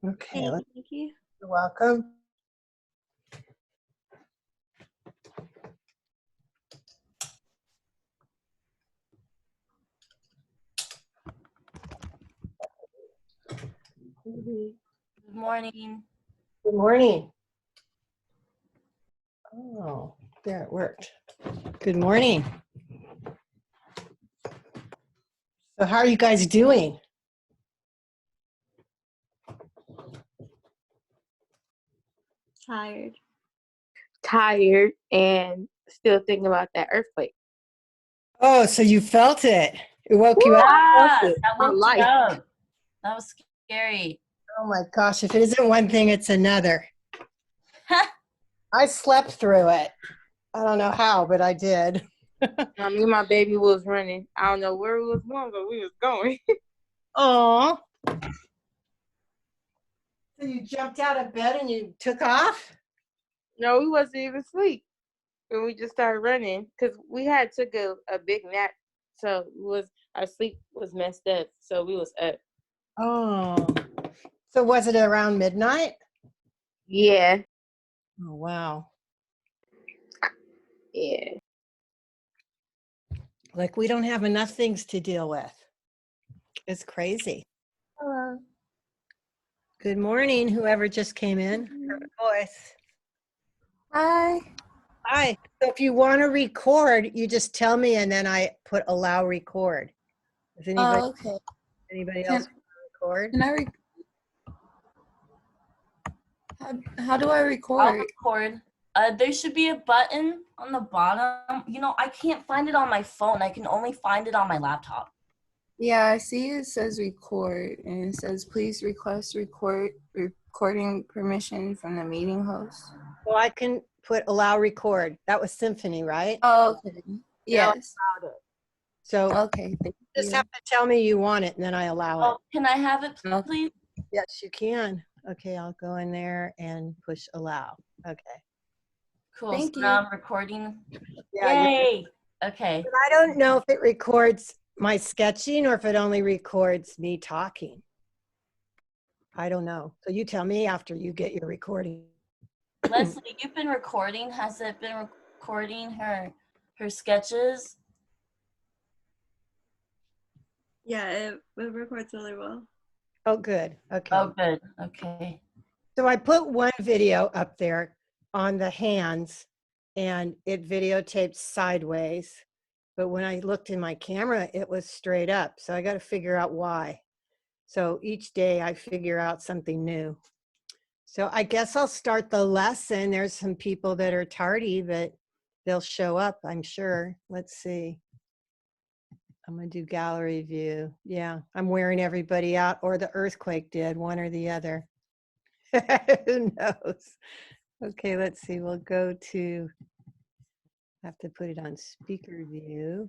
Okay, Thank you. you're welcome. Good morning. Good morning. Oh, there it worked. Good morning. So how are you guys doing? Tired. Tired and still thinking about that earthquake. Oh, so you felt it. It woke you up. Ah, it. that My woke life. you up. That was scary. Oh my gosh, if it isn't one thing, it's another. I slept through it. I don't know how, but I did. Me and my baby was running. I don't know where we was going, but we was going. Oh. So you jumped out of bed and you took off? No, we wasn't even asleep. And we just started running because we had took a big nap. So our sleep was messed up. So we was up. Oh. So was it around midnight? Yeah. Oh, wow. Yeah. Like we don't have enough things to deal with. It's crazy. Hello. Good morning, whoever just came in. Her voice. Hi. Hi. So if you want to record, you just tell me and then I put allow record. Does Okay. anybody else want to record? Can I how do I I'll record? record. There should be a button on the bottom. You know, I can't find it on my phone. I can only find it on my laptop. Yeah, I see it says record and it says please request recording permission from the meeting host. Well, I can put allow record. That was Symphony, right? Oh, okay. Yes. So Okay. Thank you just you. have to tell me you want it and then I allow it. Oh, can I have it, Okay. please? Yes, you can. Okay, I'll go in there and push allow. Okay. Cool. Thank So you. now I'm recording. Yeah, Yay. Okay. but I don't know if it records my sketching or if it only records me talking. I don't know. So you tell me after you get your recording. Leslie, you've been recording. Has it been recording her sketches? Yeah, it records really well. Oh, good. Okay. Oh, good. Okay. So I put one video up there on the hands and it videotaped sideways. But when I looked in my camera, it was straight up. So I got to figure out why. So each day I figure out something new. So I guess I'll start the lesson. There's some people that are tardy, but they'll show up, I'm sure. Let's see. I'm going to do gallery view. Yeah, I'm wearing everybody out, or the earthquake did, one or the other. Who knows? Okay, let's see. We'll go to, have to put it on speaker view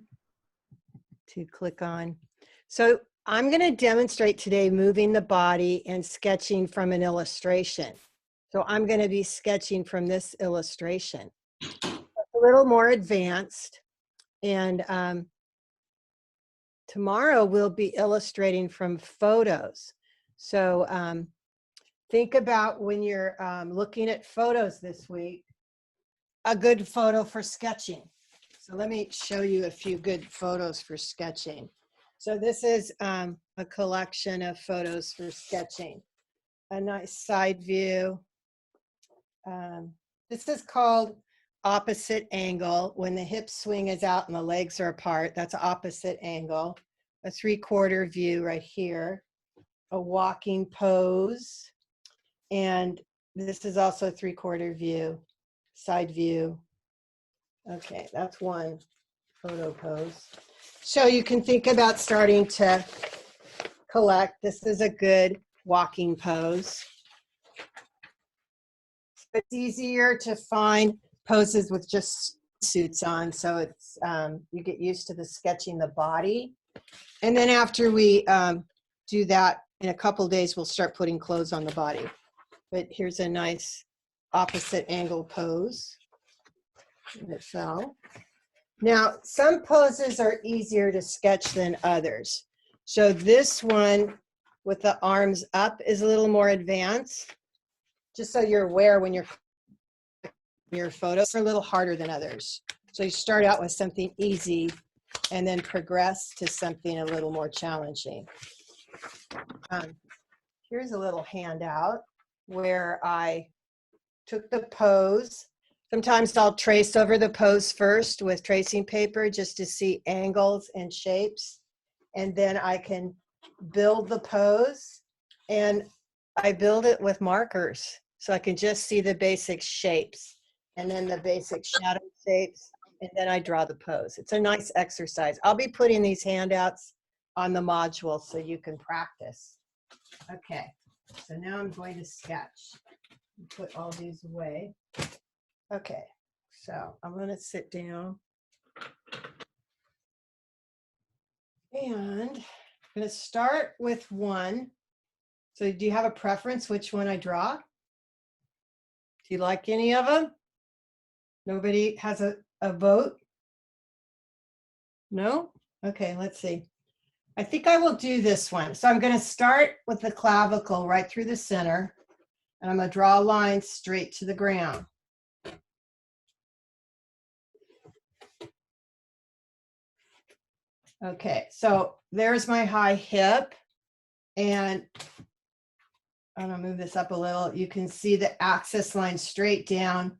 to click on. So I'm going to demonstrate today moving the body and sketching from an illustration. So I'm going to be sketching from this illustration. It's a little more advanced. And tomorrow we'll be illustrating from photos. So think about when you're looking at photos this week, a good photo for sketching. So let me show you a few good photos for sketching. So this is a collection of photos for sketching. A nice side view. This is called opposite angle. When the hip swing is out and the legs are apart, that's opposite angle. A 3/4 view right here. A walking pose. And this is also a 3/4 view, side view. Okay, that's one photo pose. So you can think about starting to collect. This is a good walking pose. It's easier to find poses with just suits on, so it's you get used to the sketching the body. And then after we do that, in a couple of days, we'll start putting clothes on the body. But here's a nice opposite angle pose. And it fell. Now, some poses are easier to sketch than others. So this one with the arms up is a little more advanced. Just so you're aware when your photos are a little harder than others. So you start out with something easy and then progress to something a little more challenging. Here's a little handout where I took the pose. Sometimes I'll trace over the pose first with tracing paper just to see angles and shapes. And then I can build the pose, and I build it with markers so I can just see the basic shapes and then the basic shadow shapes, and then I draw the pose. It's a nice exercise. I'll be putting these handouts on the module so you can practice. Okay, so now I'm going to sketch. Put all these away. Okay, so I'm going to sit down. And I'm going to start with one. So do you have a preference which one I draw? Do you like any of them? Nobody has a vote? No? Okay, let's see. I think I will do this one. So I'm going to start with the clavicle right through the center. And I'm going to draw a line straight to the ground. Okay, so there's my high hip. And I'm going to move this up a little. You can see the axis line straight down.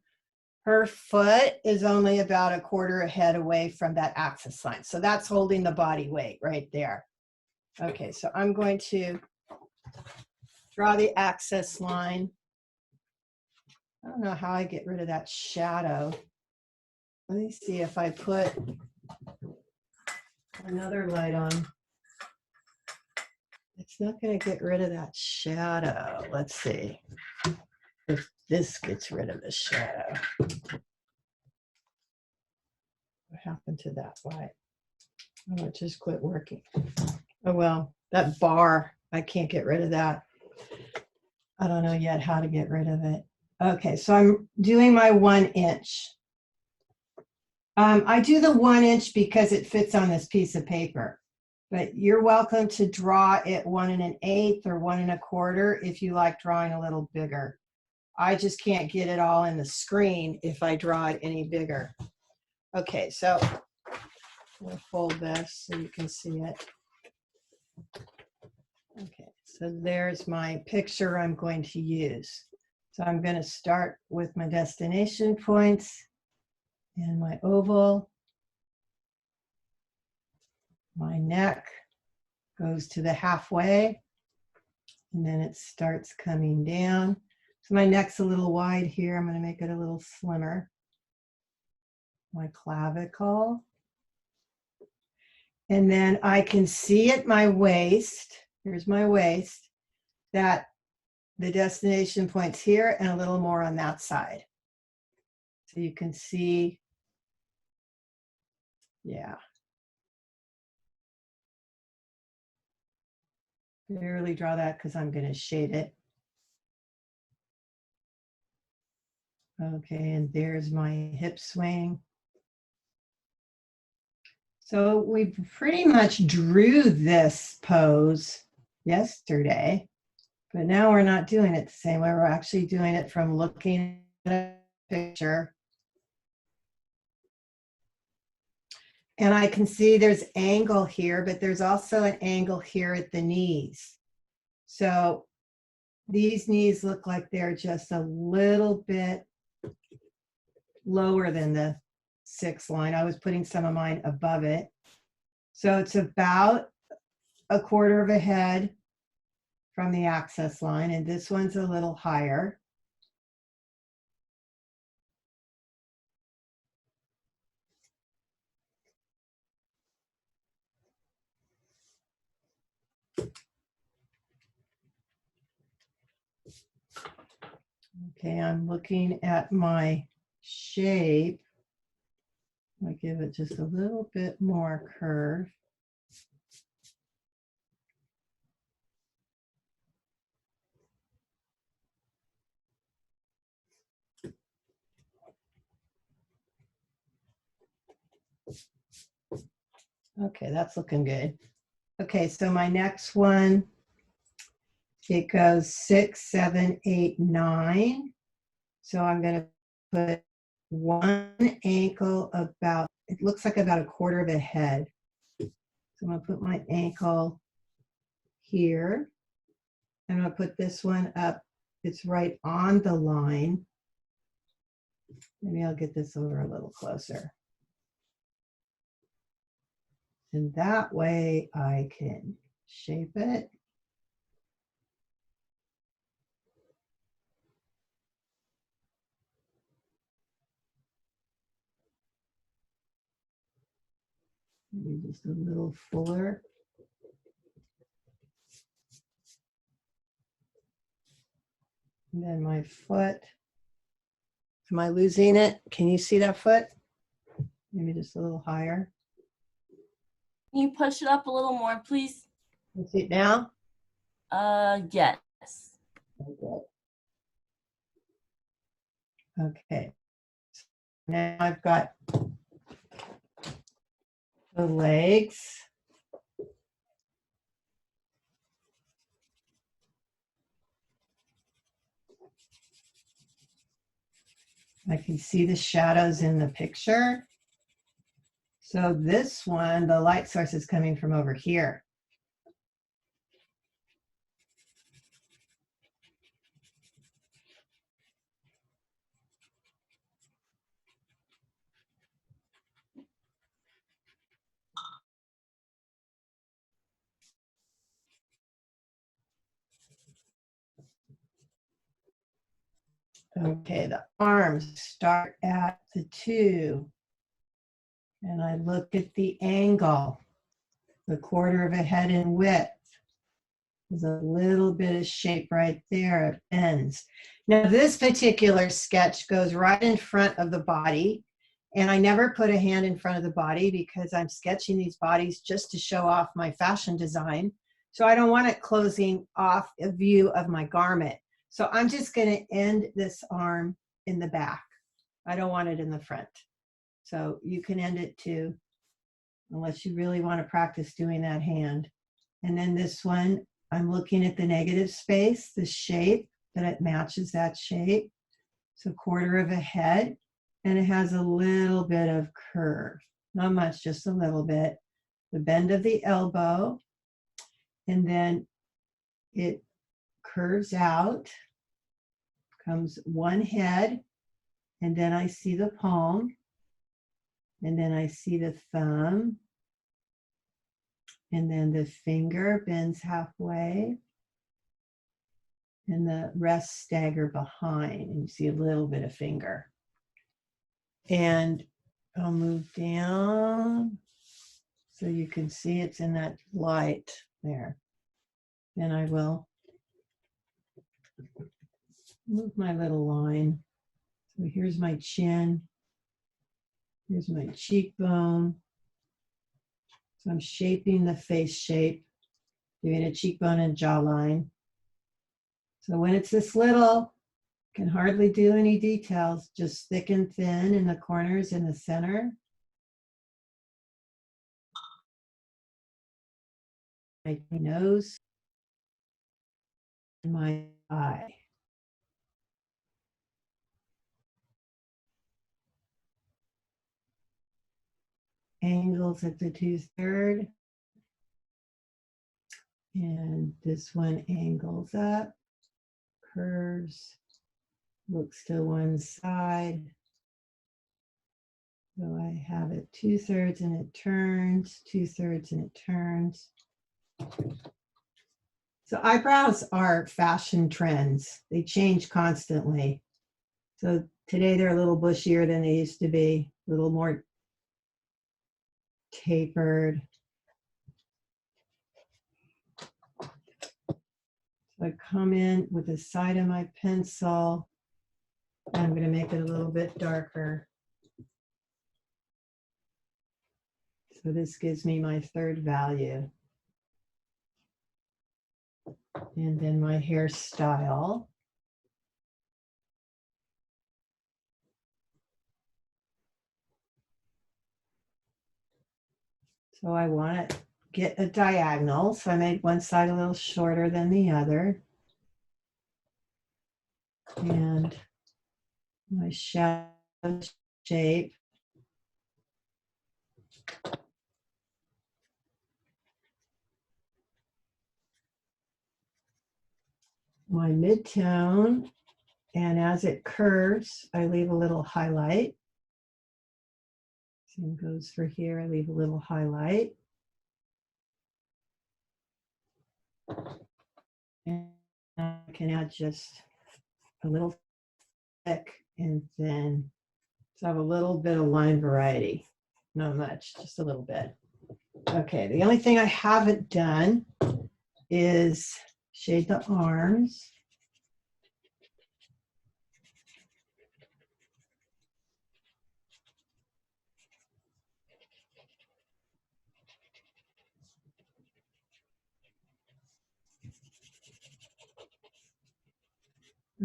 Her foot is only about a quarter head away from that axis line. So that's holding the body weight right there. Okay, so I'm going to draw the axis line. I don't know how I get rid of that shadow. Let me see if I put another light on. It's not going to get rid of that shadow. Let's see if this gets rid of the shadow. What happened to that light? Oh, it just quit working. Oh, well, that bar, I can't get rid of that. I don't know yet how to get rid of it. Okay, so I'm doing my 1 inch. I do the 1 inch because it fits on this piece of paper, but you're welcome to draw it 1 1/8 or 1 1/4 if you like drawing a little bigger. I just can't get it all in the screen if I draw it any bigger. Okay, so we'll fold this so you can see it. Okay, so there's my picture I'm going to use. So I'm going to start with my destination points and my oval. My neck goes to the halfway, and then it starts coming down. So my neck's a little wide here. I'm going to make it a little slimmer. My clavicle. And then I can see at my waist, here's my waist, that the destination point's here and a little more on that side. So you can see, yeah. Barely draw that because I'm going to shade it. Okay, and there's my hip swing. So we pretty much drew this pose yesterday, but now we're not doing it the same way. We're actually doing it from looking at a picture. And I can see there's angle here, but there's also an angle here at the knees. So these knees look like they're just a little bit lower than the 6 line. I was putting some of mine above it. So it's about a quarter of a head from the axis line, and this one's a little higher. Okay, I'm looking at my shape. I give it just a little bit more curve. Okay, that's looking good. Okay, so my next one it goes 6, 7, 8, 9. So I'm going to put one ankle about, it looks like about a quarter of a head. So I'm going to put my ankle here. I'm going to put this one up. It's right on the line. Maybe I'll get this over a little closer. And that way I can shape it. Maybe just a little fuller. And then my foot. Am I losing it? Can you see that foot? Maybe just a little higher. Can you push it up a little more, please? You see it now? Yes. Okay. Okay. Now I've got the legs. I can see the shadows in the picture. So this one, the light source is coming from over here. Okay, the arms start at the 2. And I look at the angle, the quarter of a head in width. There's a little bit of shape right there, it bends. Now this particular sketch goes right in front of the body, and I never put a hand in front of the body because I'm sketching these bodies just to show off my fashion design. So I don't want it closing off a view of my garment. So I'm just going to end this arm in the back. I don't want it in the front. So you can end it too, unless you really want to practice doing that hand. And then this one, I'm looking at the negative space, the shape, that it matches that shape. So quarter of a head, and it has a little bit of curve. Not much, just a little bit. The bend of the elbow, and then it curves out, comes one head, and then I see the palm, and then I see the thumb, and then the finger bends halfway, and the rest stagger behind, and you see a little bit of finger. And I'll move down so you can see it's in that light there. Then I will move my little line. So here's my chin. Here's my cheekbone. So I'm shaping the face shape, giving a cheekbone and jawline. So when it's this little, can hardly do any details, just thick and thin in the corners in the center. My nose, and my eye. Angles at the 2/3. And this one angles up, curves, looks to one side. So I have it 2/3 and it turns, 2/3 and it turns. So eyebrows are fashion trends. They change constantly. So today they're a little bushier than they used to be, a little more tapered. So I come in with the side of my pencil. And I'm going to make it a little bit darker. So this gives me my 3rd value. And then my hairstyle. So I want to get a diagonal. So I made one side a little shorter than the other. And my shadow shape. My midtone, and as it curves, I leave a little highlight. Same goes for here, I leave a little highlight. And I can add just a little thick and thin. So I have a little bit of line variety. Not much, just a little bit. Okay, the only thing I haven't done is shade the arms.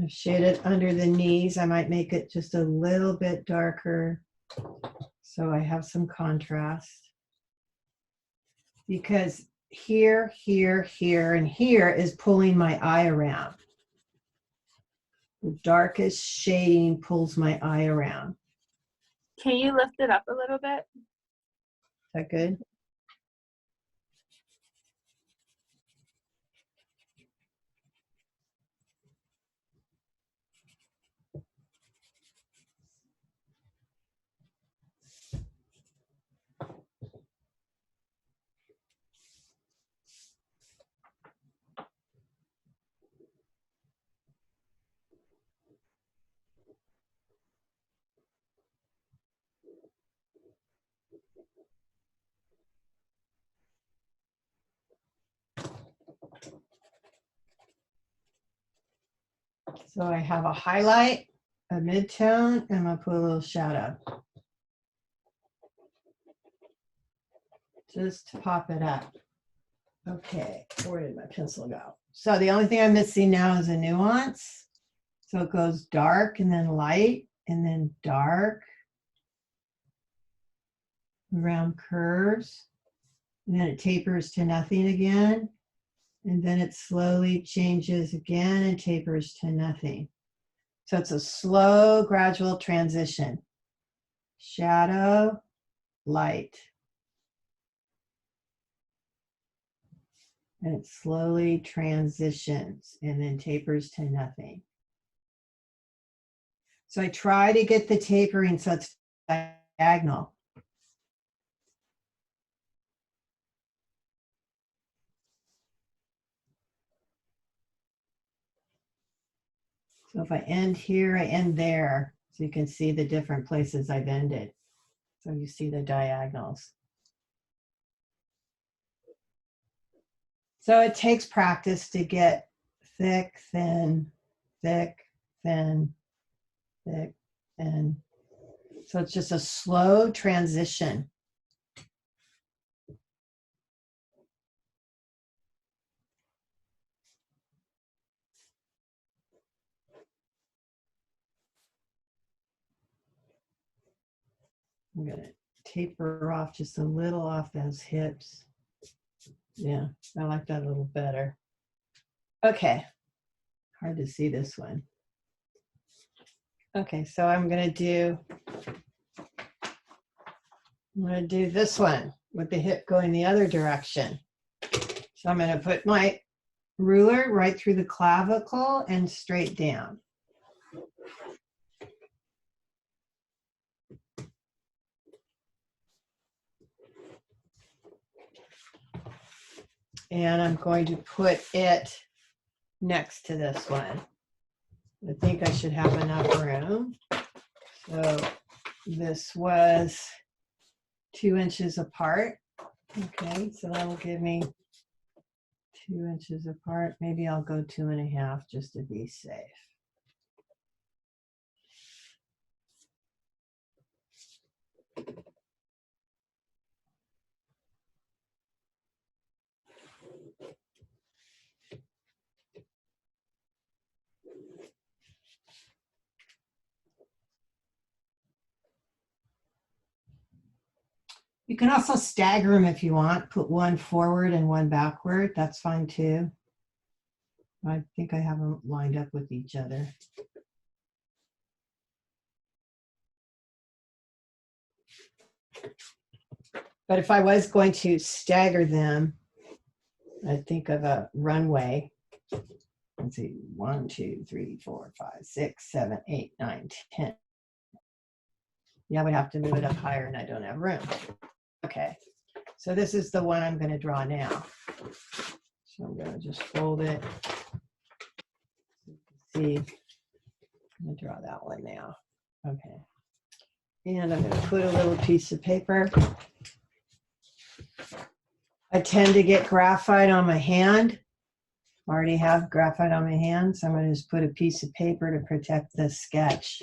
I've shaded under the knees. I might make it just a little bit darker so I have some contrast. Because here, here, here, and here is pulling my eye around. The darkest shading pulls my eye around. Can you lift it up a little bit? Is that good? So I have a highlight, a midtone, and I'll put a little shadow. Just to pop it up. Okay, where did my pencil go? So the only thing I'm missing now is a nuance. So it goes dark and then light and then dark around curves. And then it tapers to nothing again. And then it slowly changes again and tapers to nothing. So it's a slow, gradual transition. Shadow, light. And it slowly transitions and then tapers to nothing. So I try to get the tapering so it's diagonal. So if I end here, I end there. So you can see the different places I've ended. So you see the diagonals. So it takes practice to get thick, thin, thick, thin, thick, thin. So it's just a slow transition. I'm going to taper off just a little off those hips. Yeah, I like that a little better. Okay, hard to see this one. Okay, so I'm going to do this one with the hip going the other direction. So I'm going to put my ruler right through the clavicle and straight down. And I'm going to put it next to this one. I think I should have enough room. So this was 2 inches apart. Okay, so that will give me 2 inches apart. Maybe I'll go 2.5 just to be safe. You can also stagger them if you want. Put one forward and one backward. That's fine too. I think I have them lined up with each other. But if I was going to stagger them, I'd think of a runway. Let's see, 1, 2, 3, 4, 5, 6, 7, 8, 9, 10. Yeah, we have to move it up higher and I don't have room. Okay, so this is the one I'm going to draw now. So I'm going to just fold it. See, I'm going to draw that one now. Okay. And I'm going to put a little piece of paper. I tend to get graphite on my hand. I already have graphite on my hand, so I'm going to just put a piece of paper to protect the sketch.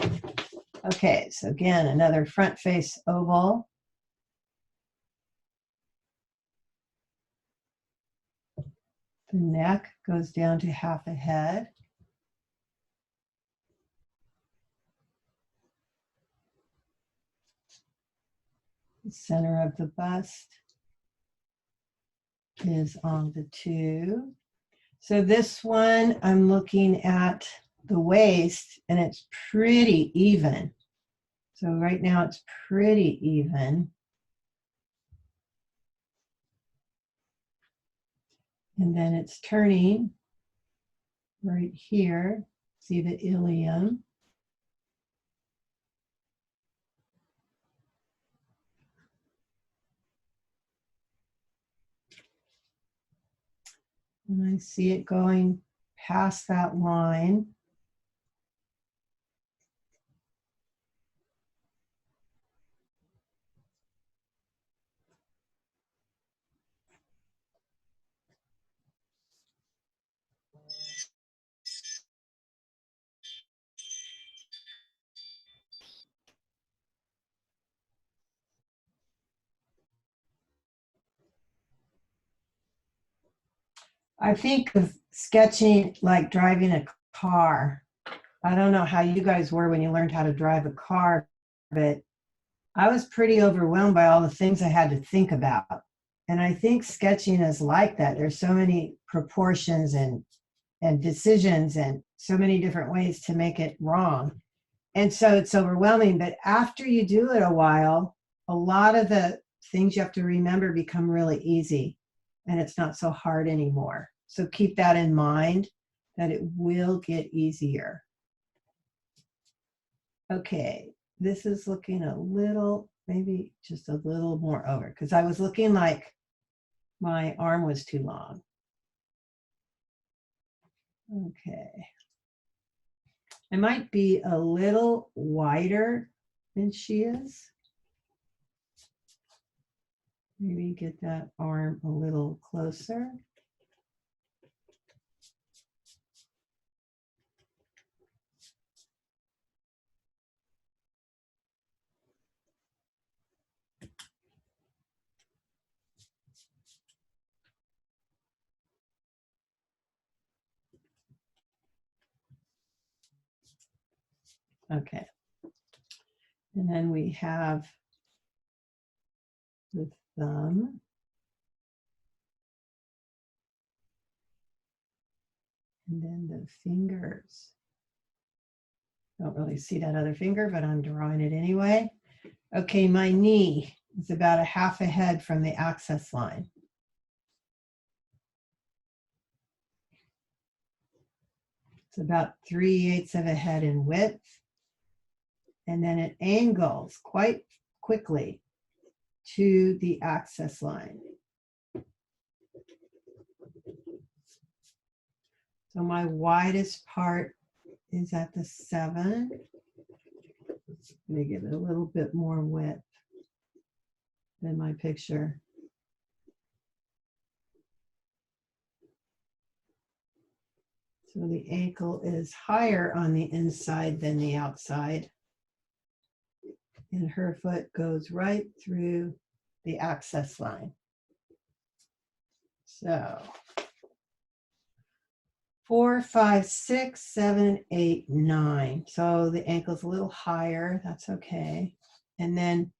Okay, so again, another front face oval. The neck goes down to half a head. The center of the bust is on the 2. So this one, I'm looking at the waist and it's pretty even. So right now it's pretty even. And then it's turning right here. See the ilium. And I see it going past that line. I think of sketching like driving a car. I don't know how you guys were when you learned how to drive a car, but I was pretty overwhelmed by all the things I had to think about. And I think sketching is like that. There's so many proportions and decisions and so many different ways to make it wrong. And so it's overwhelming. But after you do it a while, a lot of the things you have to remember become really easy and it's not so hard anymore. So keep that in mind, that it will get easier. Okay, this is looking a little, maybe just a little more over, because I was looking like my arm was too long. Okay. I might be a little wider than she is. Maybe get that arm a little closer. Okay. And then we have the thumb. And then the fingers. Don't really see that other finger, but I'm drawing it anyway. Okay, my knee is about a half a head from the access line. It's about 3/8 of a head in width. And then it angles quite quickly to the access line. So my widest part is at the 7. Let me give it a little bit more width than my picture. So the ankle is higher on the inside than the outside. And her foot goes right through the access line. So 4, 5, 6, 7, 8, 9. So the ankle's a little higher. That's okay. And then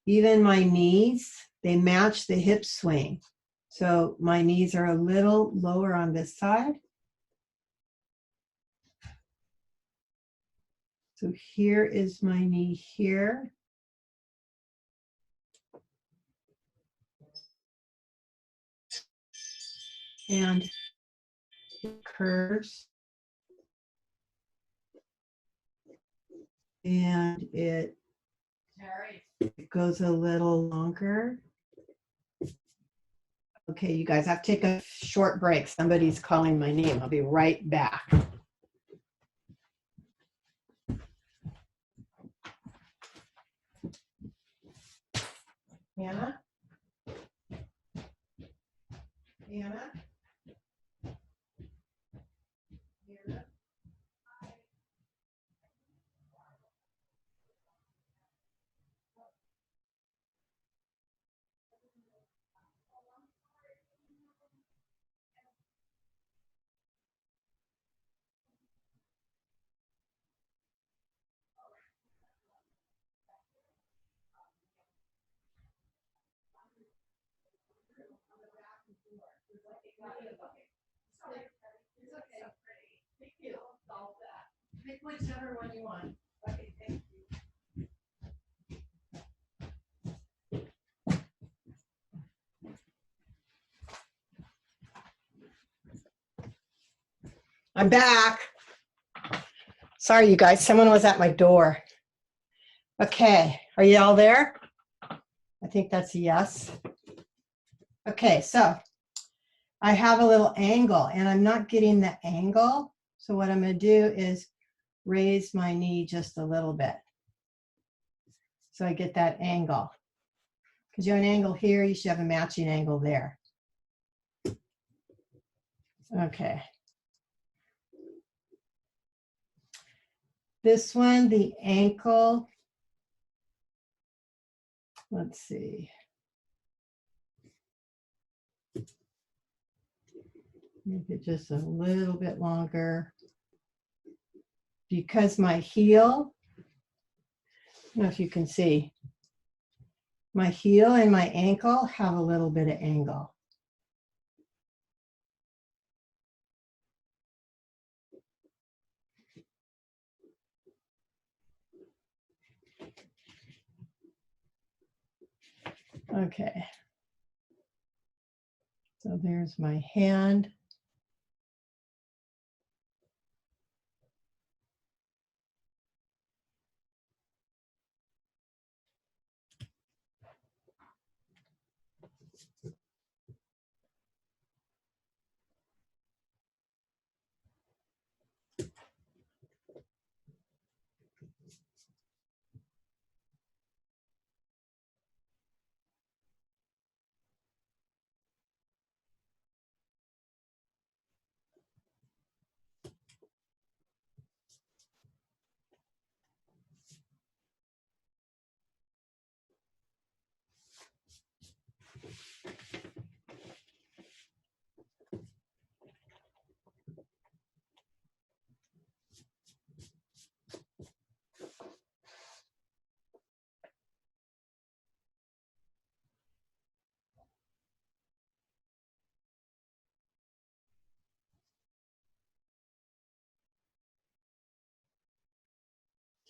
even my knees, they match the hip swing. So my knees are a little lower on this side. So here is my knee here. and it curves. And it goes a little longer. Okay, you guys, I have to take a short break. Somebody's calling my name. I'll be right back. Anna? Anna? Anna? Pick whichever one you want. Okay, thank you. I'm back. Sorry, you guys. Someone was at my door. Okay, are you all there? I think that's a yes. Okay, so I have a little angle and I'm not getting the angle. So what I'm going to do is raise my knee just a little bit. So I get that angle. Because you have an angle here, you should have a matching angle there. Okay. This one, the ankle, let's see. Make it just a little bit longer. Because my heel, I don't know if you can see, my heel and my ankle have a little bit of angle. Okay. So there's my hand.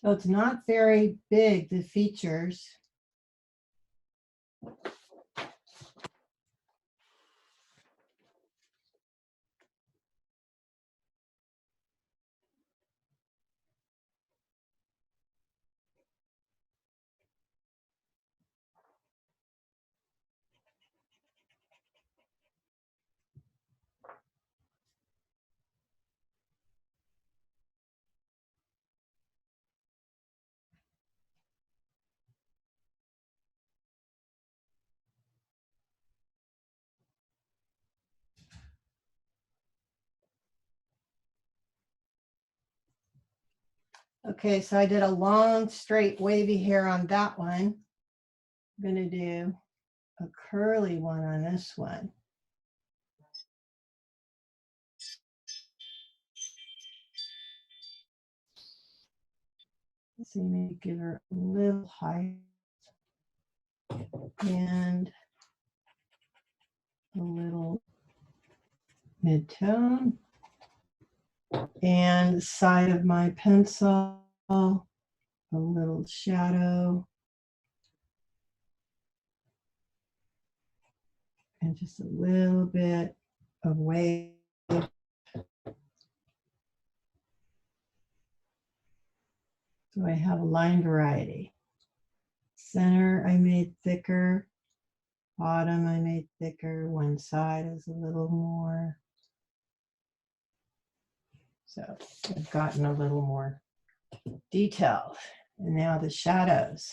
So it's not very big, the features. Okay, so I did a long, straight, wavy hair on that one. I'm gonna do a curly one on this one. Let's see, maybe give her a little height and a little mid-tone. And the side of my pencil, a little shadow. And just a little bit of wave. So I have a line variety. Center I made thicker. Bottom I made thicker. One side is a little more. So I've gotten a little more detailed. And now the shadows.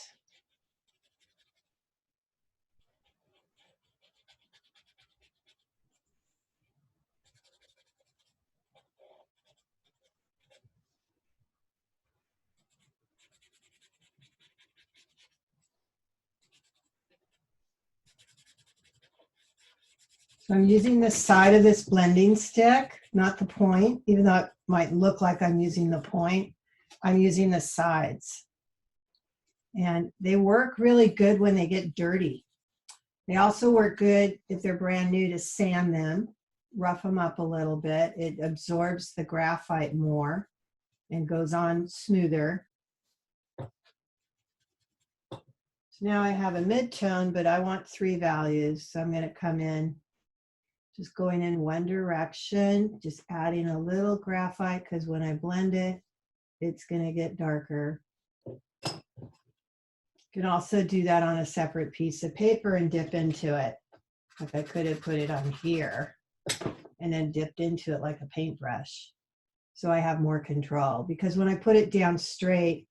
So I'm using the side of this blending stick, not the point, even though it might look like I'm using the point. I'm using the sides. And they work really good when they get dirty. They also work good if they're brand new to sand them, rough them up a little bit. It absorbs the graphite more and goes on smoother. So now I have a mid-tone, but I want 3 values. So I'm going to come in, just going in one direction, just adding a little graphite because when I blend it, it's going to get darker. You can also do that on a separate piece of paper and dip into it. Like I could have put it on here and then dipped into it like a paintbrush. So I have more control because when I put it down straight,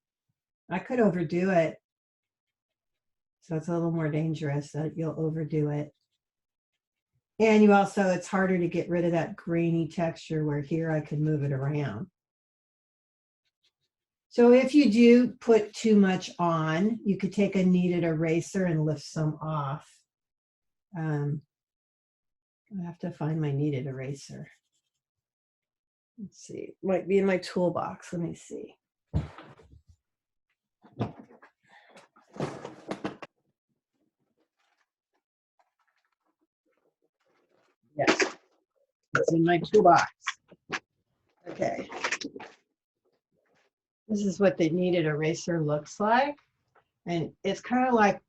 I could overdo it. So it's a little more dangerous that you'll overdo it. And you also, it's harder to get rid of that grainy texture where here I can move it around. So if you do put too much on, you could take a kneaded eraser and lift some off. I have to find my kneaded eraser. Let's see, might be in my toolbox. Let me see. Yes, it's in my toolbox. Okay. This is what the kneaded eraser looks like. And it's kind of like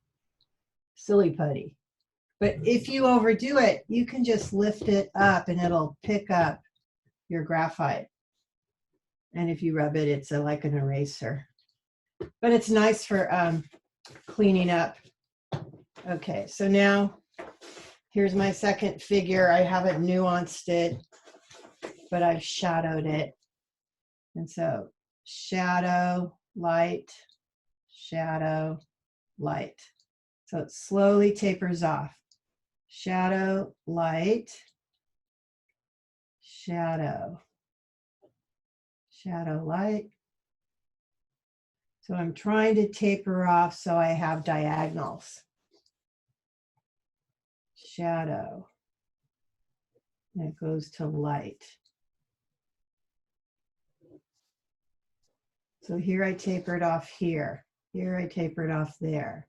silly putty. But if you overdo it, you can just lift it up and it'll pick up your graphite. And if you rub it, it's like an eraser. But it's nice for cleaning up. Okay, so now here's my second figure. I haven't nuanced it, but I've shadowed it. And so shadow, light, shadow, light. So it slowly tapers off. Shadow, light, shadow, shadow, light. So I'm trying to taper off so I have diagonals. Shadow. And it goes to light. So here I tapered off here. Here I tapered off there.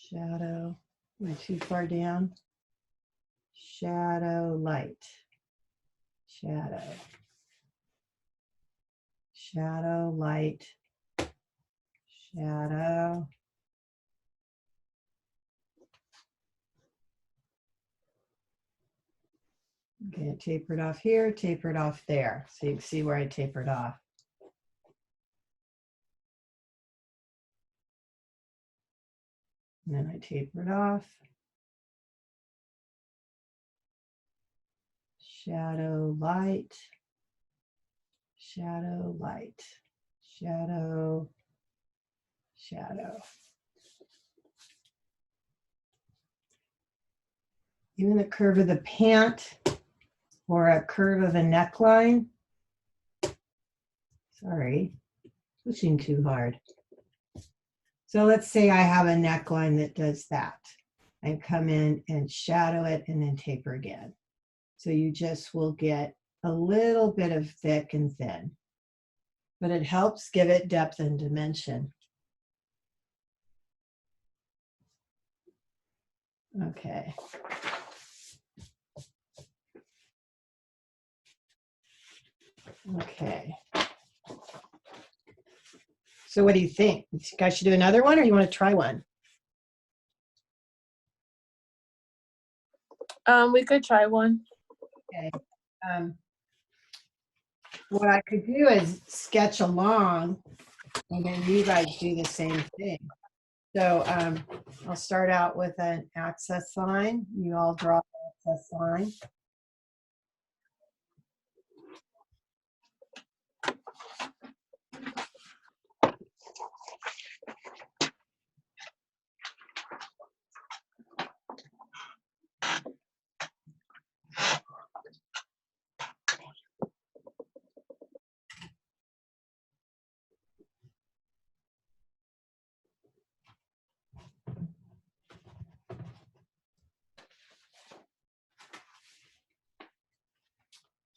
Shadow. Am I too far down? Shadow, light. Shadow. Shadow, light. Shadow. Okay, it tapered off here, tapered off there. So you can see where I tapered off. And then I tapered off. Shadow, light. Shadow, light. Shadow, shadow. Even the curve of the pant or a curve of a neckline. Sorry, pushing too hard. So let's say I have a neckline that does that. I come in and shadow it and then taper again. So you just will get a little bit of thick and thin, but it helps give it depth and dimension. Okay. Okay. So what do you think? You guys should do another one, or you want to try one? We could try one. Okay. What I could do is sketch along, and then you guys do the same thing. So I'll start out with an access line. You all draw an access line.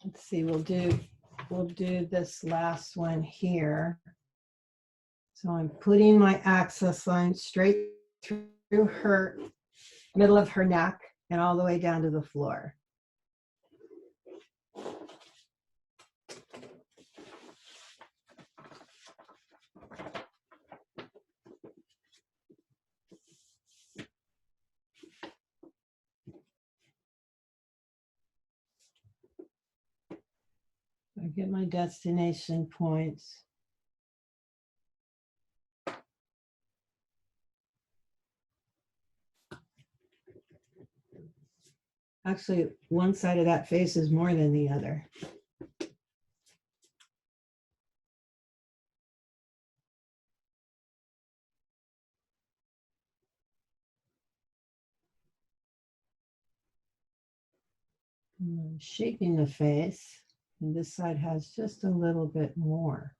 Let's see, we'll do this last one here. So I'm putting my access line straight through her middle of her neck and all the way down to the floor. I get my destination points. Actually, one side of that face is more than the other. And I'm shaping the face, and this side has just a little bit more.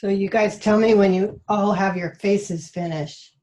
So you guys tell me when you all have your faces finished.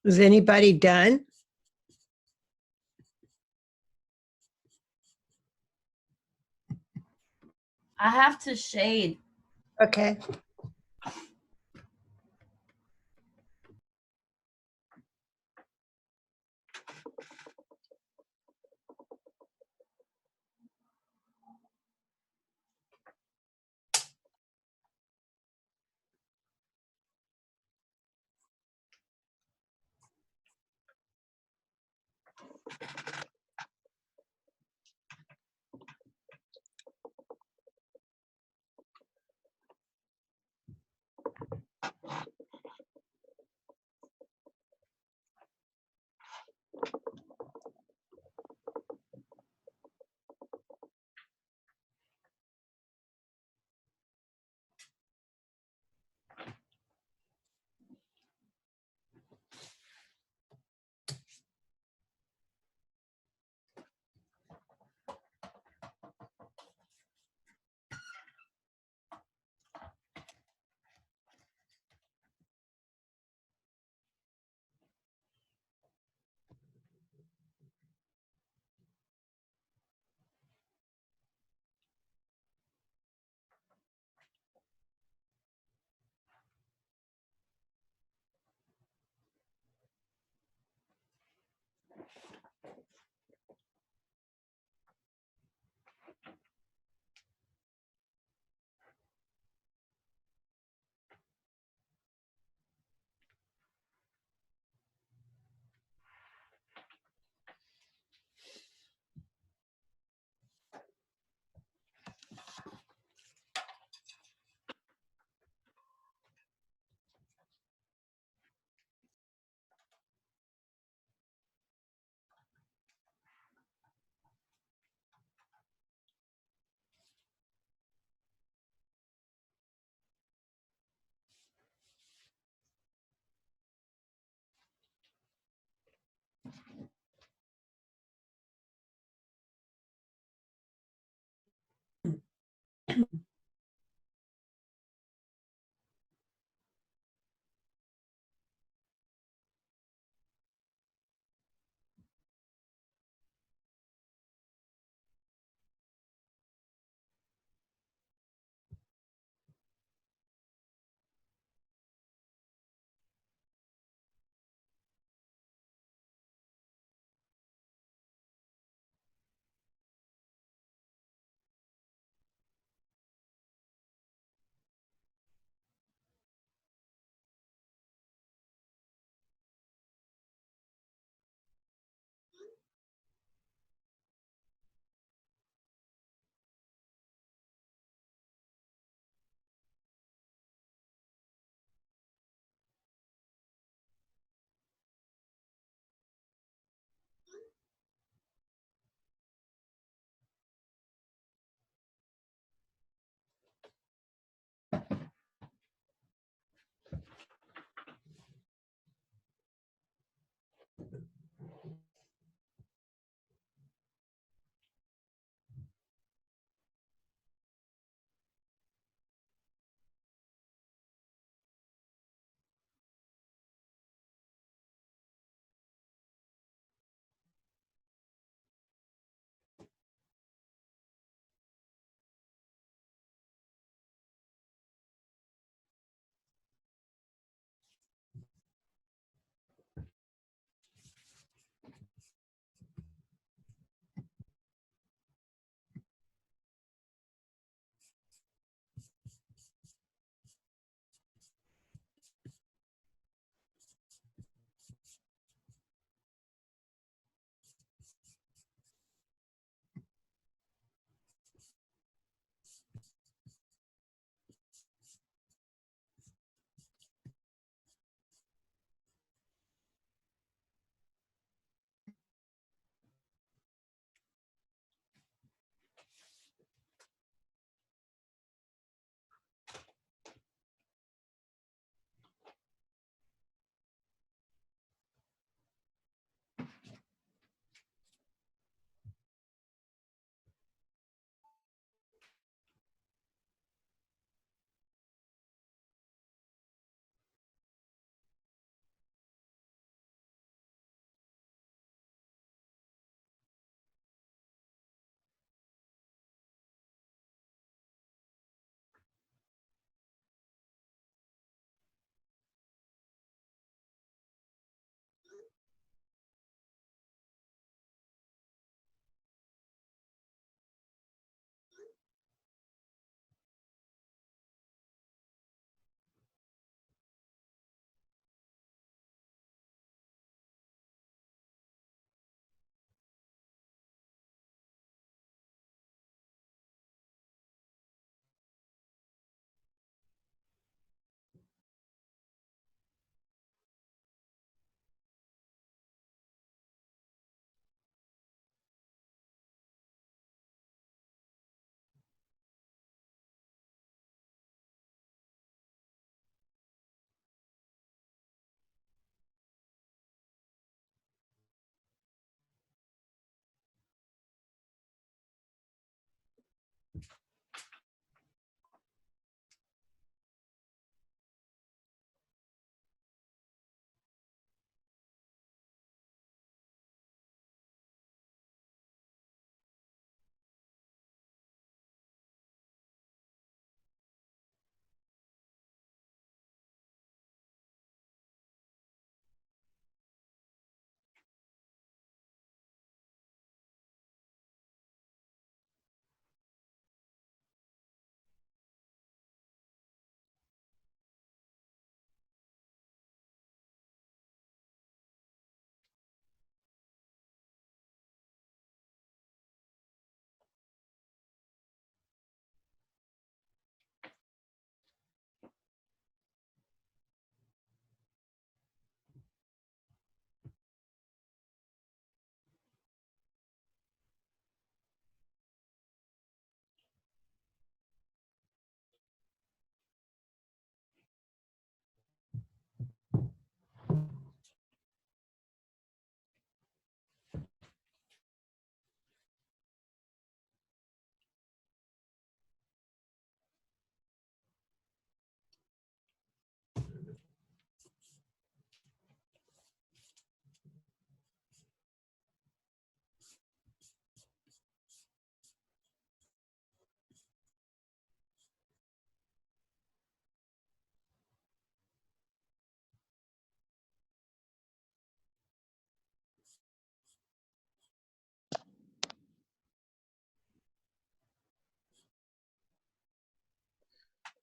Is anybody done? I have to shade. Okay.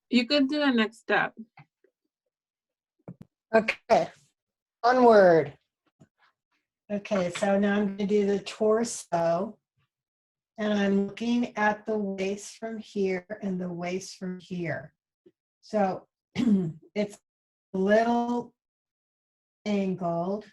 You could do a next step. Okay, onward. Okay, so now I'm going to do the torso. And I'm looking at the waist from here and the waist from here. So it's a little angled.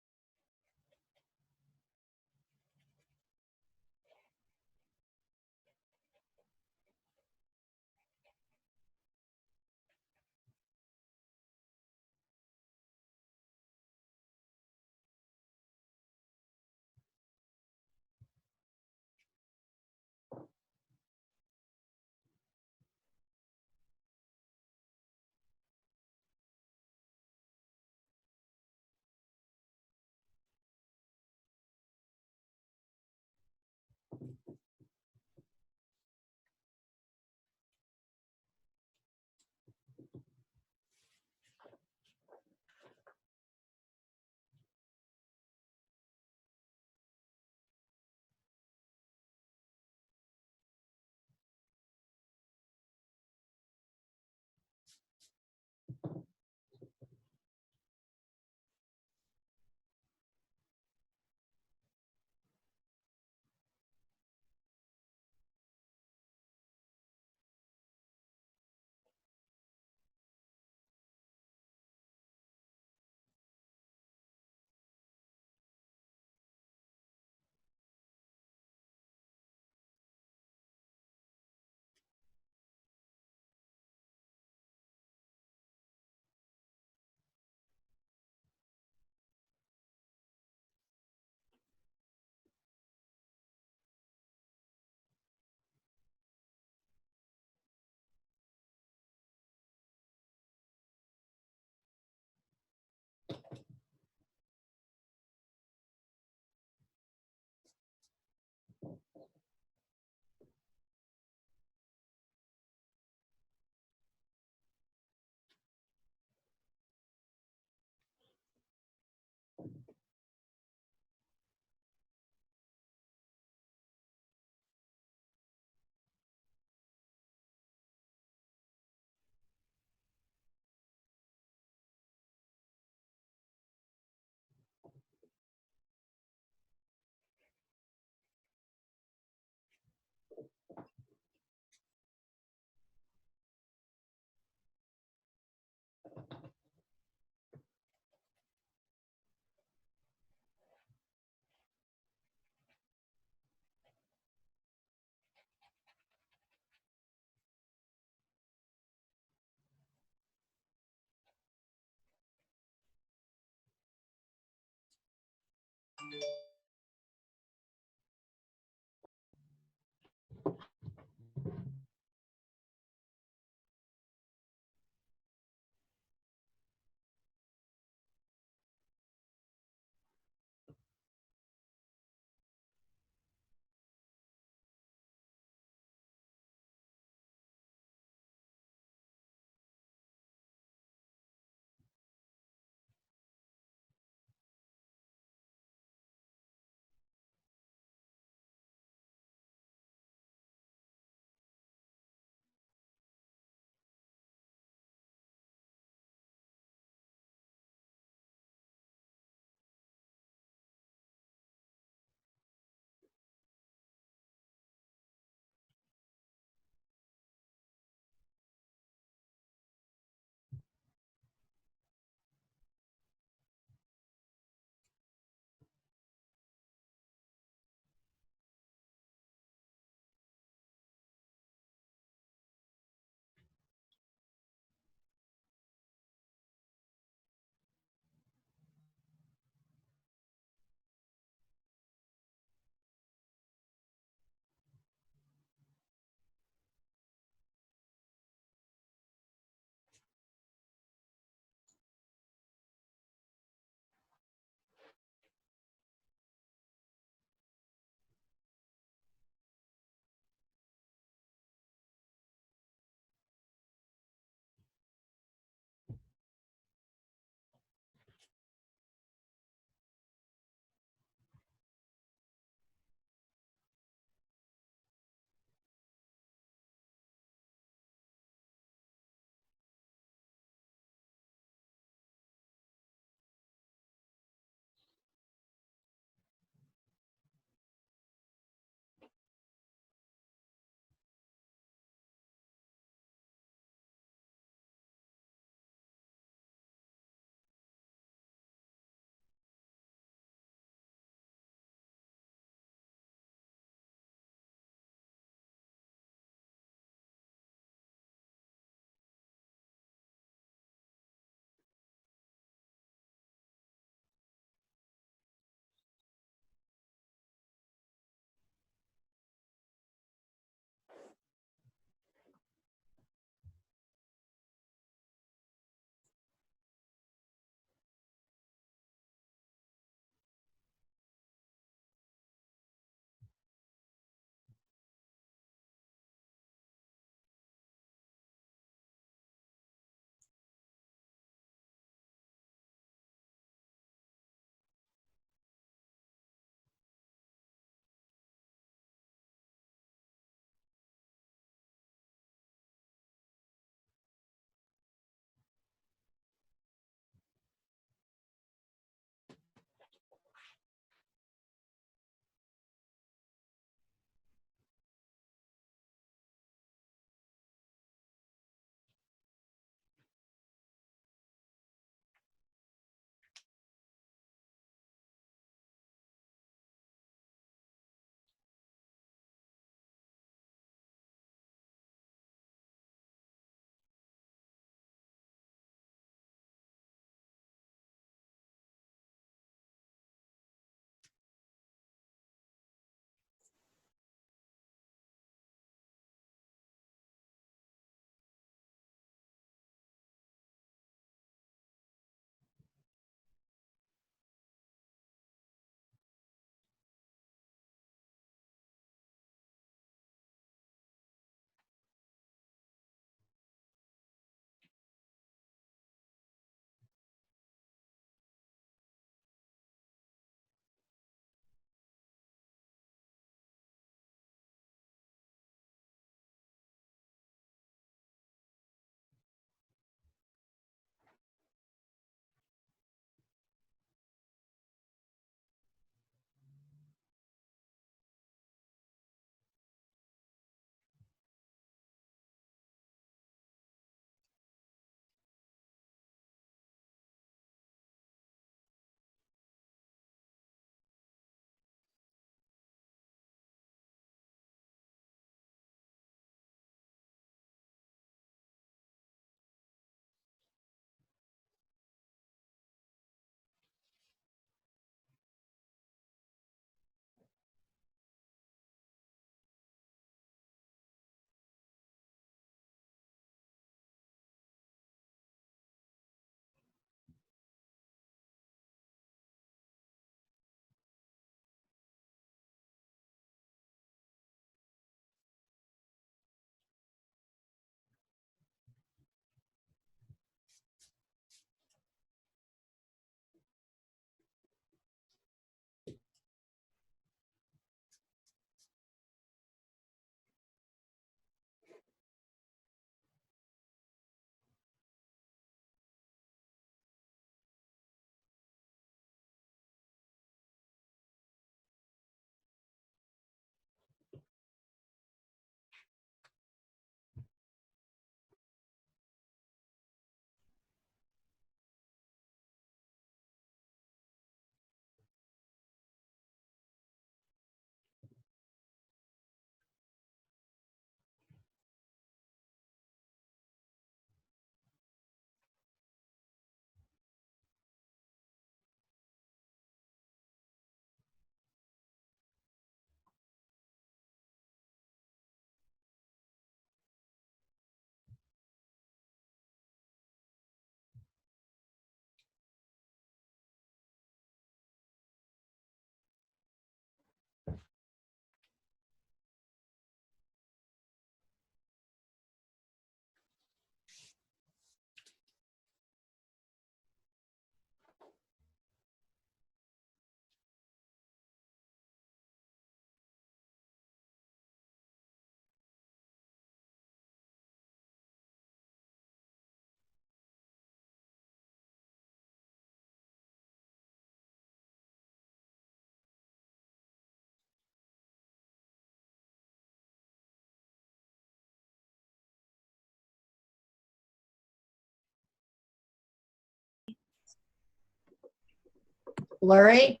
blurry?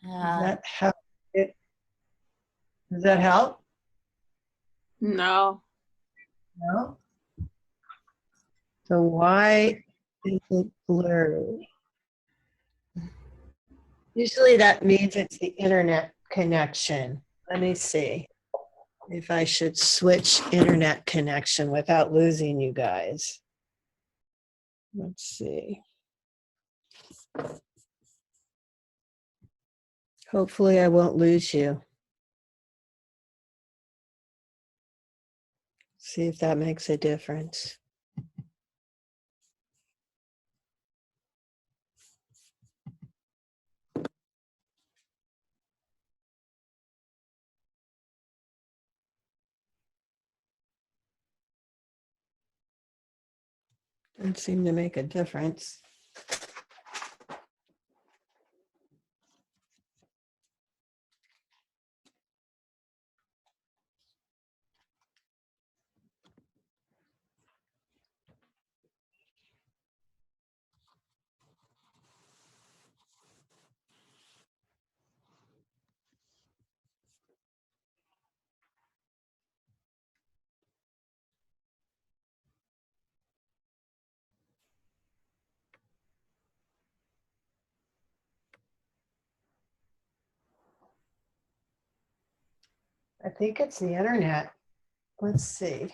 Does Yeah. that help? Does that help? No. No. So why is it blurry? Usually that means it's the internet connection. Let me see if I should switch internet connection without losing you guys. Let's see. Hopefully I won't lose you. See if that makes a difference. Doesn't seem to make a difference. I think it's the internet. Let's see.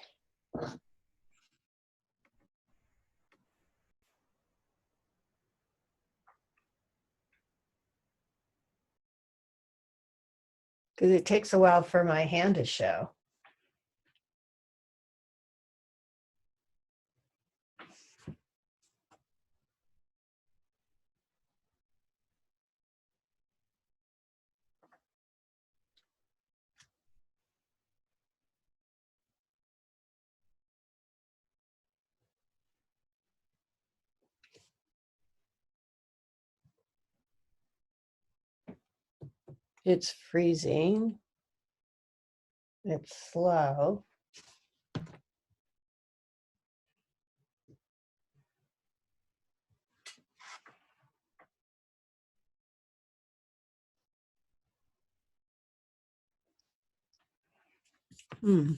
Because it takes a while for my hand to show. It's freezing. It's slow. Hmm.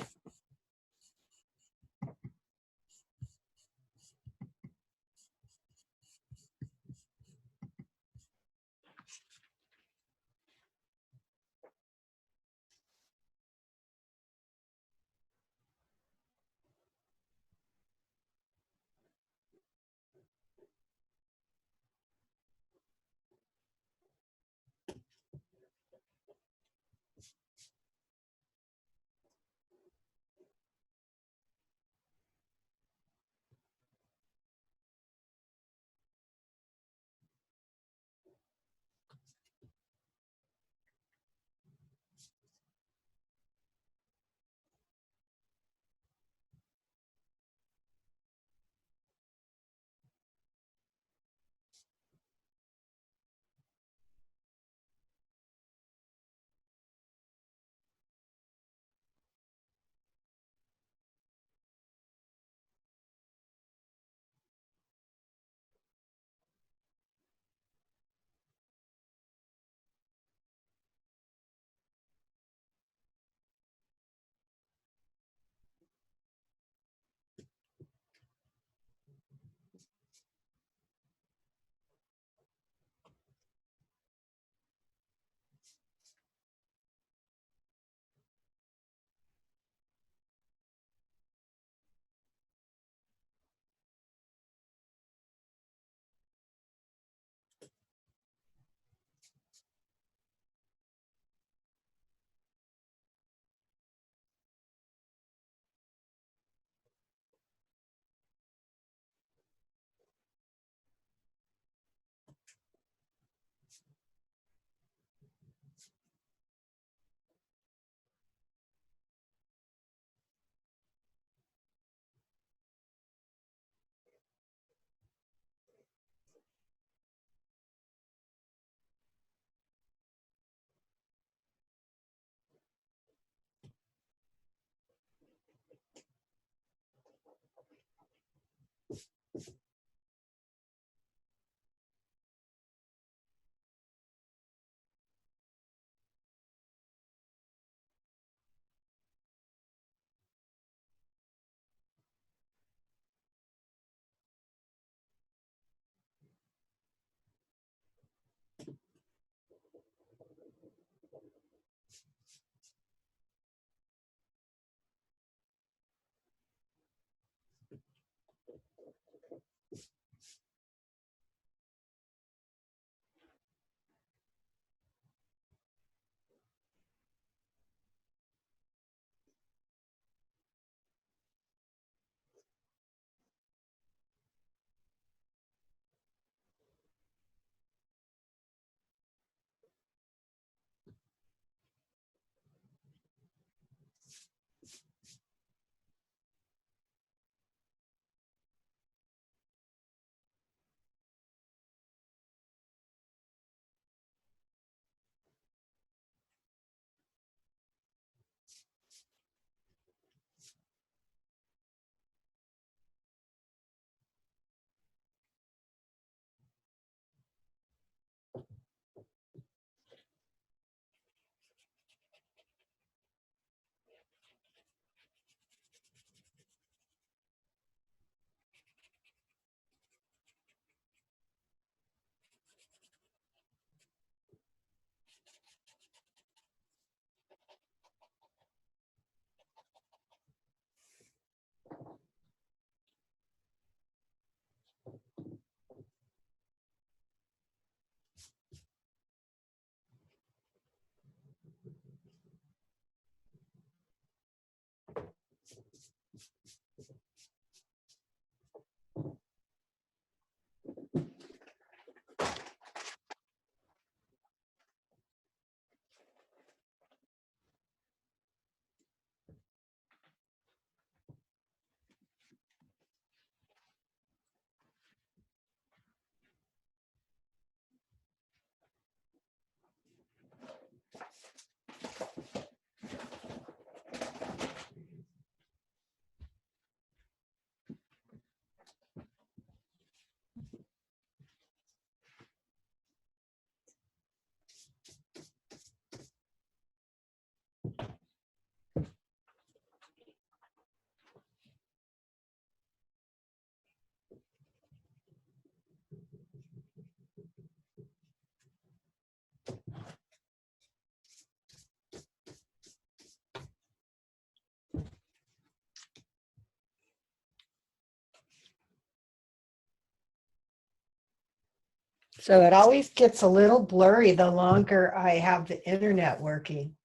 So it always gets a little blurry the longer I have the internet working.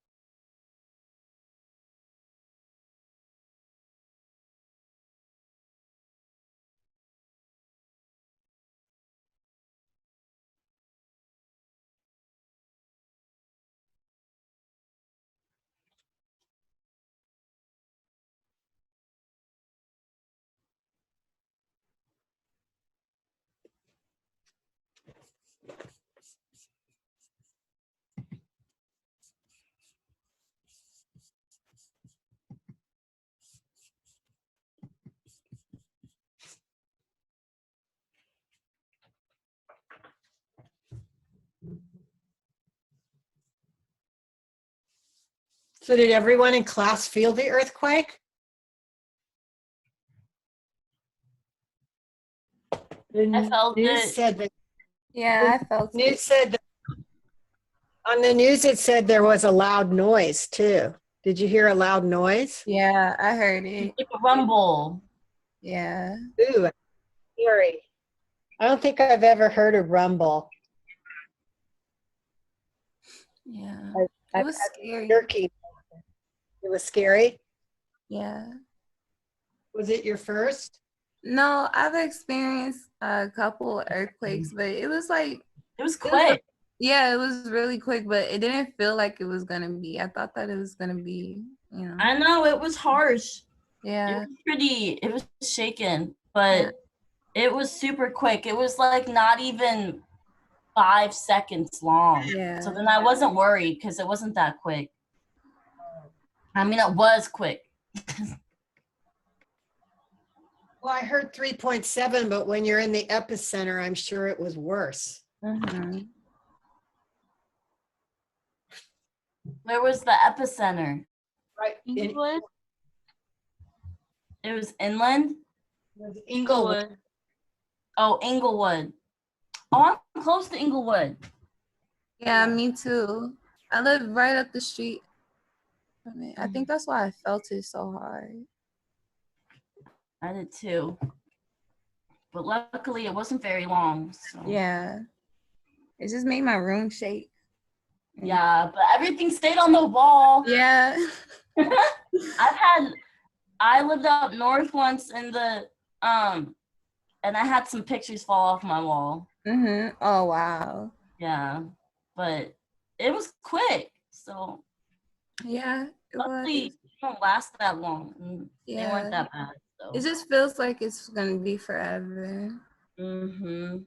So did everyone in class feel the earthquake? I felt News it. said that Yeah, I felt news it. said that on the news it said there was a loud noise too. Did you hear a loud noise? Yeah, I heard it. Like a rumble. Yeah. Ooh, scary. I don't think I've ever heard a rumble. Yeah. I've It was had scary. jerky. It was scary. Yeah. Was it your first? No, I've experienced a couple earthquakes, but it was like, It was it was, quick. yeah, it was really quick, but it didn't feel like it was gonna be. I thought that it was gonna be, you know. I know it was harsh. Yeah. It was shaken, Yeah. but it was super quick. It was like not even 5 seconds long. Yeah. So then I wasn't worried because it wasn't that quick. I mean, it was quick. Well, I heard 3.7, but when you're in the epicenter, I'm sure it was worse. Mhm. Where was the epicenter? Right. Inglewood? It was inland. Inglewood. Oh, Inglewood. Oh, I'm close to Inglewood. Yeah, me too. I live right up the street from it. I think that's why I felt it so hard. I did too. But luckily, it wasn't very long. So. Yeah. It just made my room shake. Yeah, but everything stayed on the wall. Yeah. I lived up north once in the and I had some pictures fall off my wall. Mhm. Oh wow. Yeah, but it was quick, so Yeah, it luckily was. it don't last that long. And they Yeah. weren't that bad. So. It just feels like it's gonna be forever. Mm-hmm.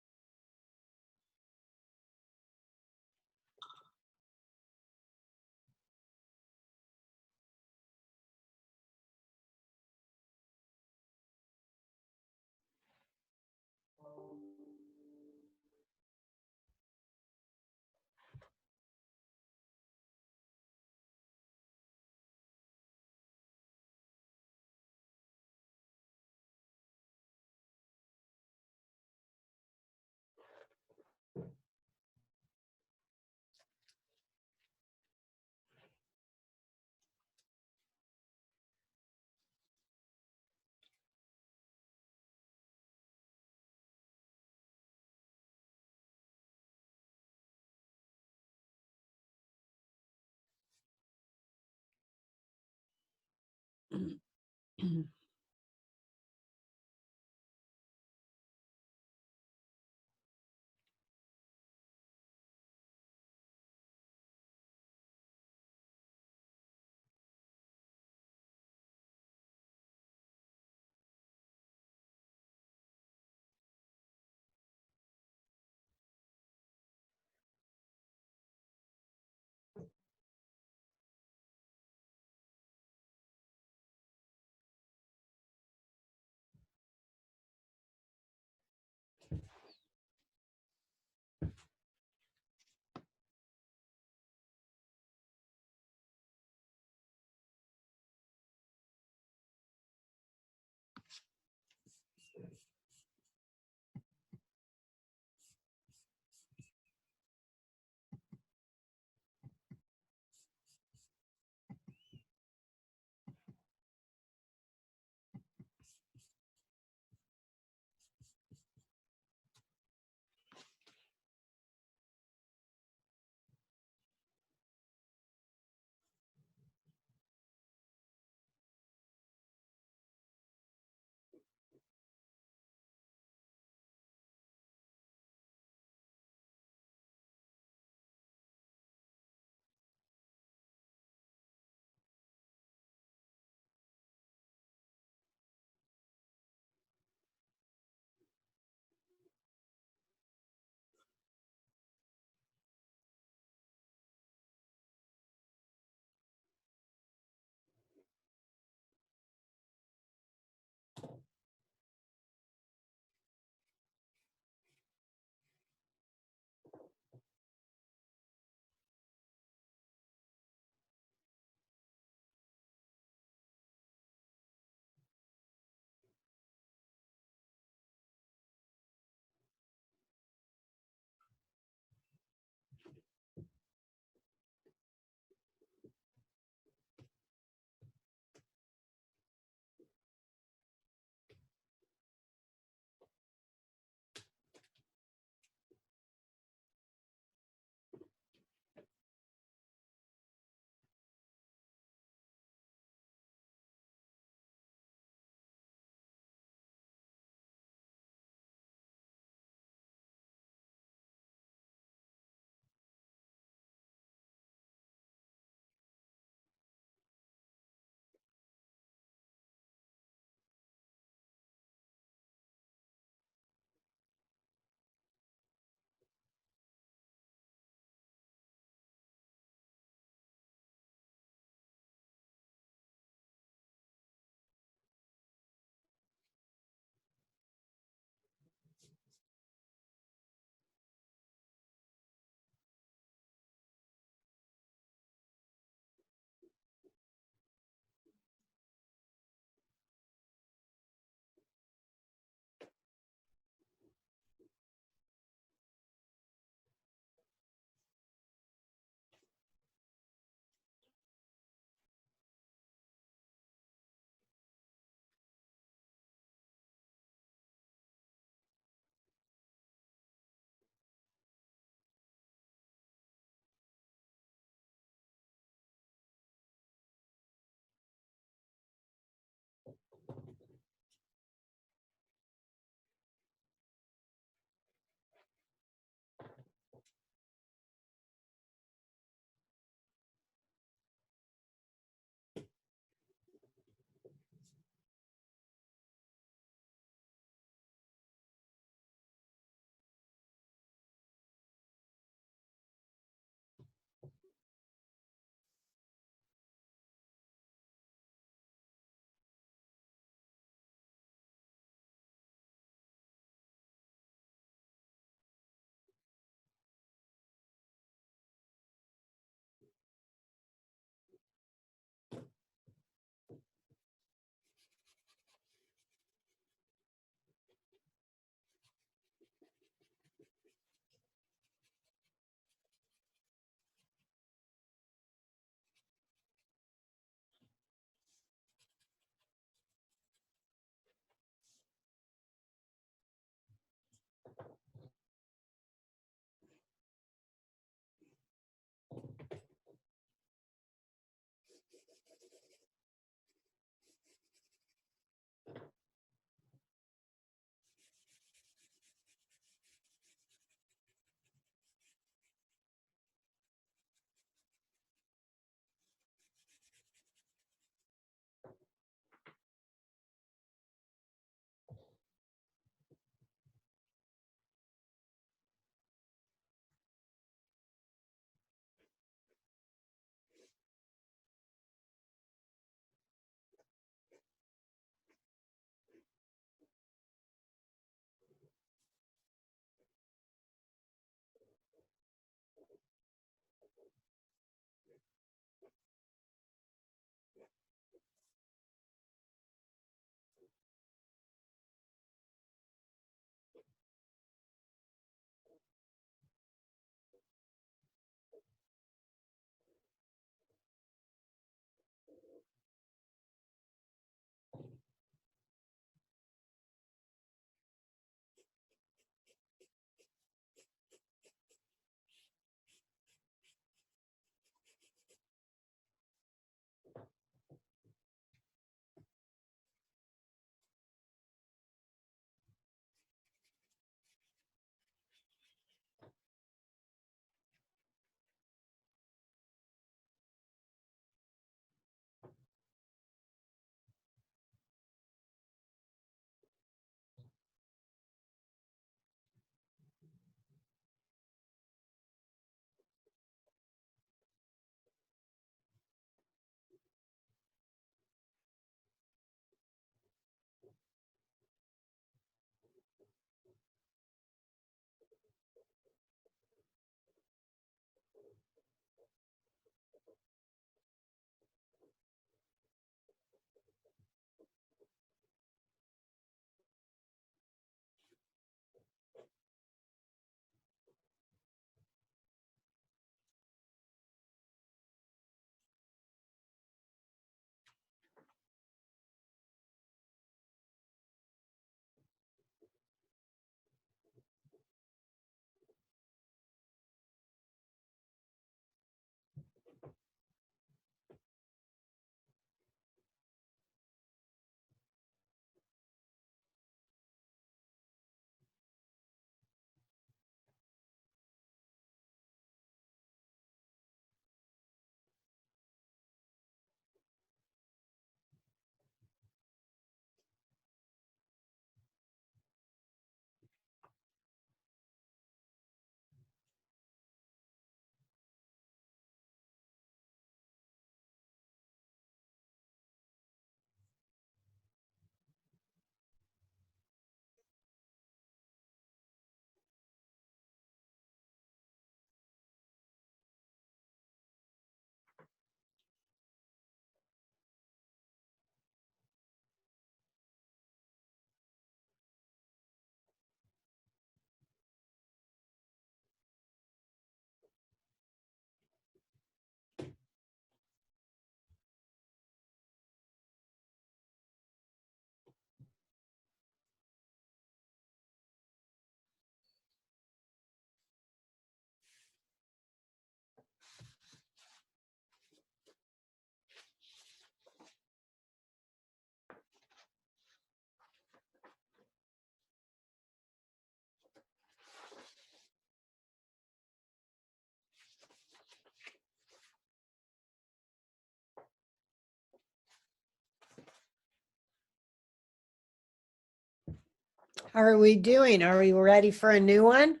How are we doing? Are we ready for a new one?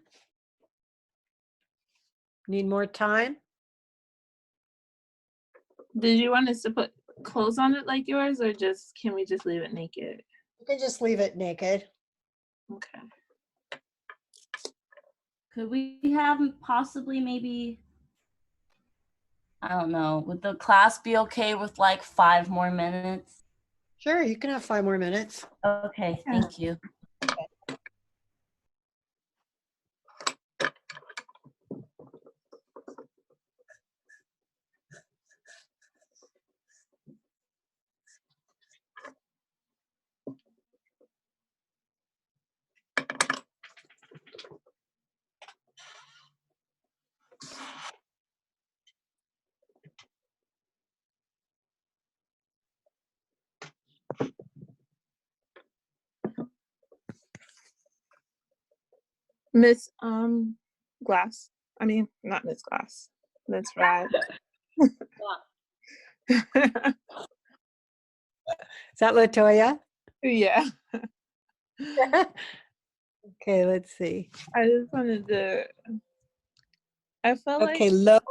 Need more time? Did you want us to put clothes on it like yours, or just can we just leave it naked? You can just leave it naked. Okay. Could we have possibly maybe, I don't know, would the class be okay with like 5 more minutes? Sure, you can have 5 more minutes. Okay, thank you. Miss Glass. I mean, not Miss Glass. Miss Rad. Is that Latoya? Yeah. Okay, let's see. I just wanted to. I felt Okay, like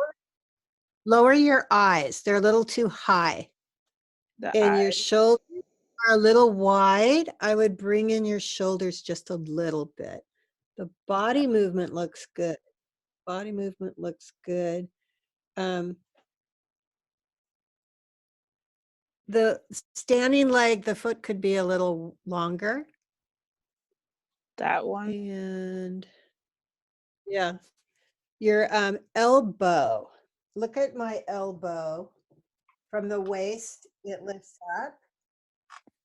lower your eyes. They're a little too high. the And your eyes. shoulders are a little wide. I would bring in your shoulders just a little bit. The body movement looks good. Body movement looks good. The standing leg, the foot could be a little longer. That one. And yeah, your elbow. Look at my elbow. From the waist, it lifts up.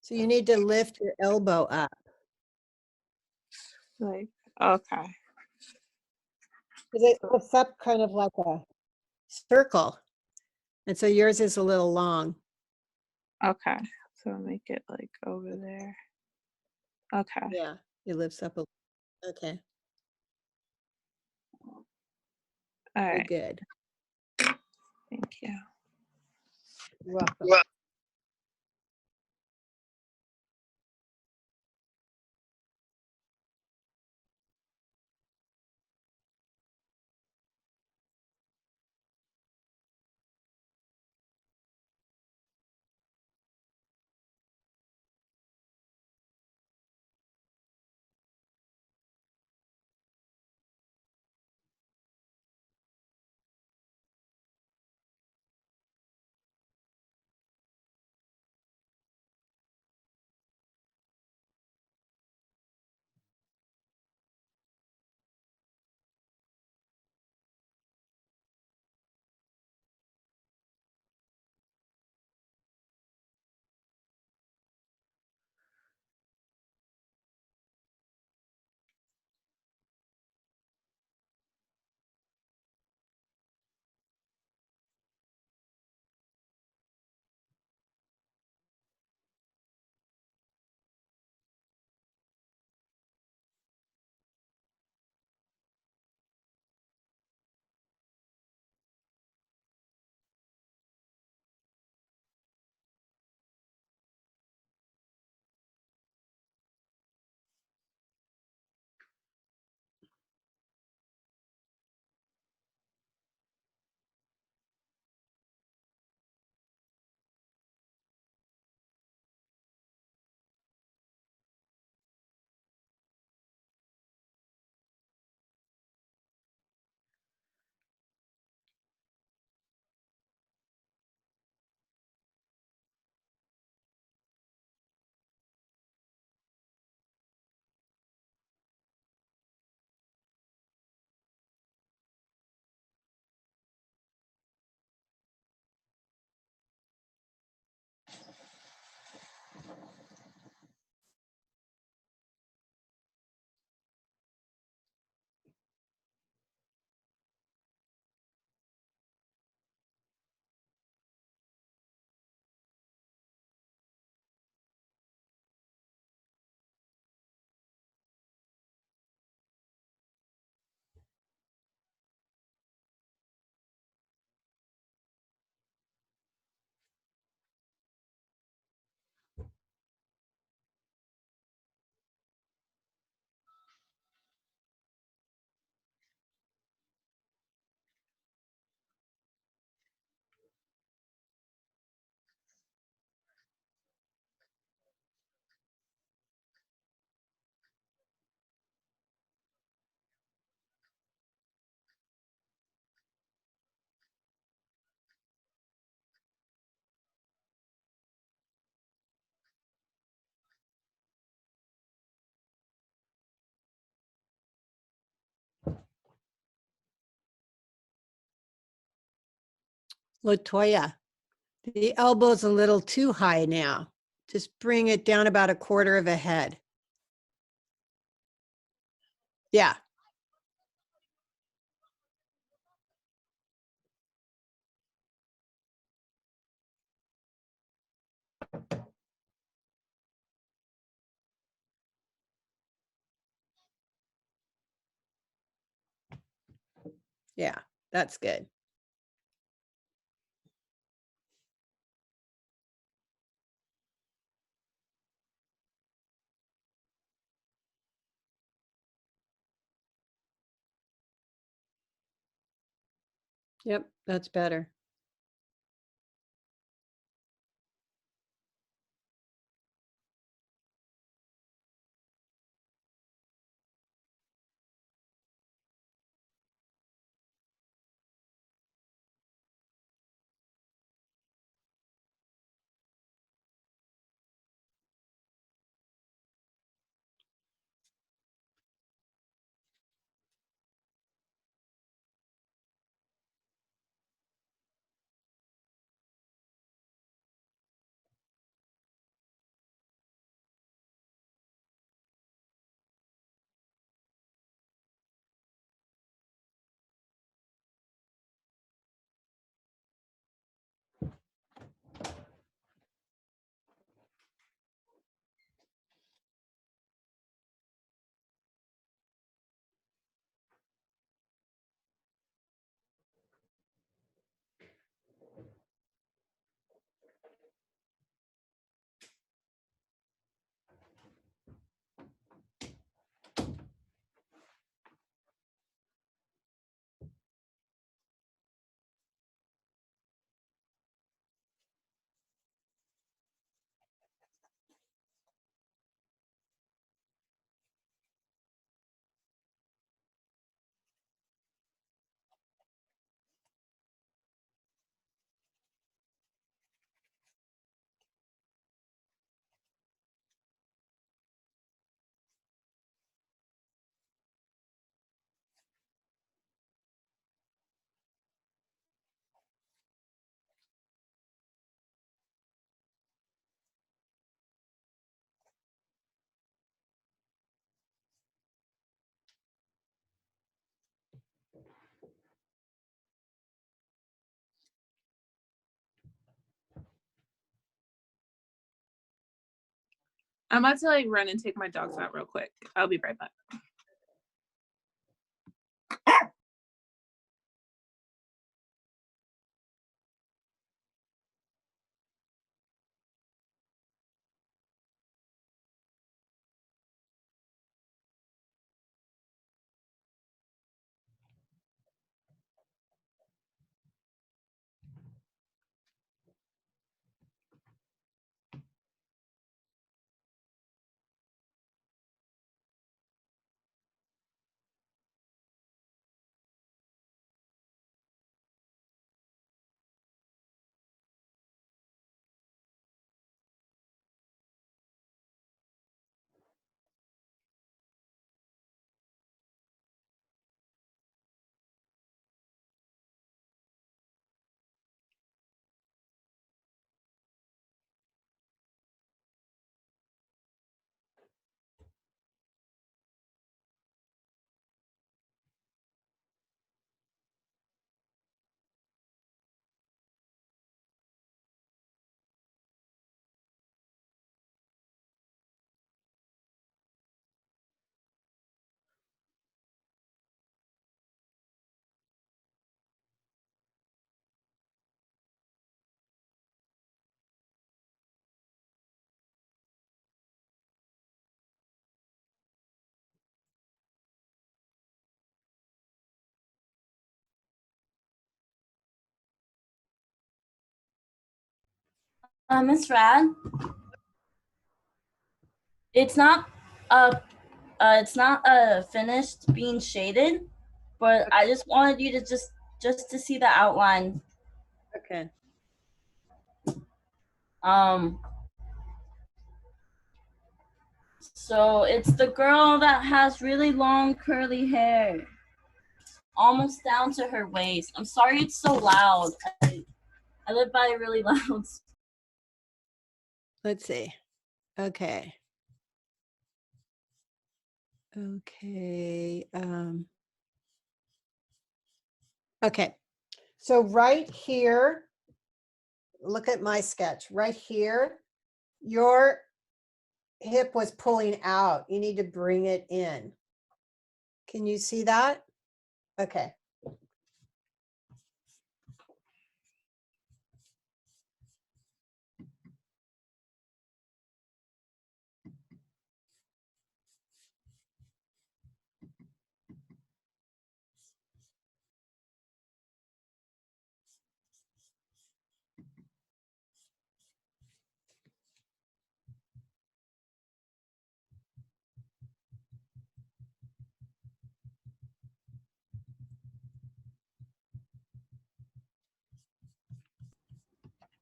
So you need to lift your elbow up. Like, okay. Because it lifts up kind of like a circle. And so yours is a little long. Okay. So make it like over there. Okay. Yeah, it lifts up a okay. All Very right. good. Thank you. You're welcome. Latoya, the elbow's a little too high now. Just bring it down about a quarter of a head. Yeah. Yeah, that's good. Yep, that's better. I'm about to like run and take my dogs out real quick. I'll be right back. Miss Rad, it's not finished being shaded, but I just wanted you to just to see the outline. Okay. So it's the girl that has really long curly hair, almost down to her waist. I'm sorry it's so loud. I live by a really loud. Let's see. Okay. Okay. Okay. So right here, look at my sketch. Right here, your hip was pulling out. You need to bring it in. Can you see that? Okay.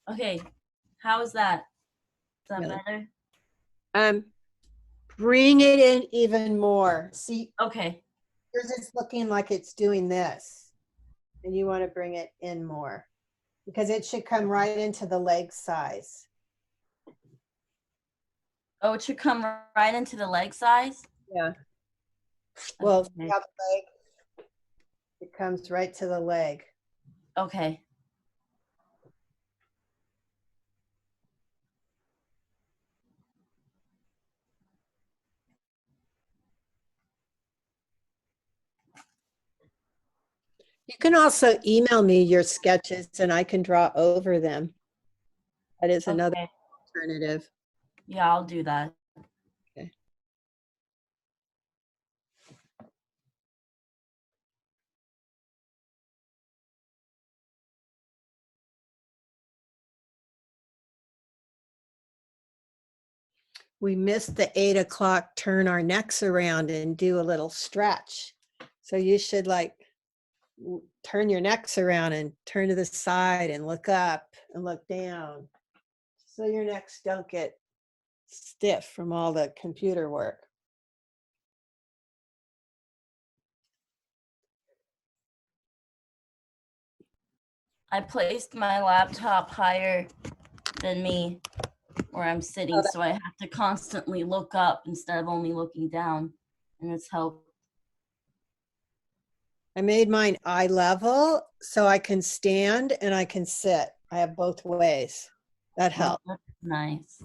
Okay, how is that? Is that Really? better? Bring it in even more. See, Okay. yours is looking like it's doing this, and you want to bring it in more because it should come right into the leg size. Oh, it should come right into the leg size? Yeah. Well, see Okay. how the leg, it comes right to the leg. Okay. You can also email me your sketches and I can draw over them. That is another Okay. alternative. Yeah, I'll do that. Okay. We missed the 8 o'clock, turn our necks around and do a little stretch. So you should like turn your necks around and turn to the side and look up and look down. So your necks don't get stiff from all the computer work. I placed my laptop higher than me where I'm sitting, so I have to constantly look up instead of only looking down, and it's helped. I made mine eye level so I can stand and I can sit. I have both ways. That helps. That's nice.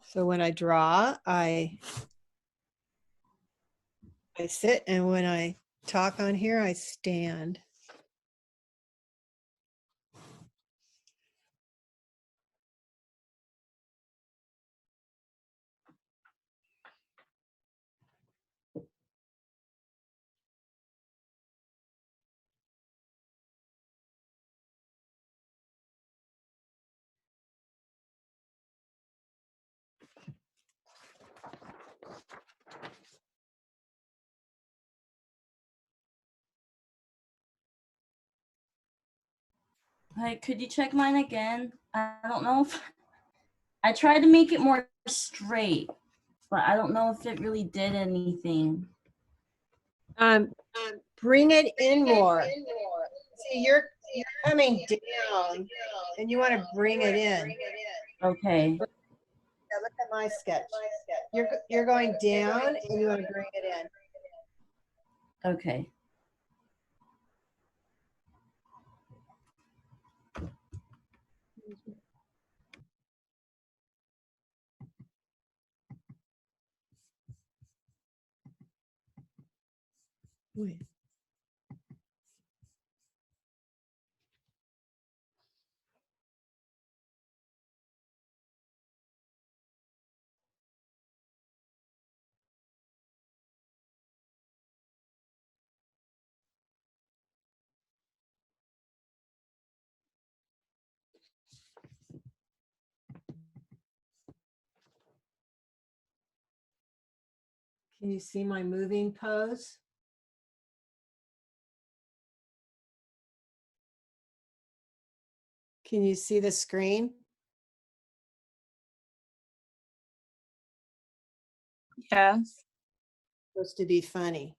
So when I draw, I sit, and when I talk on here, I stand. Hey, could you check mine again? I don't know if I tried to make it more straight, but I don't know if it really did anything. Bring it in more. See, you're coming down, and you want to bring it in. Okay. Yeah, look at my sketch. You're going down, and you want to bring it in. Okay. Wait. Can you see my moving pose? Can you see the screen? Yes. Supposed to be funny.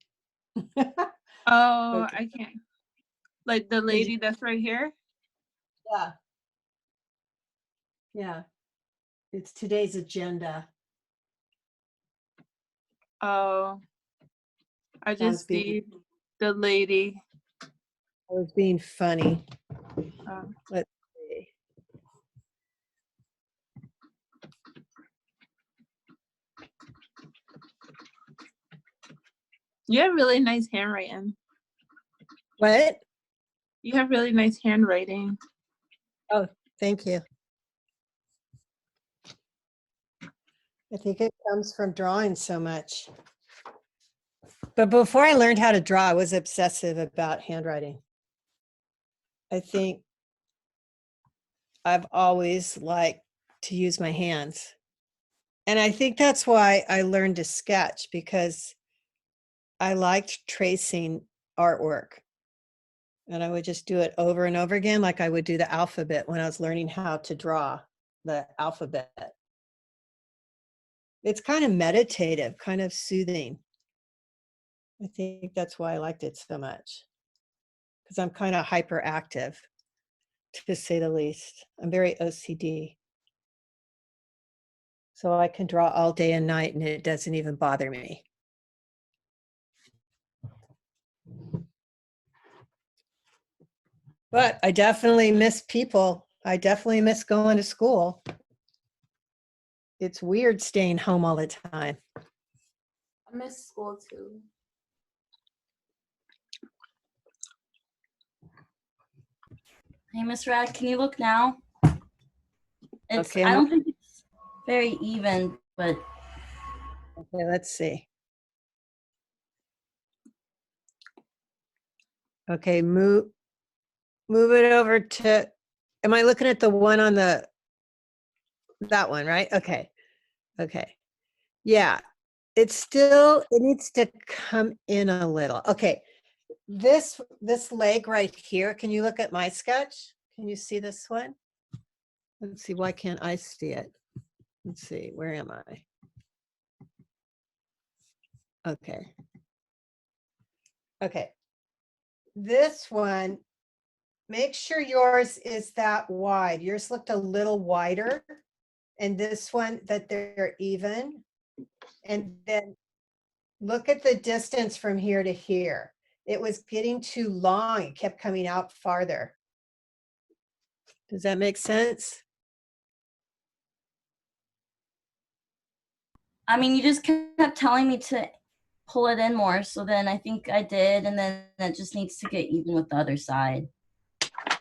Oh, Okay. I can't. Like the lady that's right here? Yeah. Yeah. It's today's agenda. Oh, I That was just see the lady. I was being funny. Oh. Let's see. You have really nice handwriting. What? You have really nice handwriting. Oh, thank you. I think it comes from drawing so much. But before I learned how to draw, I was obsessive about handwriting. I think I've always liked to use my hands. And I think that's why I learned to sketch, because I liked tracing artwork. And I would just do it over and over again, like I would do the alphabet when I was learning how to draw the alphabet. It's kind of meditative, kind of soothing. I think that's why I liked it so much, because I'm kind of hyperactive, to say the least. I'm very OCD. So I can draw all day and night and it doesn't even bother me. But I definitely miss people. I definitely miss going to school. It's weird staying home all the time. I miss school too. Hey, Miss Rad, can you look now? It's, Okay, I don't think it's very even, but Okay, let's see. Okay, move it over to, am I looking at the one on that one, right? Okay. Okay. Yeah. It needs to come in a little. Okay. This leg right here, can you look at my sketch? Can you see this one? Let's see, why can't I see it? Let's see, where am I? Okay. Okay. This one, make sure yours is that wide. Yours looked a little wider. And this one, that they're even. And then look at the distance from here to here. It was getting too long. It kept coming out farther. Does that make sense? I mean, you just kept telling me to pull it in more. So then I think I did. And then it just needs to get even with the other side.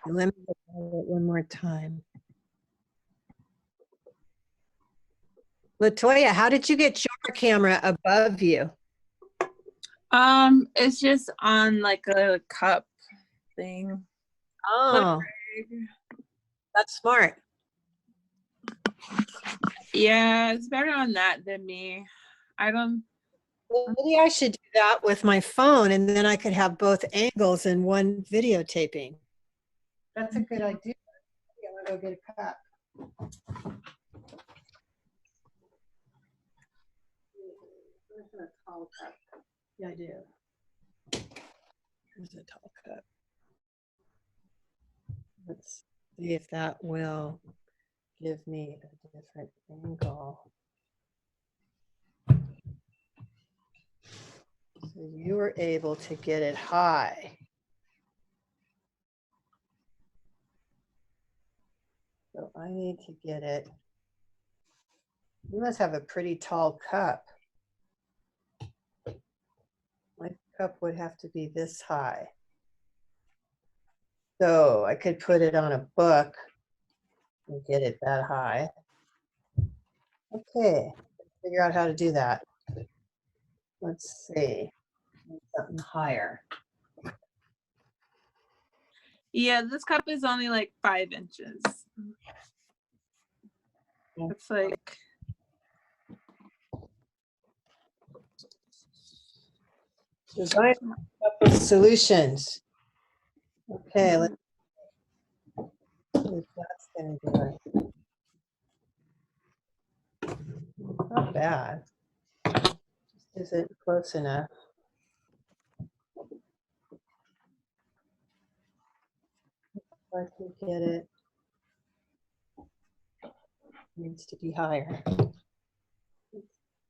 Let me look at it one more time. Latoya, how did you get your camera above you? It's just on like a cup thing. Oh, that's smart. Yeah, it's better on that than me. I don't. Well, maybe I should do that with my phone, and then I could have both angles in one videotaping. That's a good idea. I'm gonna go get a cup. Where's a tall cup? Yeah, I do. Here's a tall cup. Let's see if that will give me a different angle. So you were able to get it high. So I need to get it. You must have a pretty tall cup. My cup would have to be this high. So I could put it on a book and get it that high. Okay, figure out how to do that. Let's see, something higher. Yeah, this cup is only like 5 inches. It's like. Design up with solutions. Okay, let's see if that's gonna do it. Not bad. Just isn't close enough. I can get it. Needs to be higher.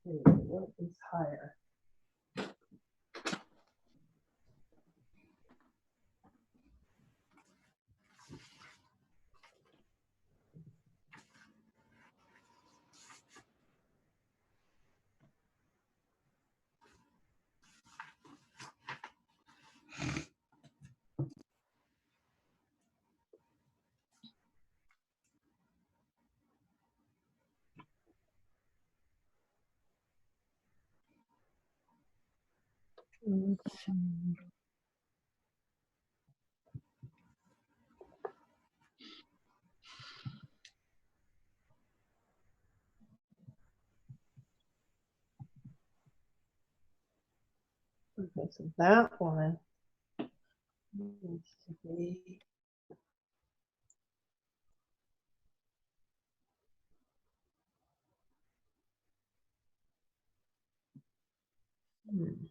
What is higher? Let's see. Okay, so that one needs to be. Hmm.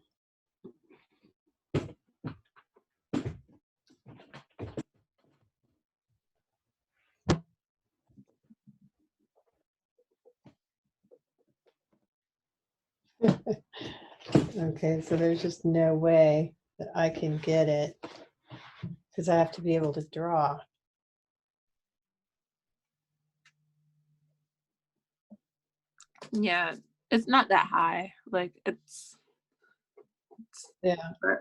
Okay, so there's just no way that I can get it because I have to be able to draw. Yeah, it's not that high. Like Yeah. but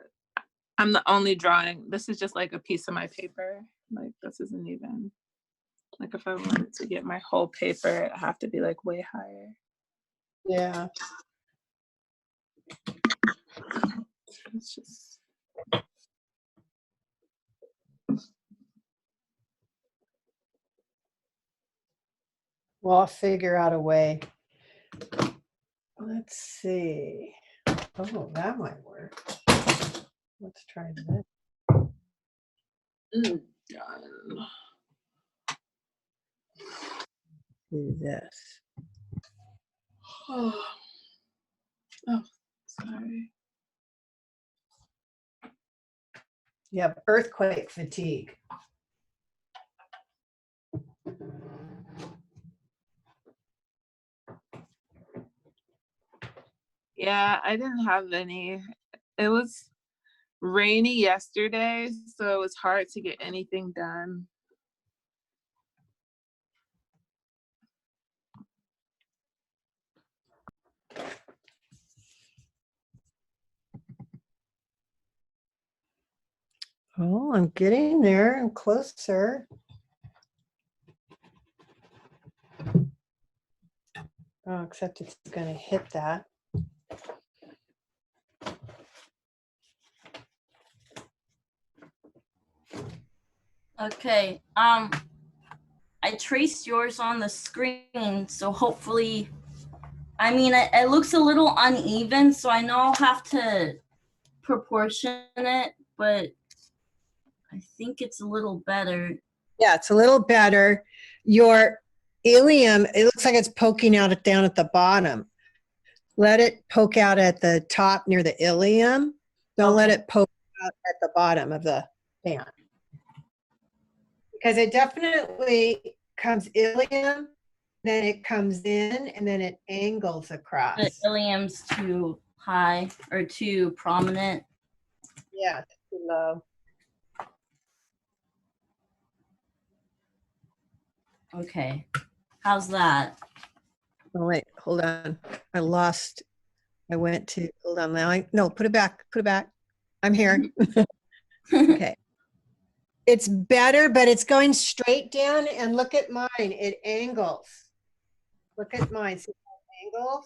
I'm the only drawing. This is just like a piece of my paper. Like this isn't even like if I wanted to get my whole paper, I have to be like way higher. Yeah. It's just Well, I'll figure out a way. Let's see. Oh, that might work. Let's try this. done. Do this. Oh, sorry. You have earthquake fatigue. Yeah, I didn't have any. It was rainy yesterday, so it was hard to get anything done. Oh, I'm getting there. I'm closer. Oh, except it's going to hit that. Okay. I traced yours on the screen, so hopefully, I mean, it looks a little uneven, so I know I'll have to proportion it, but I think it's a little better. Yeah, it's a little better. Your ilium, it looks like it's poking out down at the bottom. Let it poke out at the top near the ilium. Don't let Okay. it poke out at the bottom of the fan. Because it definitely comes ilium, then it comes in, and then it angles The across. ilium's too high or too prominent. Yeah, too low. Okay. How's that? Oh, wait, hold on. I went to, hold on now. No, put it back, put it back. I'm here. Okay. It's better, but it's going straight down, and look at mine. It angles. Look at mine. See how it angles?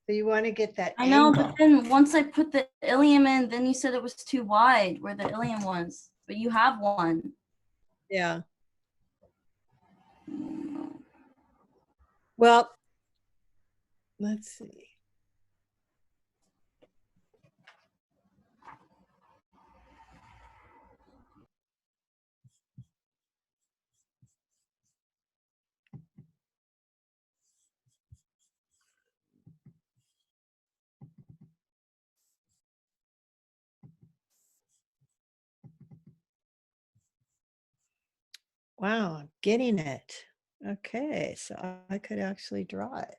So you want to get that I know, angle. but then once I put the ilium in, then you said it was too wide where the ilium was, but you have one. Yeah. Well, let's see. Wow, I'm getting it. Okay, so I could actually draw it.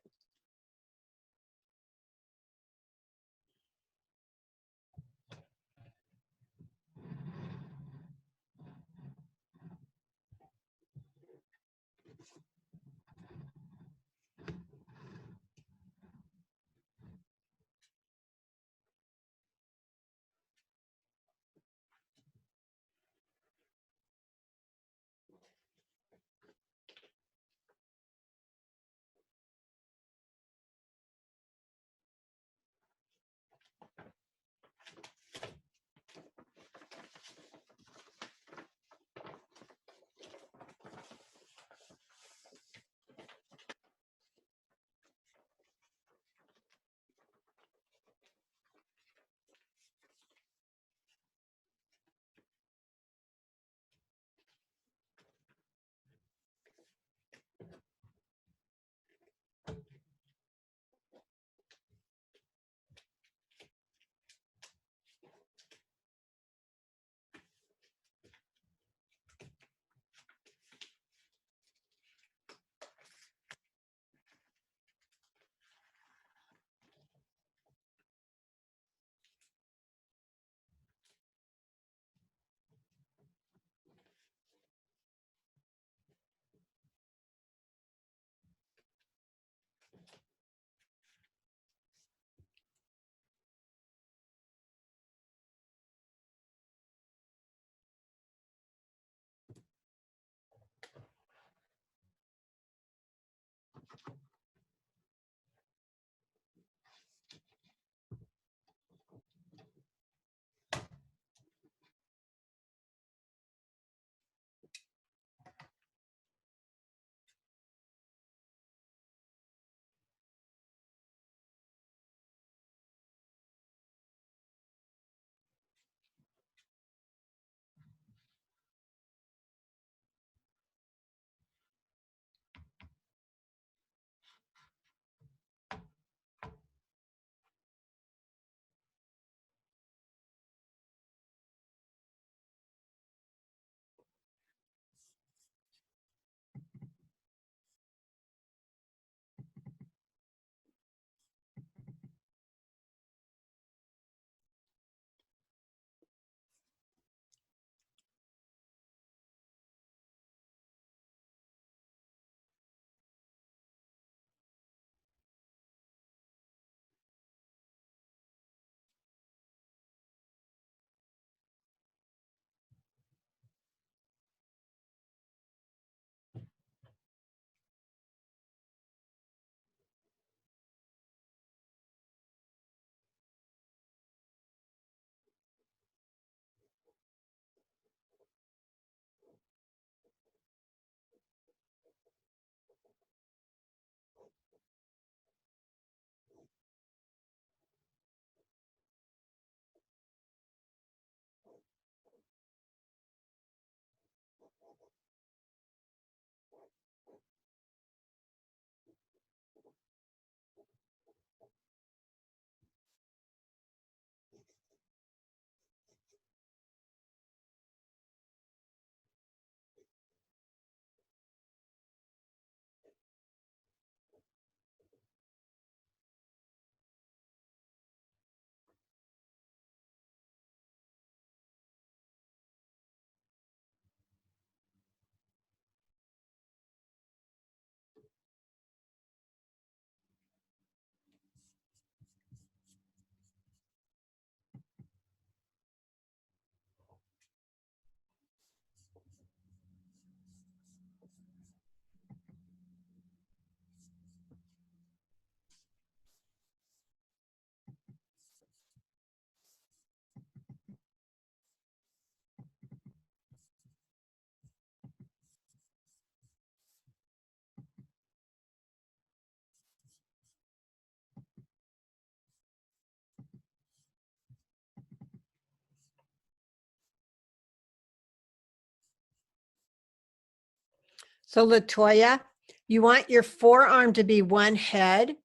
So Latoya, you want your forearm to be one head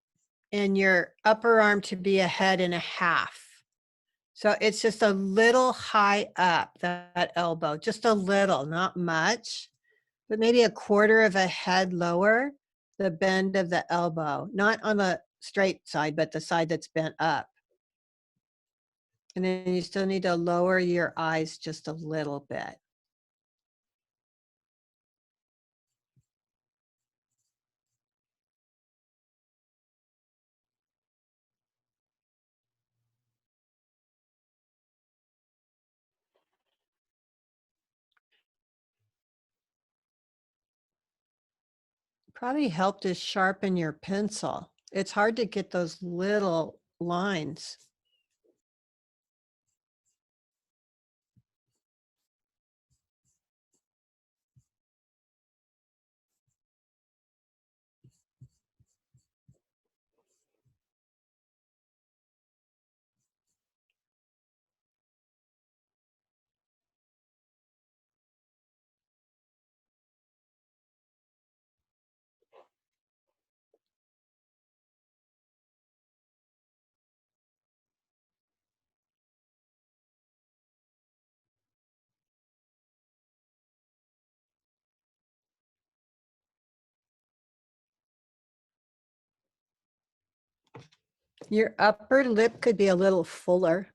and your upper arm to be a head and a half. So it's just a little high up, that elbow, just a little, not much, but maybe a quarter of a head lower, the bend of the elbow, not on the straight side, but the side that's bent up. And then you still need to lower your eyes just a little bit. Probably helped to sharpen your pencil. It's hard to get those little lines. Your upper lip could be a little fuller.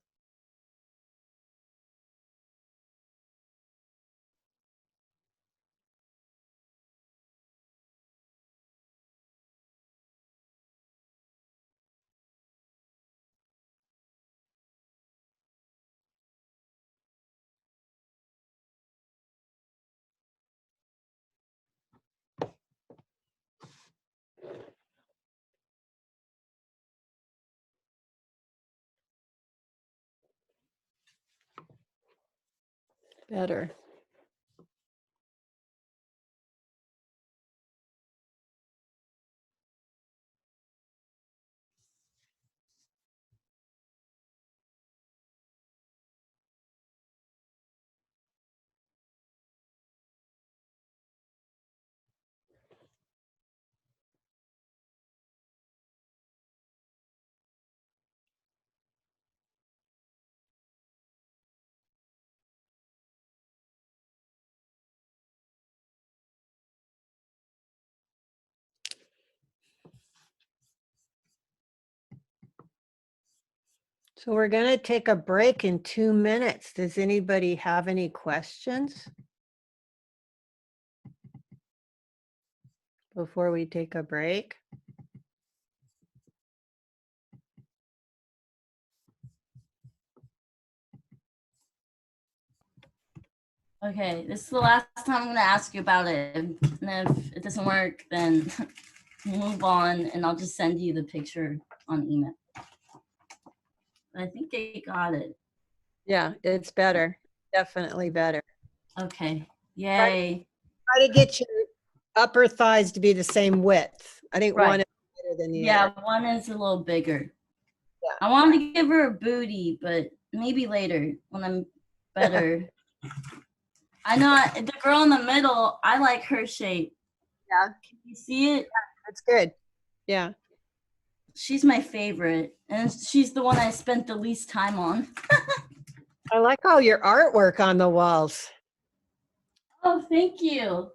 Better. So we're going to take a break in 2 minutes. Does anybody have any questions before we take a break? Okay, this is the last time I'm gonna ask you about it. And if it doesn't work, then move on and I'll just send you the picture on email. I think they got it. Yeah, it's better. Definitely better. Okay, yay. Try to get your upper thighs to be the same width. I think Right. one is better than the Yeah, other. one is a little bigger. Yeah. I wanted to give her a booty, but maybe later when I'm better. I know the girl in the middle, I like her shape. Yeah. Can you see it? That's good. Yeah. She's my favorite, and she's the one I spent the least time on. I like all your artwork on the walls. Oh, thank you.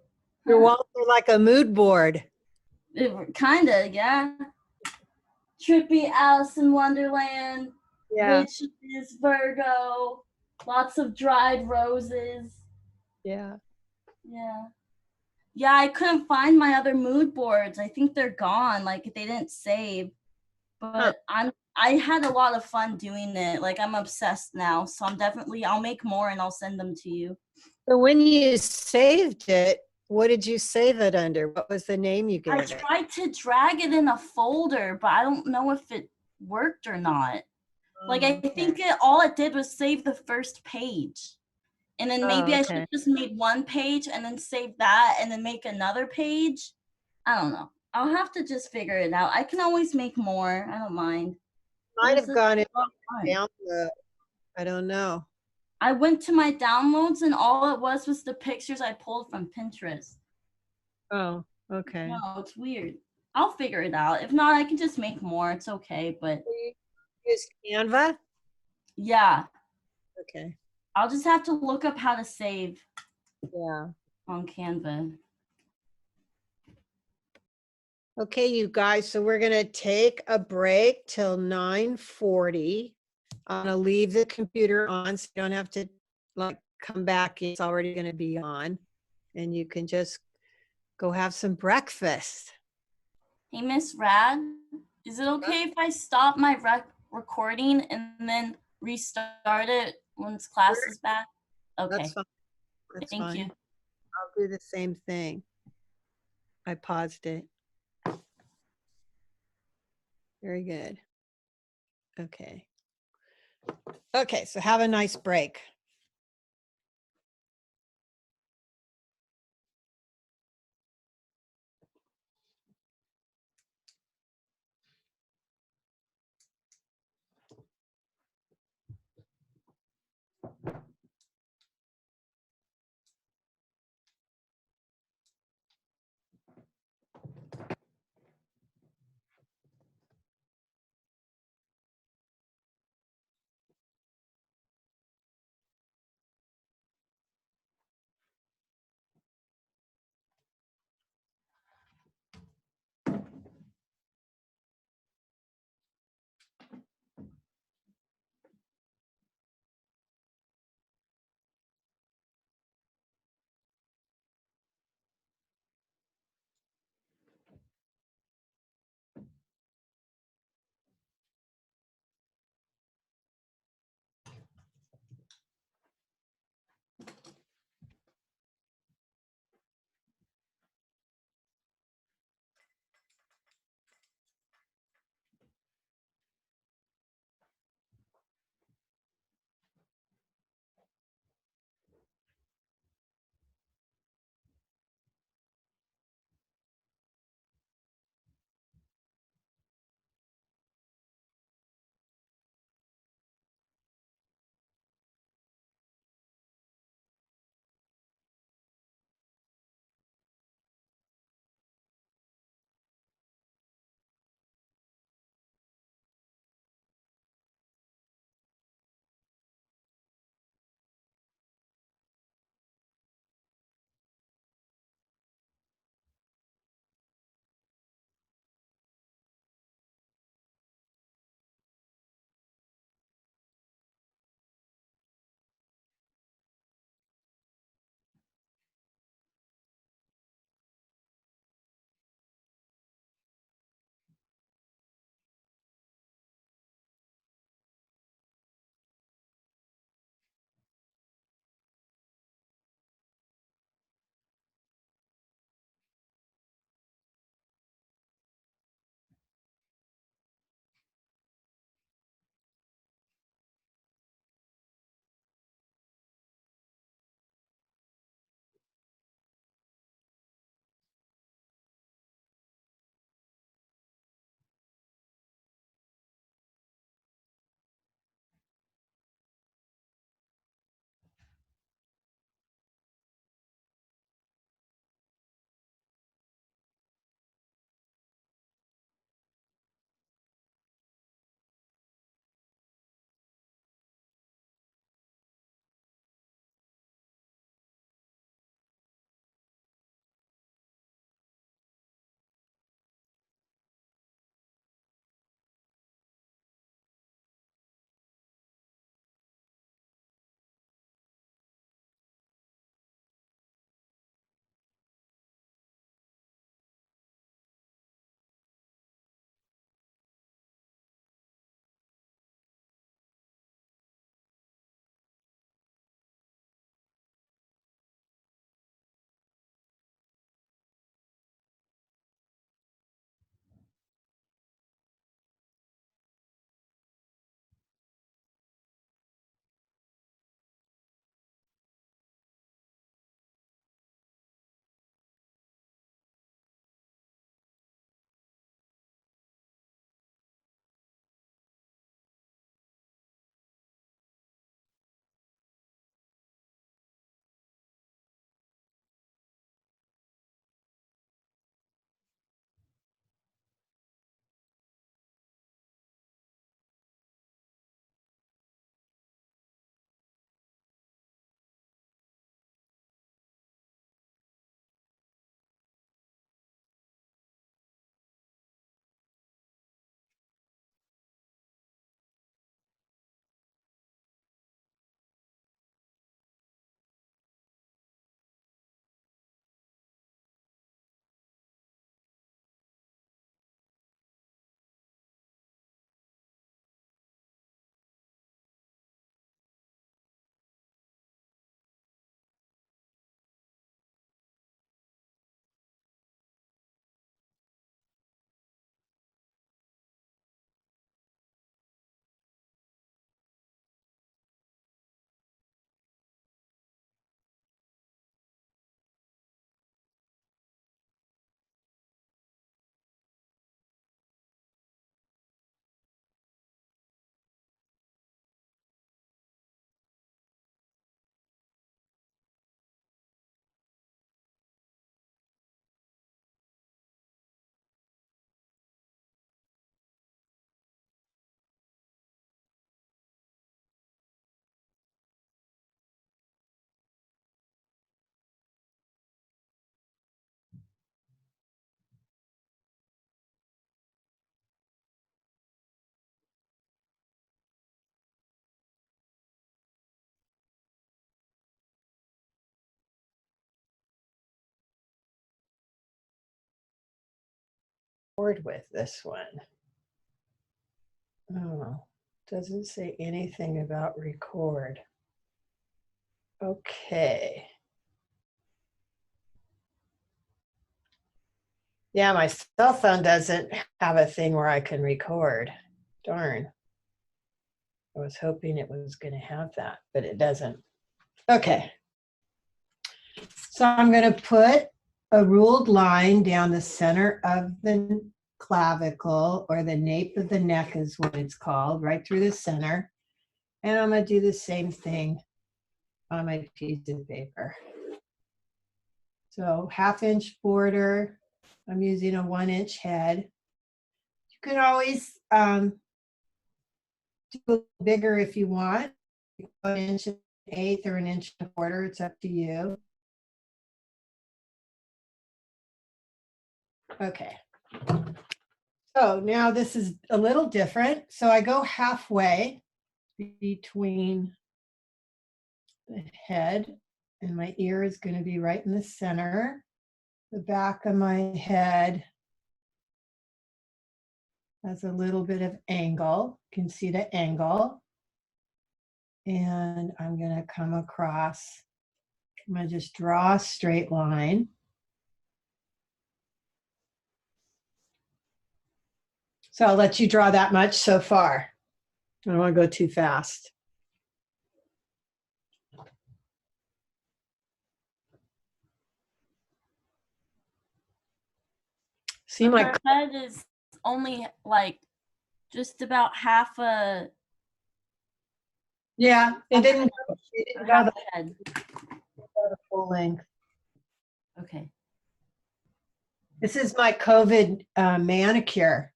Your walls are like a mood board. Kinda, yeah. Trippy Alice in Wonderland, Yeah. Witches, Virgo, lots of dried roses. Yeah. Yeah. Yeah, I couldn't find my other mood boards. I think they're gone. Like they didn't save. But I had a lot of fun doing it. Like I'm obsessed now. So I'll make more and I'll send them to you. So when you saved it, what did you save it under? What was the name you I gave it? tried to drag it in a folder, but I don't know if it worked or not. Like I think all it did was save the first page. And then maybe I should just made one page and then save that and then make another page. I don't know. I'll have to just figure it out. I can always make more. I don't mind. Might have gone in Fun. download. I don't know. I went to my downloads and all it was the pictures I pulled from Pinterest. Oh, okay. No, it's weird. I'll figure it out. If not, I can just make more. It's okay. But Use Canva? yeah, Okay. I'll just have to look up how to save Yeah. on Canva. Okay, you guys, so we're gonna take a break till 9:40. I'm gonna leave the computer on, so you don't have to like come back. It's already gonna be on. And you can just go have some breakfast. Hey, Miss Rad, is it okay if I stop my recording and then restart it once class is back? Okay, That's fine. That's thank you. fine. I'll do the same thing. I paused it. Very good. Okay. Okay, so have a nice break. record with this one. Oh, doesn't say anything about record. Okay. Yeah, my cell phone doesn't have a thing where I can record. Darn. I was hoping it was going to have that, but it doesn't. Okay. So I'm going to put a ruled line down the center of the clavicle, or the nape of the neck is what it's called, right through the center. And I'm going to do the same thing on my piece of paper. So 1/2 inch border. I'm using a 1 inch head. You can always do a bigger if you want. 1 inch and 1/8 or 1 inch and 1/4. It's up to you. Okay. So now this is a little different. So I go halfway between the head, and my ear is going to be right in the center. The back of my head has a little bit of angle. You can see the angle. And I'm going to come across. I'm going to just draw a straight line. So I'll let you draw that much so far. I don't want to go too fast. See my Her head is only like just about half a yeah, it didn't or go half the a head. full length. Okay. This is my COVID manicure.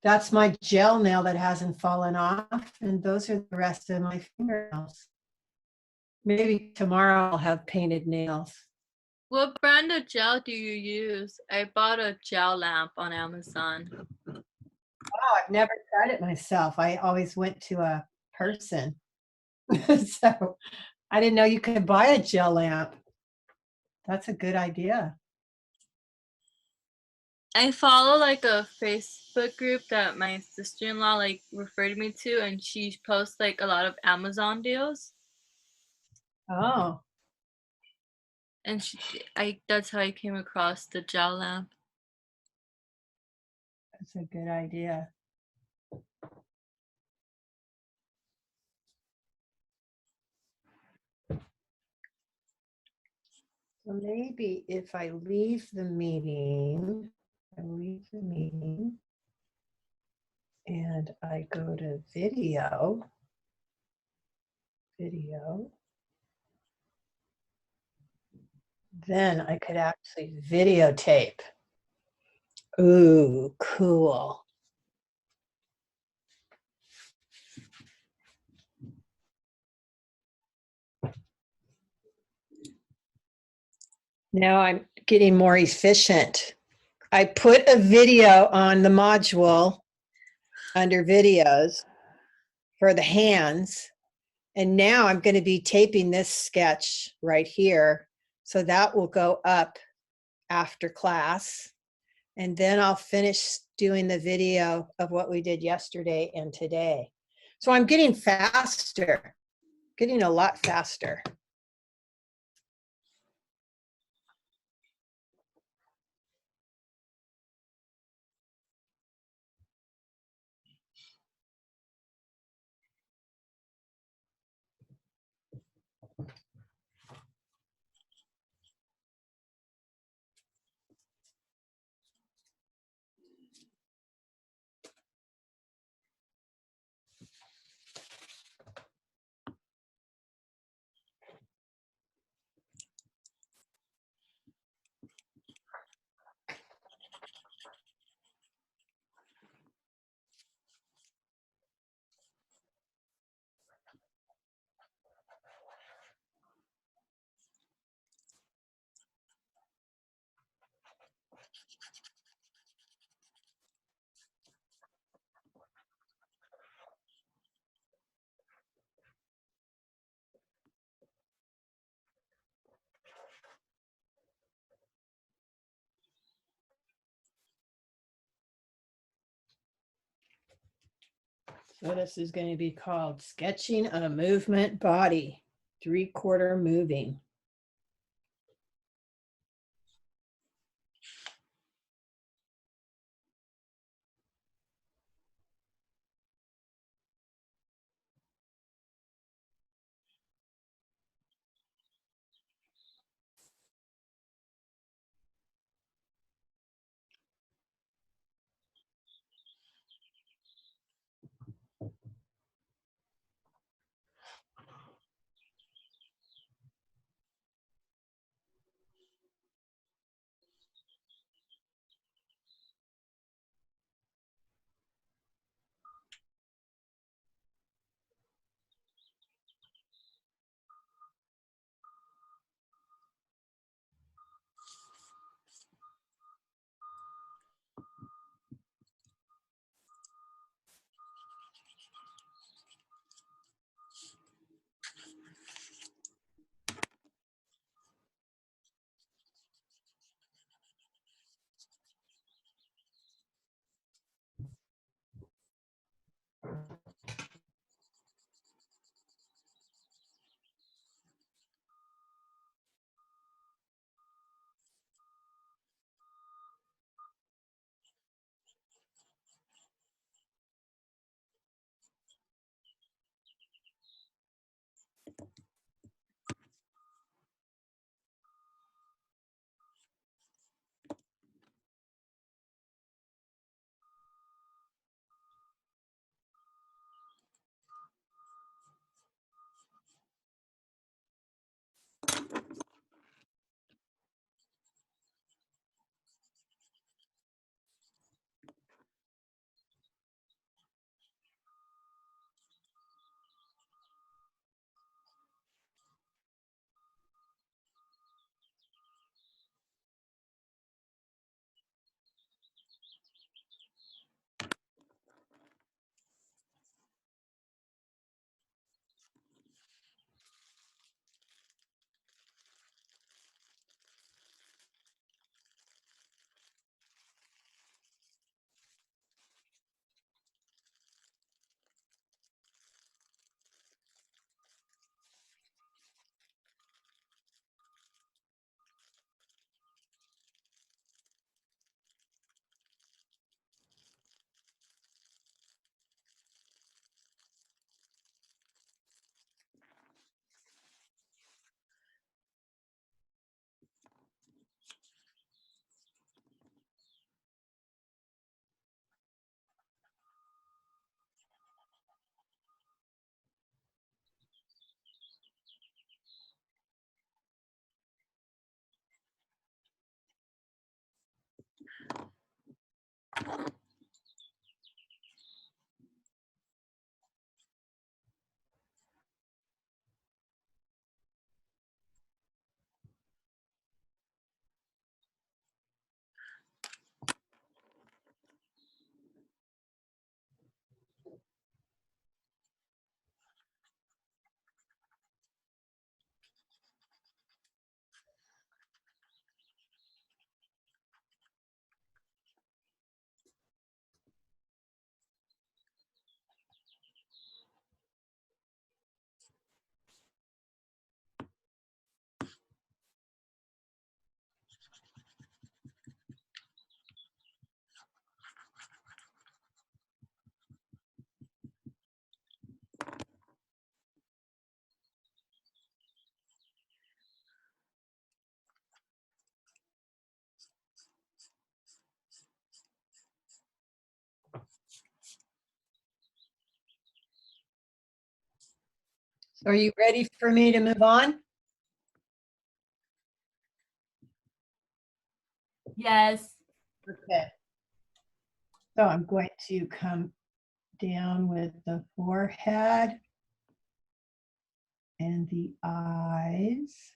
That's my gel nail that hasn't fallen off, and those are the rest of my fingernails. Maybe tomorrow I'll have painted nails. What brand of gel do you use? I bought a gel lamp on Amazon. Oh, I've never tried it myself. I always went to a person. So I didn't know you could buy a gel lamp. That's a good idea. I follow like a Facebook group that my sister-in-law like referred me to, and she posts like a lot of Amazon deals. Oh, And that's how I came across the gel lamp. that's a good idea. So maybe if I leave the meeting, and I go to video, then I could actually videotape. Ooh, cool. Now I'm getting more efficient. I put a video on the module under videos for the hands. And now I'm going to be taping this sketch right here. So that will go up after class. And then I'll finish doing the video of what we did yesterday and today. So I'm getting faster, getting a lot faster. So this is going to be called Sketching a Movement Body, 3/4 moving. So are you ready for me to move on? Yes. Okay. So I'm going to come down with the forehead and the eyes.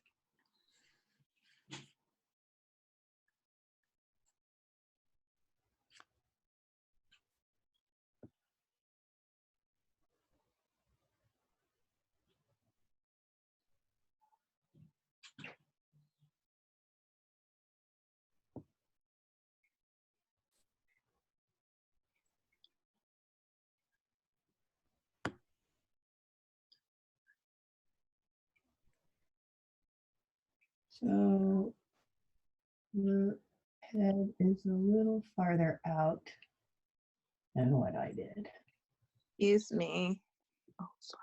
So the head is a little farther out than what I did. Excuse me. Oh, sorry.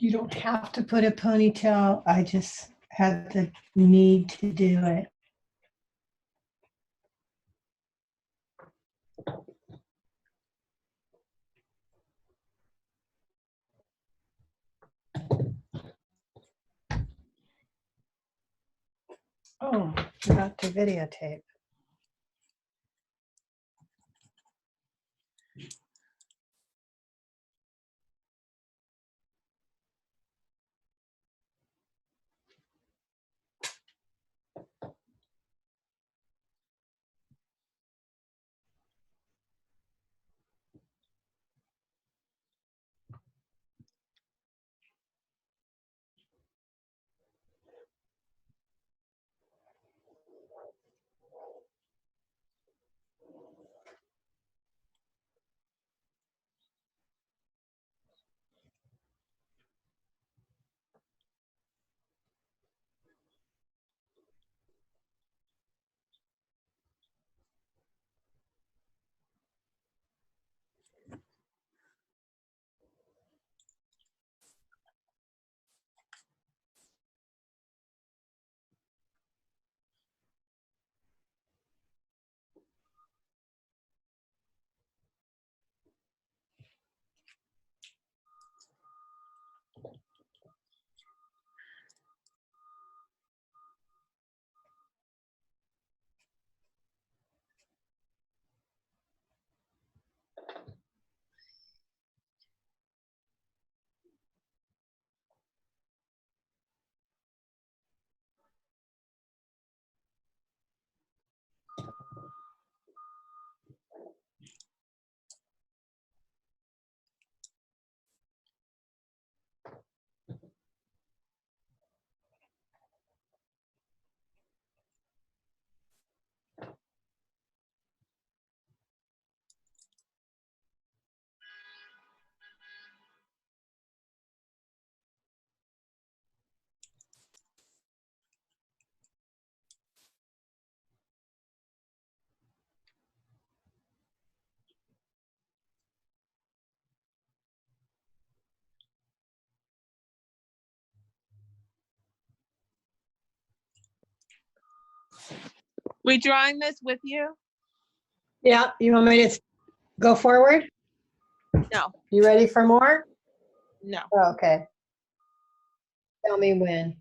You don't have to put a ponytail. I just had the need to do it. Oh, forgot to videotape. We drawing this with you? Yeah, you want me to go forward? No, You ready for more? no. Oh, okay. Tell me when.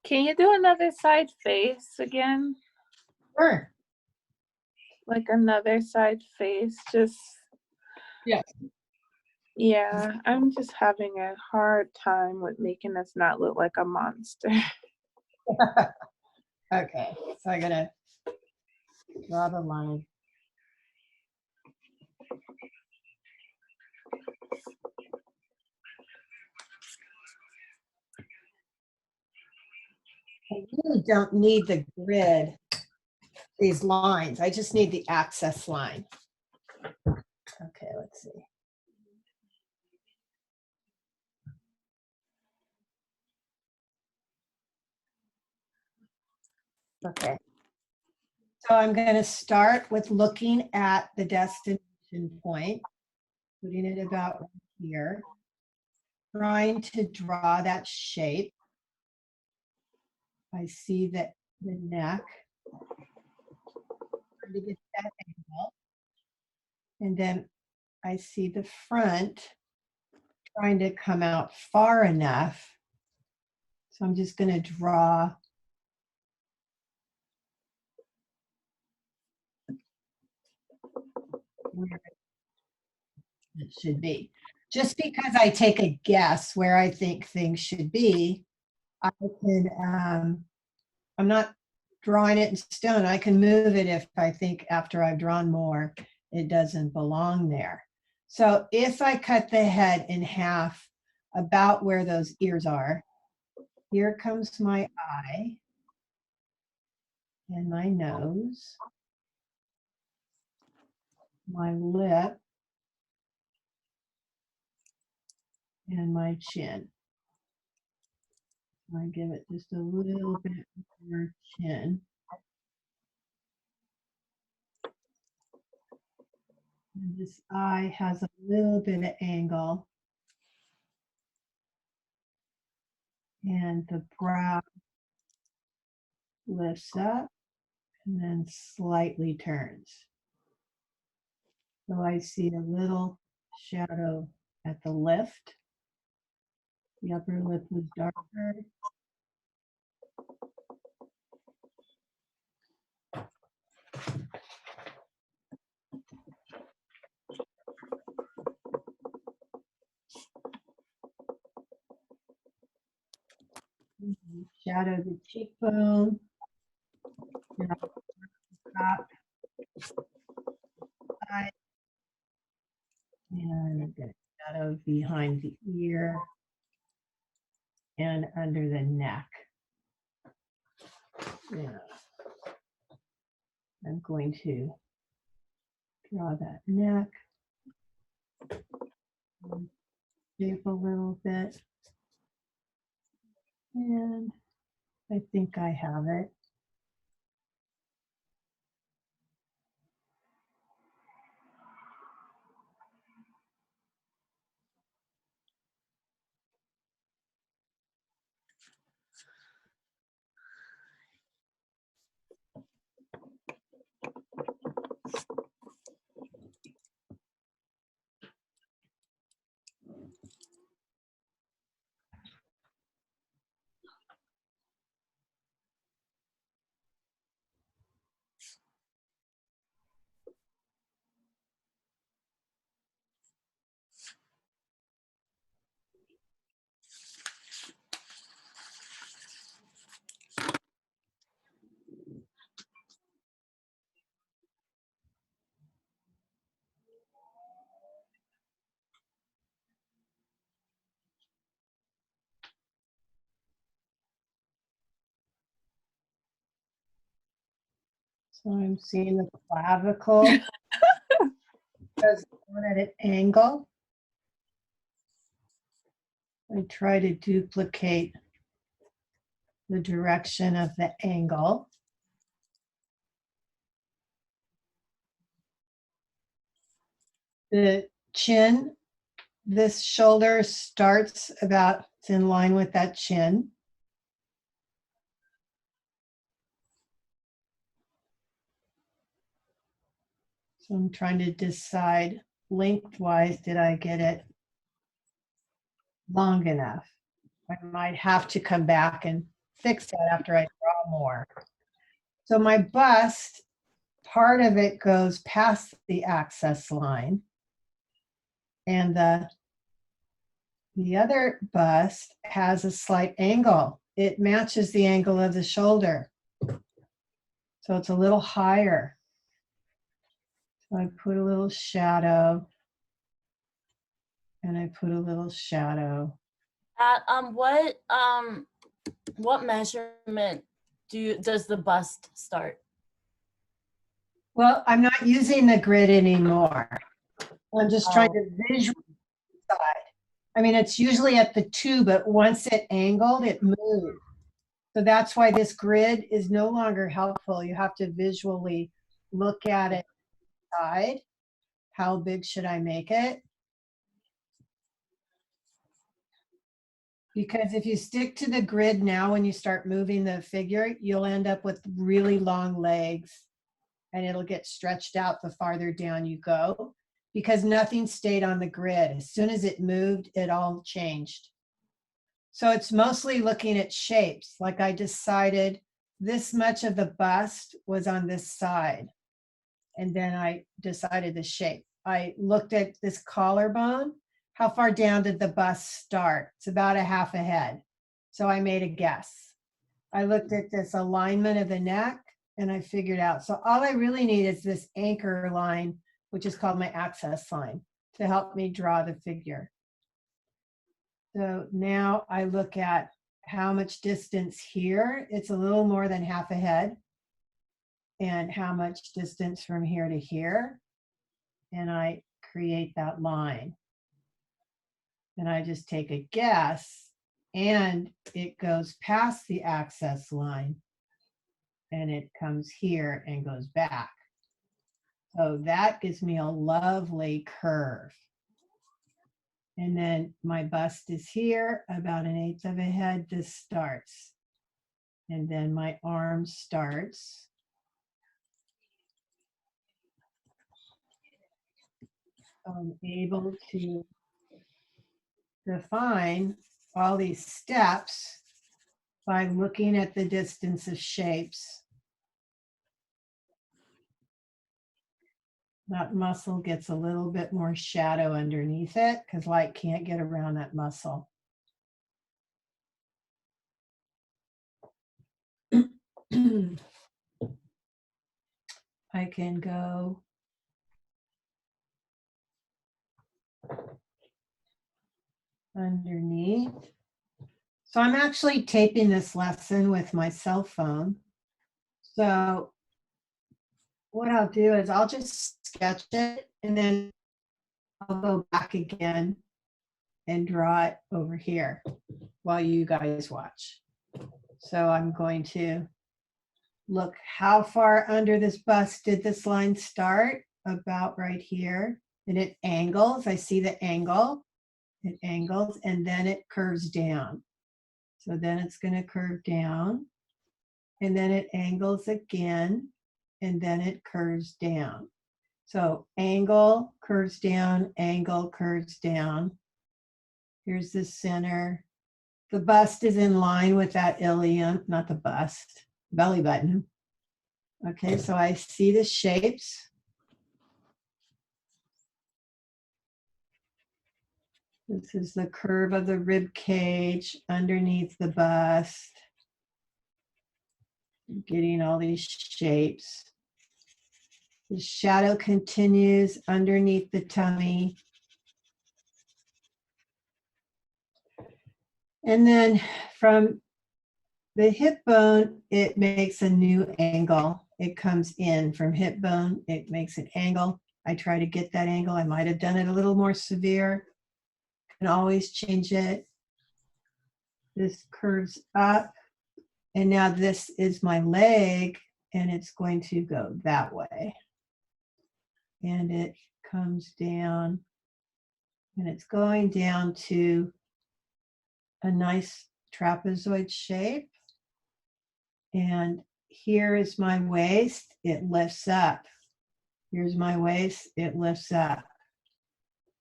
Can you do another side face again? Sure. Like another side face, just. Yes. Yeah, I'm just having a hard time with making us not look like a monster. Okay, so I gotta draw the line. I really don't need the grid, these lines. I just need the access line. Okay, let's see. Okay. So I'm going to start with looking at the destination point, putting it about right here, trying to draw that shape. I see that the neck, trying to get that angle. And then I see the front trying to come out far enough. So I'm just going to draw where it should be. Just because I take a guess where I think things should be, I can, I'm not drawing it in stone. I can move it if I think after I've drawn more, it doesn't belong there. So if I cut the head in half about where those ears are, here comes my eye and my nose, my lip, and my chin. I give it just a little bit more chin. And this eye has a little bit of angle. And the brow lifts up and then slightly turns. So I see a little shadow at the lift. The upper lip was darker. Shadow the cheekbone. Shadow the top. Eye. And I'm going to shadow behind the ear and under the neck. Yeah. I'm going to draw that neck. Shape a little bit. And I think I have it. So I'm seeing the clavicle because one at an angle. I try to duplicate the direction of the angle. The chin, this shoulder starts about, it's in line with that chin. So I'm trying to decide lengthwise, did I get it long enough? I might have to come back and fix that after I draw more. So my bust, part of it goes past the access line. And the other bust has a slight angle. It matches the angle of the shoulder. So it's a little higher. So I put a little shadow. And I put a little shadow. What measurement does the bust start? Well, I'm not using the grid anymore. I'm just trying to visualize. I mean, it's usually at the 2, but once it angled, it moved. So that's why this grid is no longer helpful. You have to visually look at it, decide how big should I make it? Because if you stick to the grid now, when you start moving the figure, you'll end up with really long legs and it'll get stretched out the farther down you go because nothing stayed on the grid. As soon as it moved, it all changed. So it's mostly looking at shapes. Like I decided this much of the bust was on this side. And then I decided the shape. I looked at this collarbone. How far down did the bust start? It's about a half a head. So I made a guess. I looked at this alignment of the neck and I figured out. So all I really need is this anchor line, which is called my access line, to help me draw the figure. So now I look at how much distance here. It's a little more than half a head. And how much distance from here to here. And I create that line. And I just take a guess and it goes past the access line and it comes here and goes back. So that gives me a lovely curve. And then my bust is here, about 1/8 of a head. This starts. And then my arm starts. I'm able to define all these steps by looking at the distance of shapes. That muscle gets a little bit more shadow underneath it because light can't get around that muscle. I can go underneath. So I'm actually taping this lesson with my cell phone. So what I'll do is I'll just sketch it and then I'll go back again and draw it over here while you guys watch. So I'm going to look how far under this bust did this line start? About right here. And it angles. I see the angle. It angles and then it curves down. So then it's going to curve down and then it angles again and then it curves down. So angle, curves down, angle, curves down. Here's the center. The bust is in line with that ilium, not the bust, belly button. Okay, so I see the shapes. This is the curve of the rib cage underneath the bust. I'm getting all these shapes. The shadow continues underneath the tummy. And then from the hip bone, it makes a new angle. It comes in from hip bone, it makes an angle. I try to get that angle. I might have done it a little more severe. Can always change it. This curves up. And now this is my leg and it's going to go that way. And it comes down and it's going down to a nice trapezoid shape. And here is my waist, it lifts up. Here's my waist, it lifts up.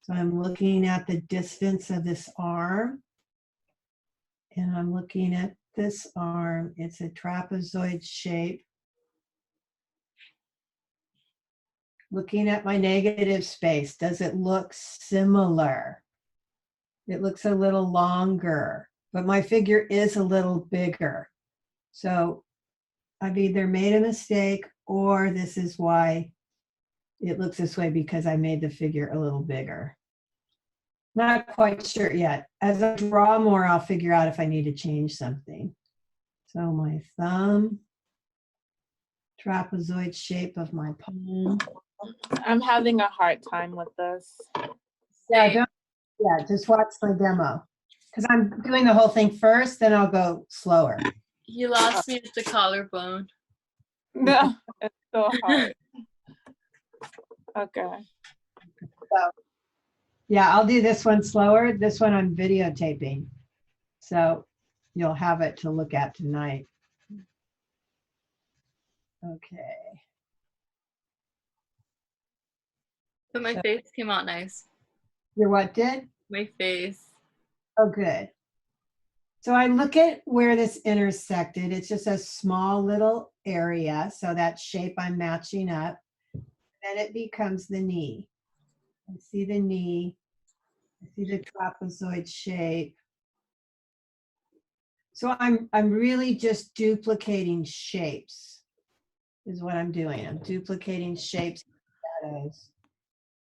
So I'm looking at the distance of this arm. And I'm looking at this arm, it's a trapezoid shape. Looking at my negative space, does it look similar? It looks a little longer, but my figure is a little bigger. So I've either made a mistake or this is why it looks this way because I made the figure a little bigger. Not quite sure yet. As I draw more, I'll figure out if I need to change something. So my thumb, trapezoid shape of my palm. I'm having a hard time with this. Yeah, just watch my demo. Because I'm doing the whole thing first, then I'll go slower. You lost me at the collarbone. No, it's so hard. Okay. Yeah, I'll do this one slower. This one I'm videotaping. So you'll have it to look at tonight. Okay. But my So- face came out nice. Your what did? My face. Oh, good. So I look at where this intersected. It's just a small little area. So that shape I'm matching up. Then it becomes the knee. I see the knee. I see the trapezoid shape. So I'm really just duplicating shapes is what I'm doing. I'm duplicating shapes and shadows.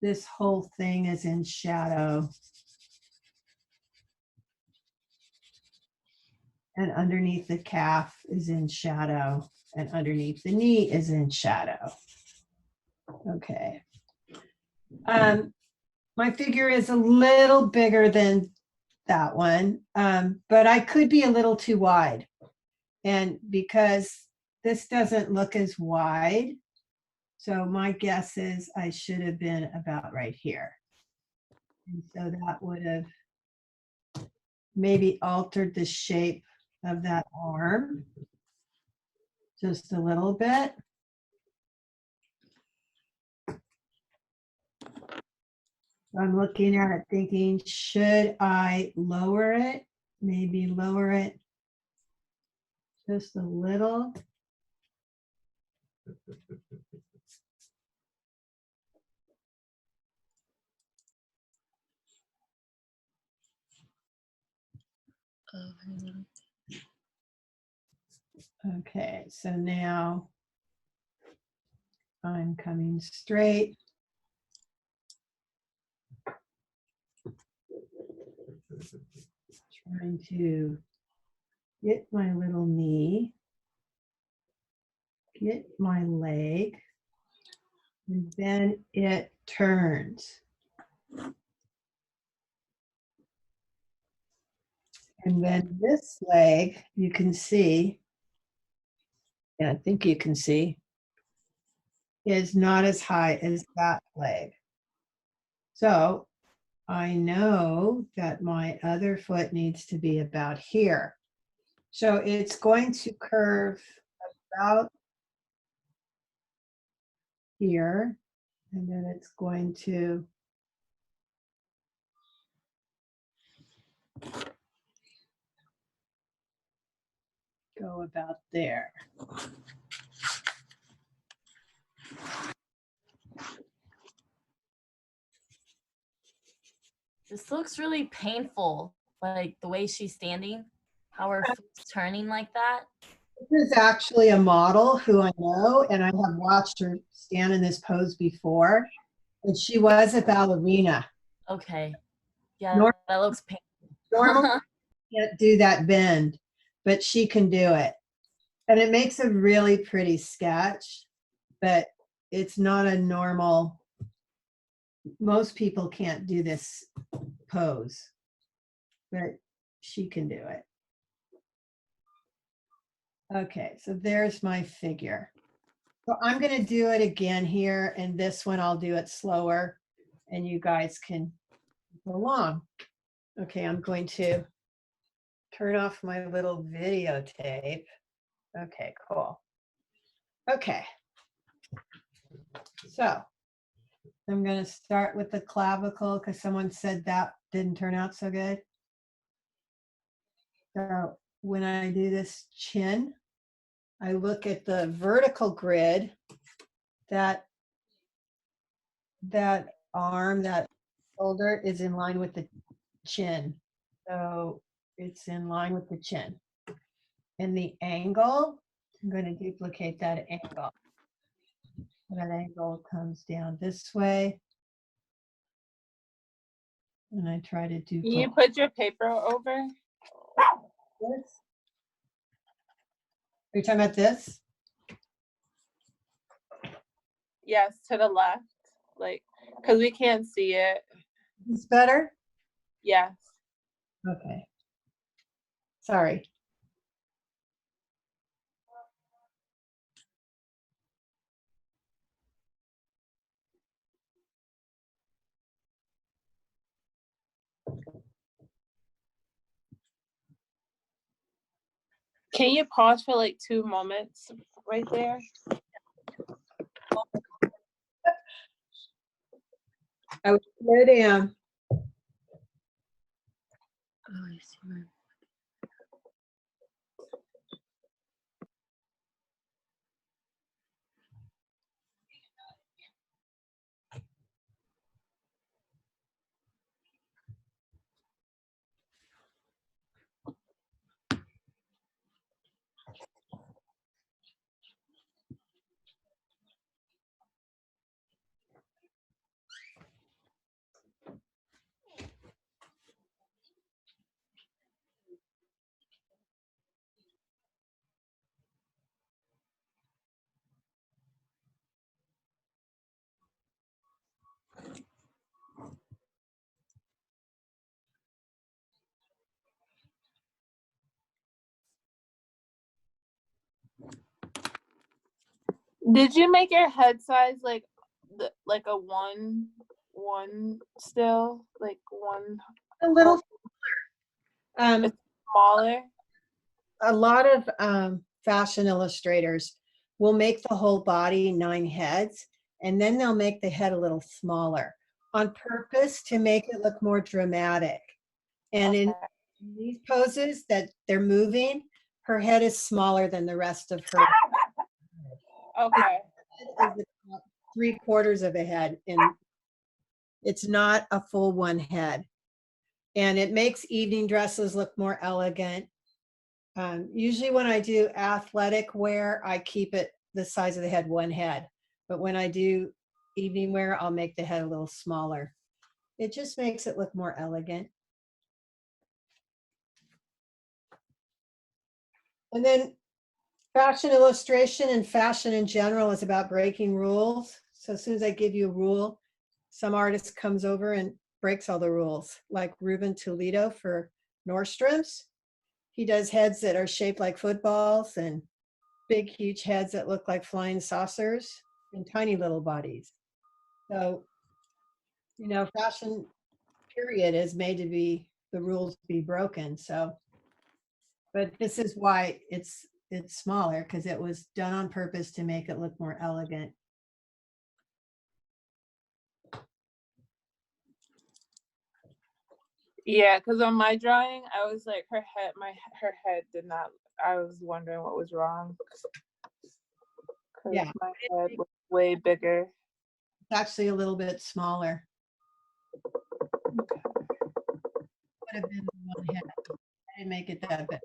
This whole thing is in shadow. And underneath the calf is in shadow. And underneath the knee is in shadow. Okay. My figure is a little bigger than that one, but I could be a little too wide. And because this doesn't look as wide, so my guess is I should have been about right here. And so that would have maybe altered the shape of that arm just a little bit. I'm looking at it thinking, should I lower it? Maybe lower it just a little. Oh, hang on. Okay, so now I'm coming straight. Trying to get my little knee, get my leg, and then it turns. And then this leg, you can see, yeah, I think you can see, is not as high as that leg. So I know that my other foot needs to be about here. So it's going to curve about here, and then it's going to go about there. This looks really painful, like the way she's standing, how her foot's turning like that. This is actually a model who I know, and I have watched her stand in this pose before, and she was a ballerina. Okay. Yeah, Nor- that looks painful. Normally can't do that bend, but she can do it. And it makes a really pretty sketch, but it's not a normal, most people can't do this pose, but she can do it. Okay, so there's my figure. So I'm going to do it again here, and this one I'll do it slower, and you guys can go along. Okay, I'm going to turn off my little videotape. Okay, cool. Okay. So I'm going to start with the clavicle because someone said that didn't turn out so good. So when I do this chin, I look at the vertical grid, that arm, that shoulder is in line with the chin. So it's in line with the chin. And the angle, I'm going to duplicate that angle. That angle comes down this way. And I try to Can you duplicate put your paper over? this. Are you talking about this? Yes, to the left, like, because we can't see it. Is better? Yes. Okay. Sorry. Can you pause for like 2 moments right there? I would slow down. Oh, I see mine. Did you make your head size like like a one still? Like one A little. Um, smaller? a lot of fashion illustrators will make the whole body 9 heads, and then they'll make the head a little smaller on purpose to make it look more dramatic. And in these poses that they're moving, her head is smaller than the rest of her. Okay. Is about 3/4 of a head, and it's not a full one head. And it makes evening dresses look more elegant. Usually when I do athletic wear, I keep it the size of the head, one head. But when I do evening wear, I'll make the head a little smaller. It just makes it look more elegant. And then fashion illustration and fashion in general is about breaking rules. So as soon as I give you a rule, some artist comes over and breaks all the rules, like Ruben Toledo for Nordstrom's. He does heads that are shaped like footballs and big, huge heads that look like flying saucers and tiny little bodies. So, fashion period is made to be the rules be broken. So, but this is why it's smaller, because it was done on purpose to make it look more elegant. Yeah, because on my drawing, I was like, her head did not. I was wondering what was wrong. Because Yeah. my head was way bigger. It's actually a little bit smaller. Would have been one head. I didn't make it that big.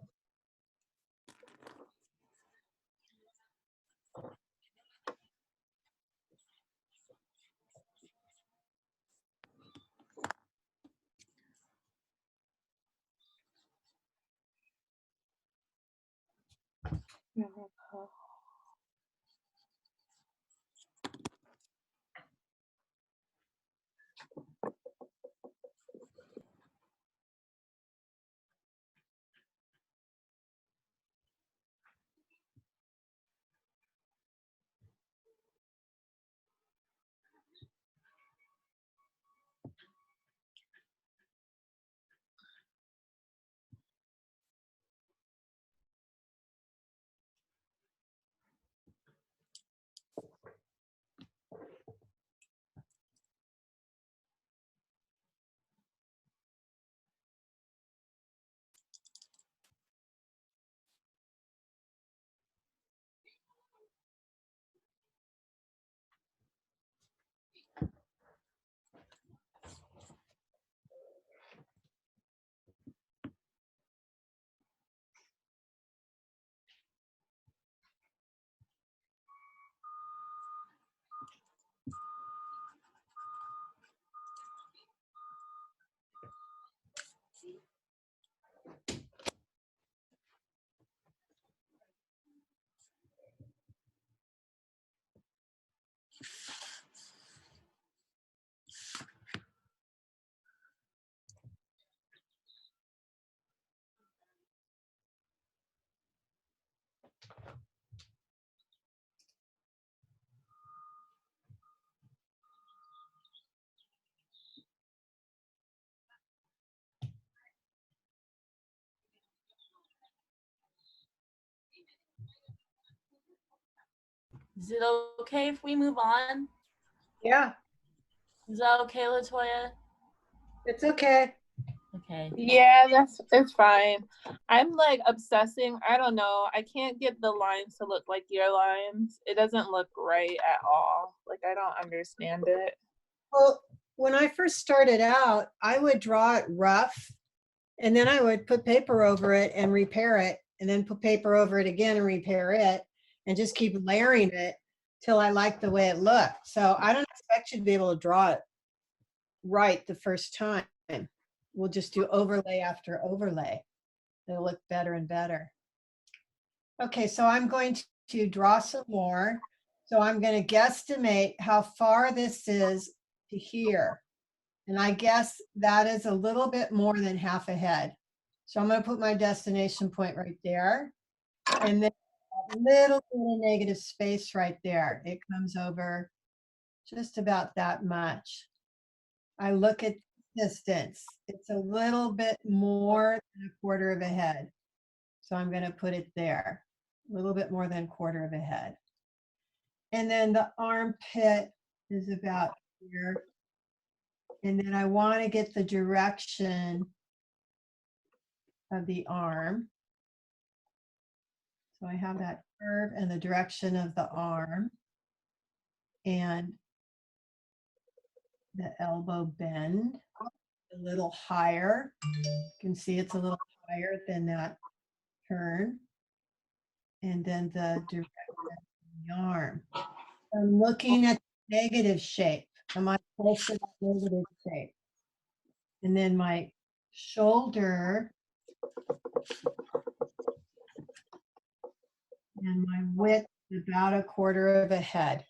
Is it okay if we move on? Yeah, Is that okay, Latoya? it's okay. Okay. Yeah, it's fine. I'm like obsessing. I don't know. I can't get the lines to look like your lines. It doesn't look right at all. Like I don't understand it. Well, when I first started out, I would draw it rough and then I would put paper over it and repair it and then put paper over it again and repair it and just keep layering it till I liked the way it looked. So I don't expect you to be able to draw it right the first time. We'll just do overlay after overlay. It'll look better and better. Okay, so I'm going to draw some more. So I'm going to guesstimate how far this is to here. And I guess that is a little bit more than half a head. So I'm going to put my destination point right there. And then a little bit of negative space right there. It comes over just about that much. I look at distance. It's a little bit more than a quarter of a head. So I'm going to put it there, a little bit more than a quarter of a head. And then the armpit is about here. And then I want to get the direction of the arm. So I have that curve and the direction of the arm and the elbow bend a little higher. You can see it's a little higher than that turn. And then the direction of the arm. I'm looking at negative shape. Am I close to that negative shape? And then my shoulder and my width is about a quarter of a head.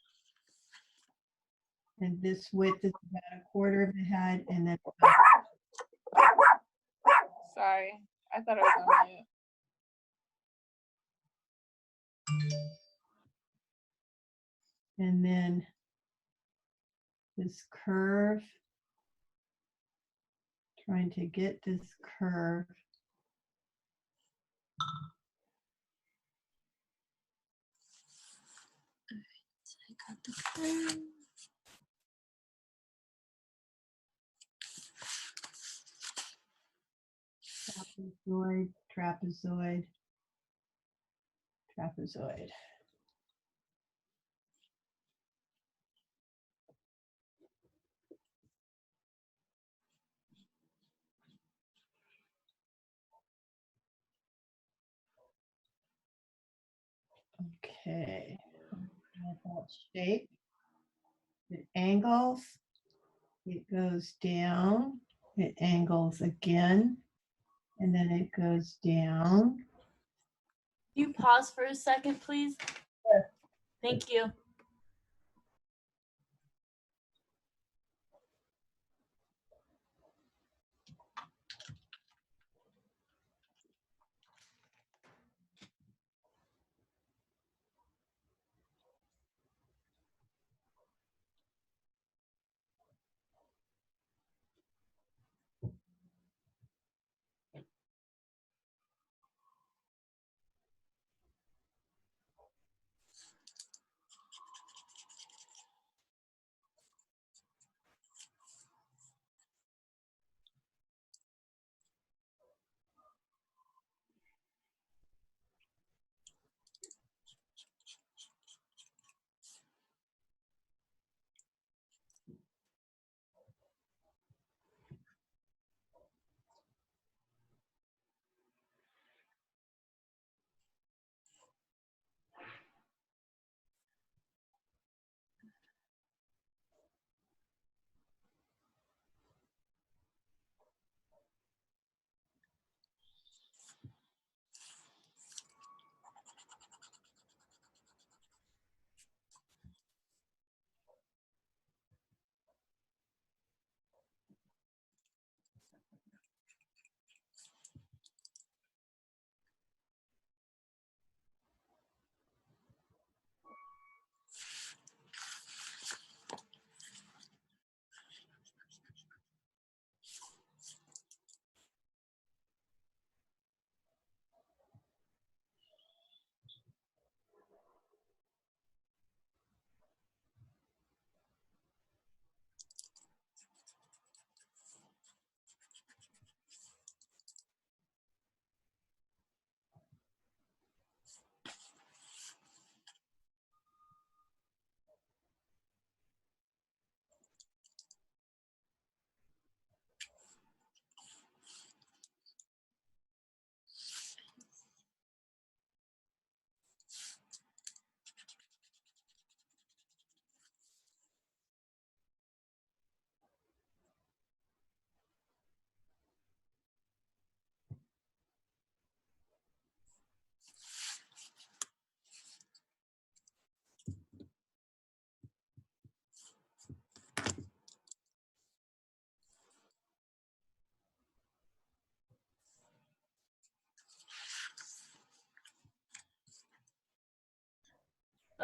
And this width is about a quarter of a head. And then Sorry. I thought I was on mute. and then this curve, trying to get this curve. I got the curve. Trapezoid, trapezoid, trapezoid. Okay, that shape. It angles, it goes down, it angles again, and then it goes down. Can you pause for a second, please? Sure. Thank you.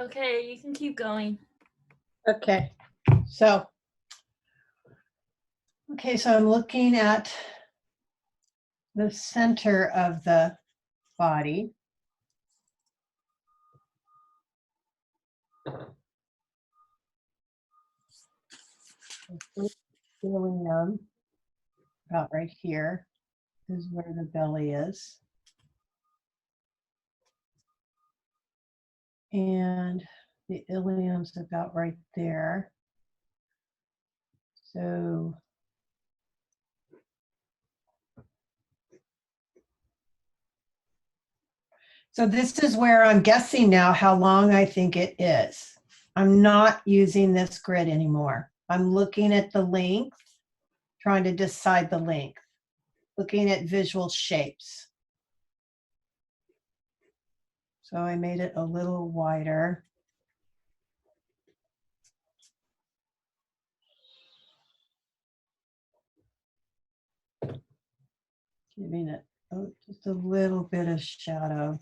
Okay, you can keep going. Okay, so, so I'm looking at the center of the body. Ilium, about right here is where the belly is. And the ilium's about right there. So this is where I'm guessing now how long I think it is. I'm not using this grid anymore. I'm looking at the length, trying to decide the length, looking at visual shapes. So I made it a little wider. Giving it just a little bit of shadow.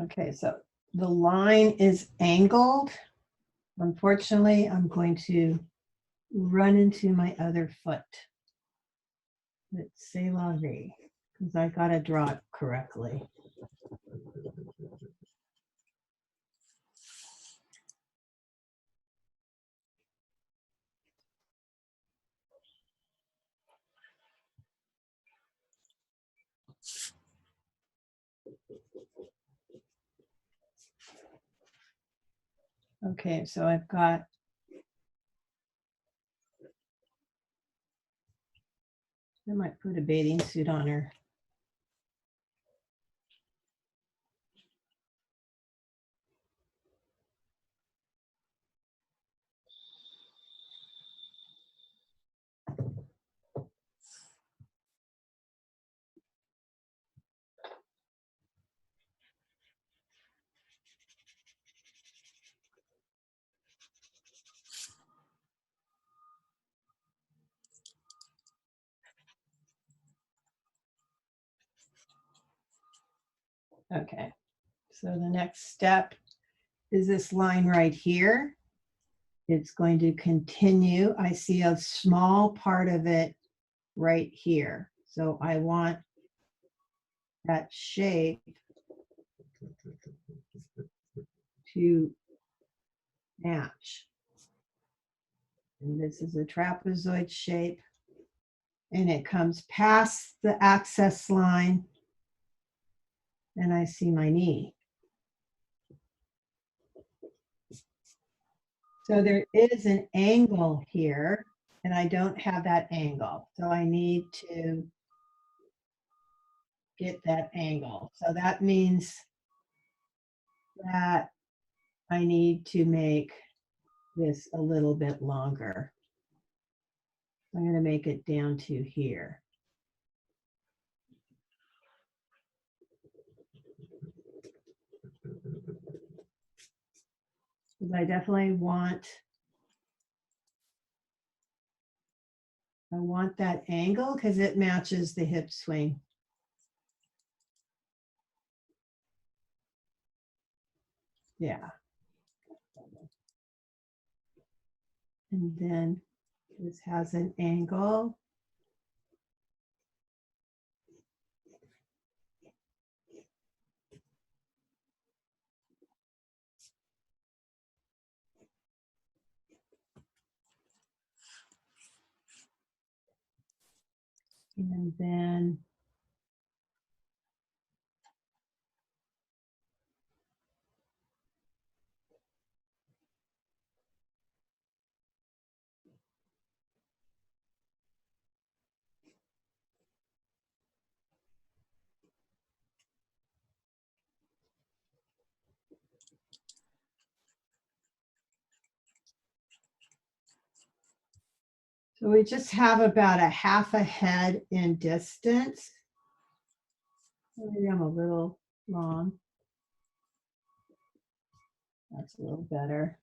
Okay, so the line is angled. Unfortunately, I'm going to run into my other foot. Let's say la vie, because I got to draw it correctly. Okay, so I've got I might put a bathing suit on her. Okay, so the next step is this line right here. It's going to continue. I see a small part of it right here. So I want that shape to match. And this is a trapezoid shape. And it comes past the access line. And I see my knee. So there is an angle here, and I don't have that angle. So I need to get that angle. So that means that I need to make this a little bit longer. I'm going to make it down to here. Because I definitely want that angle because it matches the hip swing. Yeah. And then this has an angle. And then so we just have about a half a head in distance. Maybe I'm a little long. That's a little better.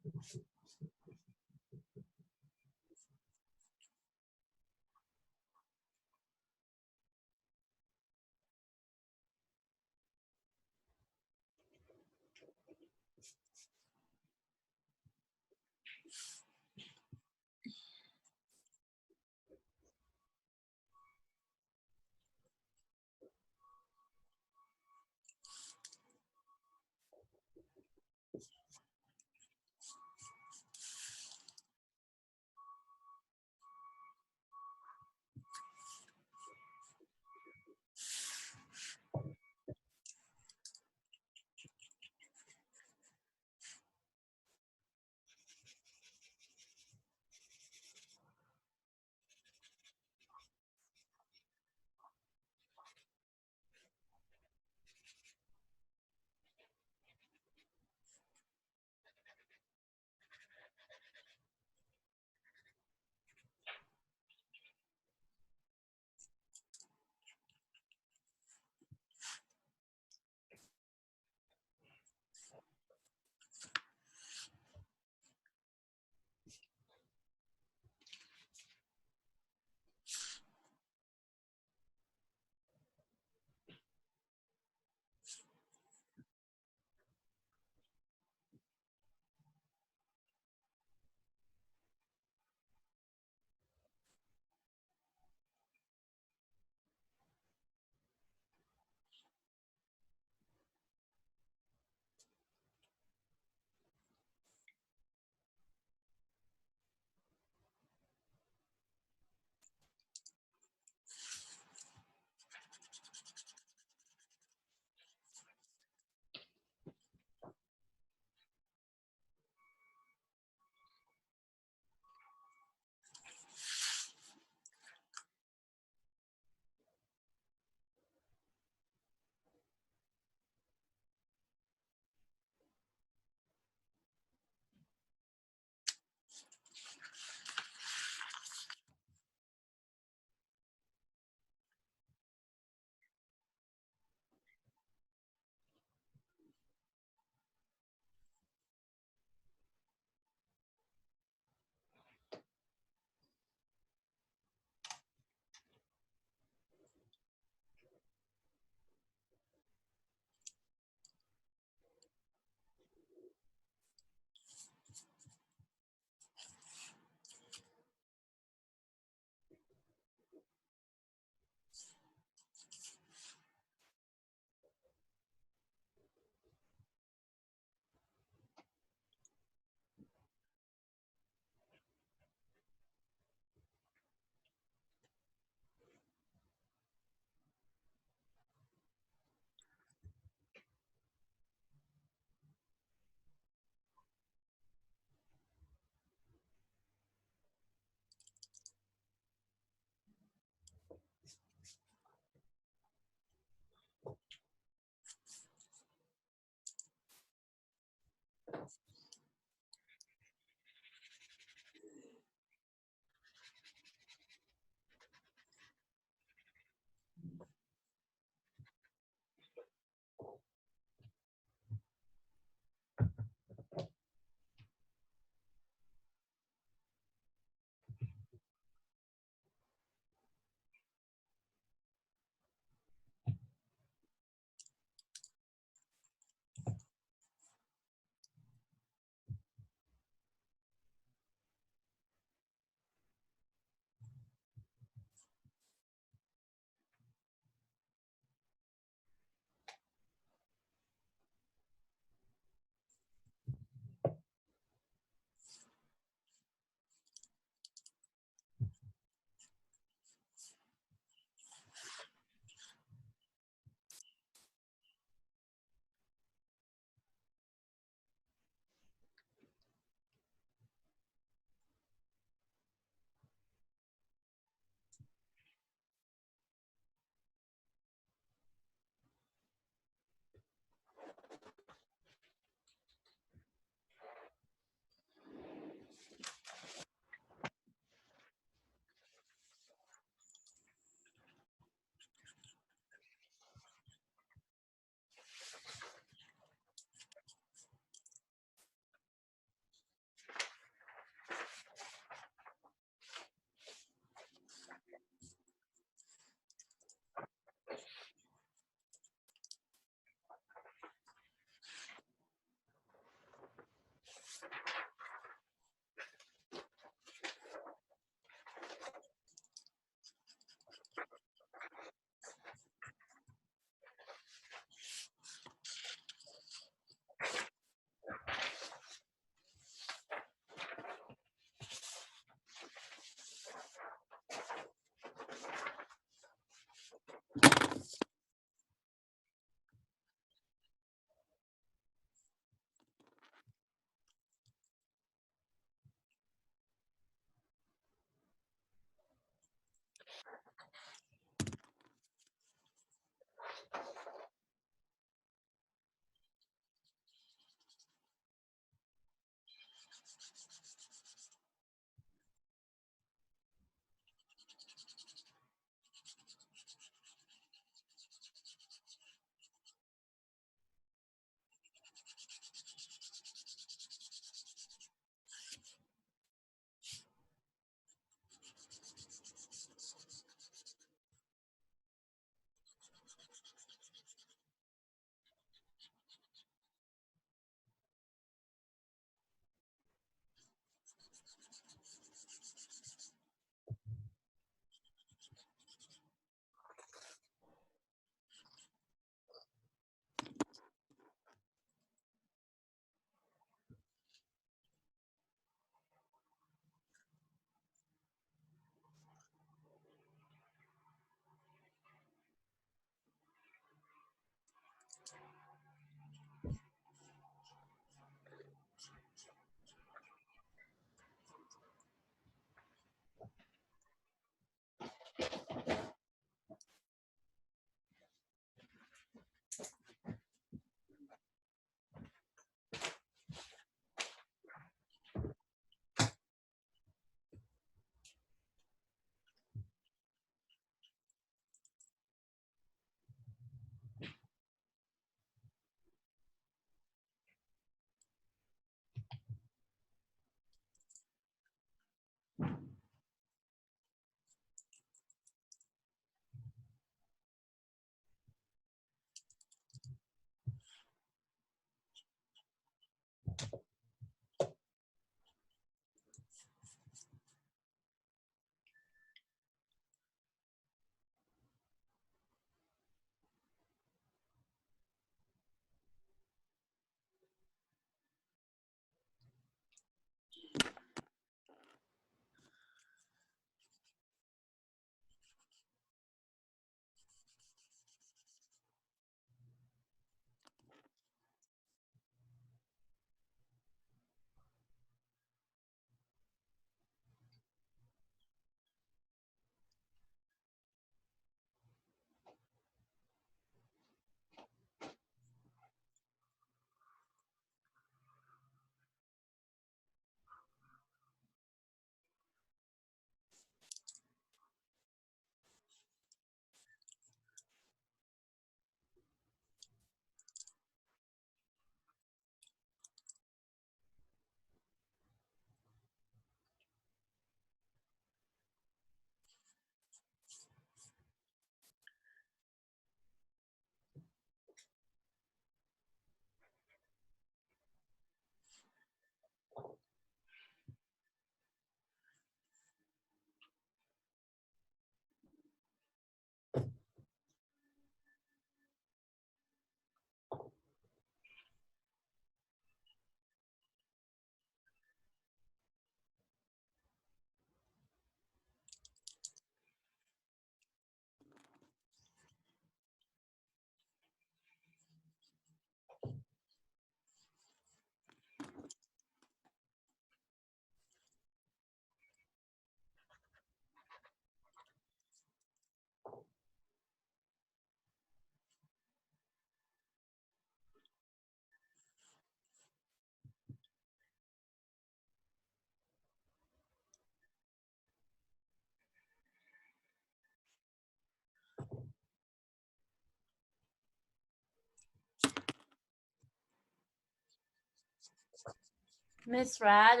Miss Rad,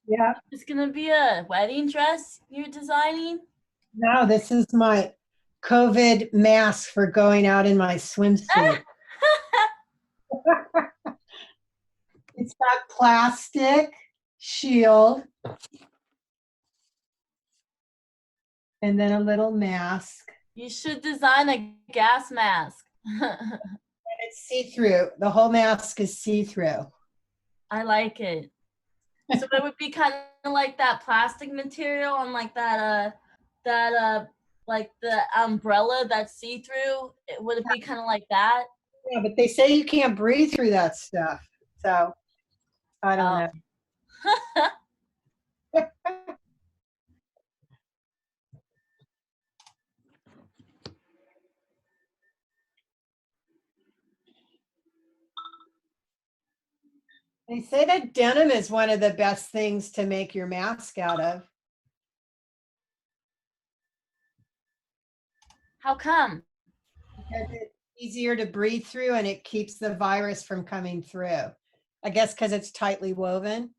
Yeah. it's gonna be a wedding dress you're designing. No, this is my COVID mask for going out in my swimsuit. It's got plastic shield and then a little mask. You should design a gas mask. And it's see-through. The whole mask is see-through. I like it. So it would be kind of like that plastic material and like that like the umbrella that's see-through. Would it be kind of like that? Yeah, but they say you can't breathe through that stuff. So I don't know. They say that denim is one of the best things to make your mask out of. How come? Because it's easier to breathe through and it keeps the virus from coming through. I guess because it's tightly woven.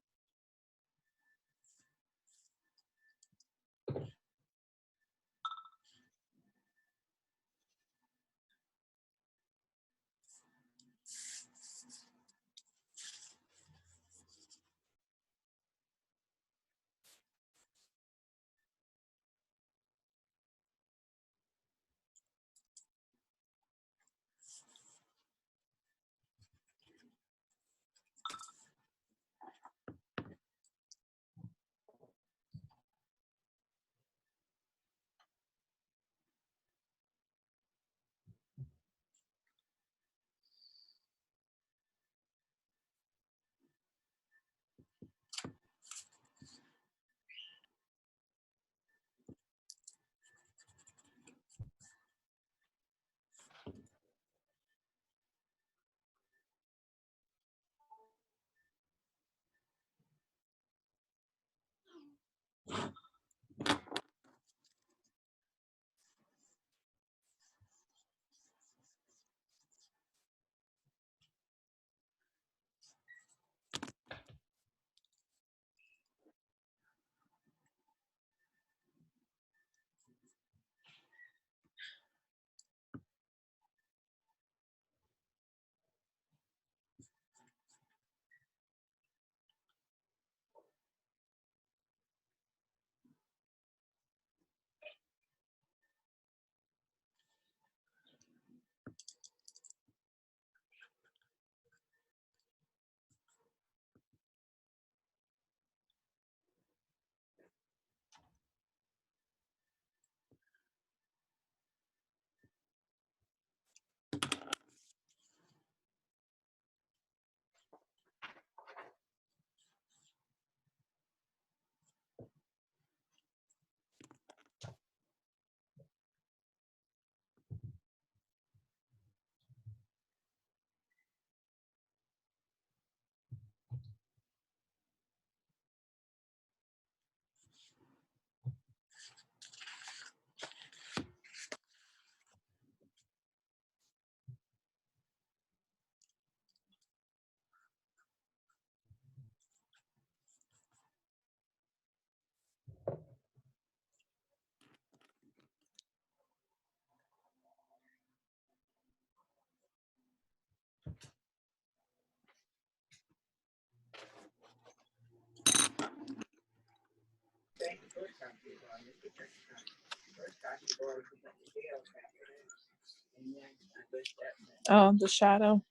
Oh, the shadow.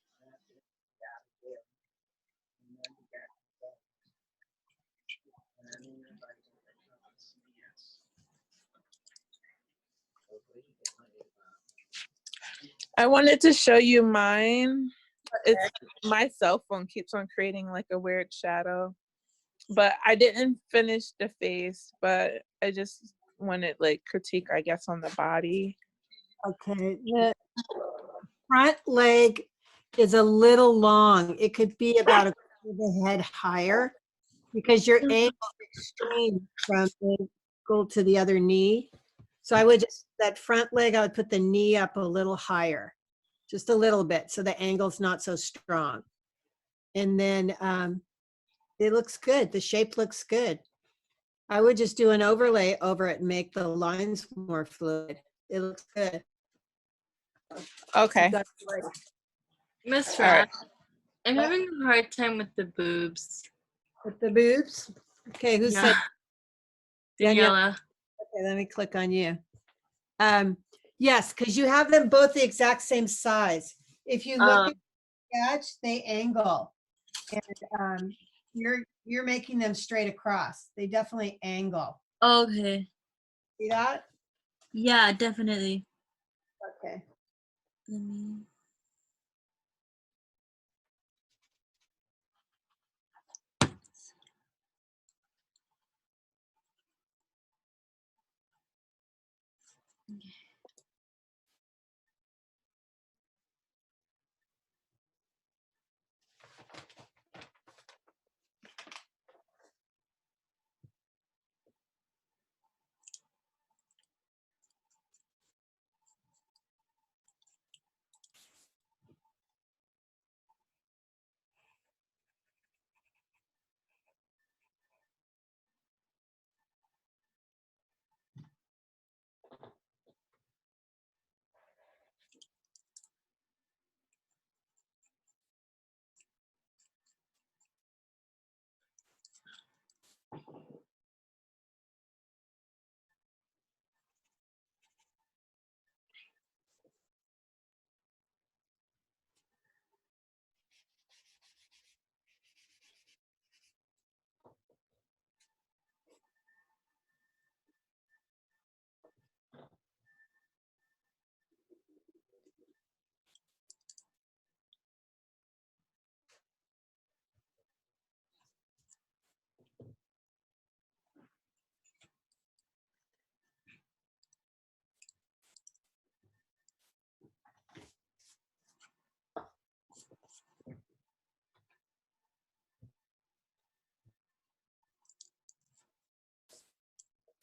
I wanted to show you mine. It's my cell phone keeps on creating like a weird shadow, but I didn't finish the face, but I just wanted like critique, I guess, on the body. Okay. The front leg is a little long. It could be about a quarter of a head higher because your ankle is extreme from the ankle to the other knee. So I would just, that front leg, I would put the knee up a little higher, just a little bit, so the angle's not so strong. And then it looks good. The shape looks good. I would just do an overlay over it and make the lines more fluid. It looks good. Okay. You got it right. Miss All Fran, right. I'm What? having a hard time with the boobs. With the boobs. Okay, who said? Yeah, Danielle? Daniela. Okay, let me click on you. Yes, because you have them both the exact same size. If you look at the sketch, they angle. And you're making them straight across. They definitely angle. Okay. See that? Yeah, definitely. Okay. Let me.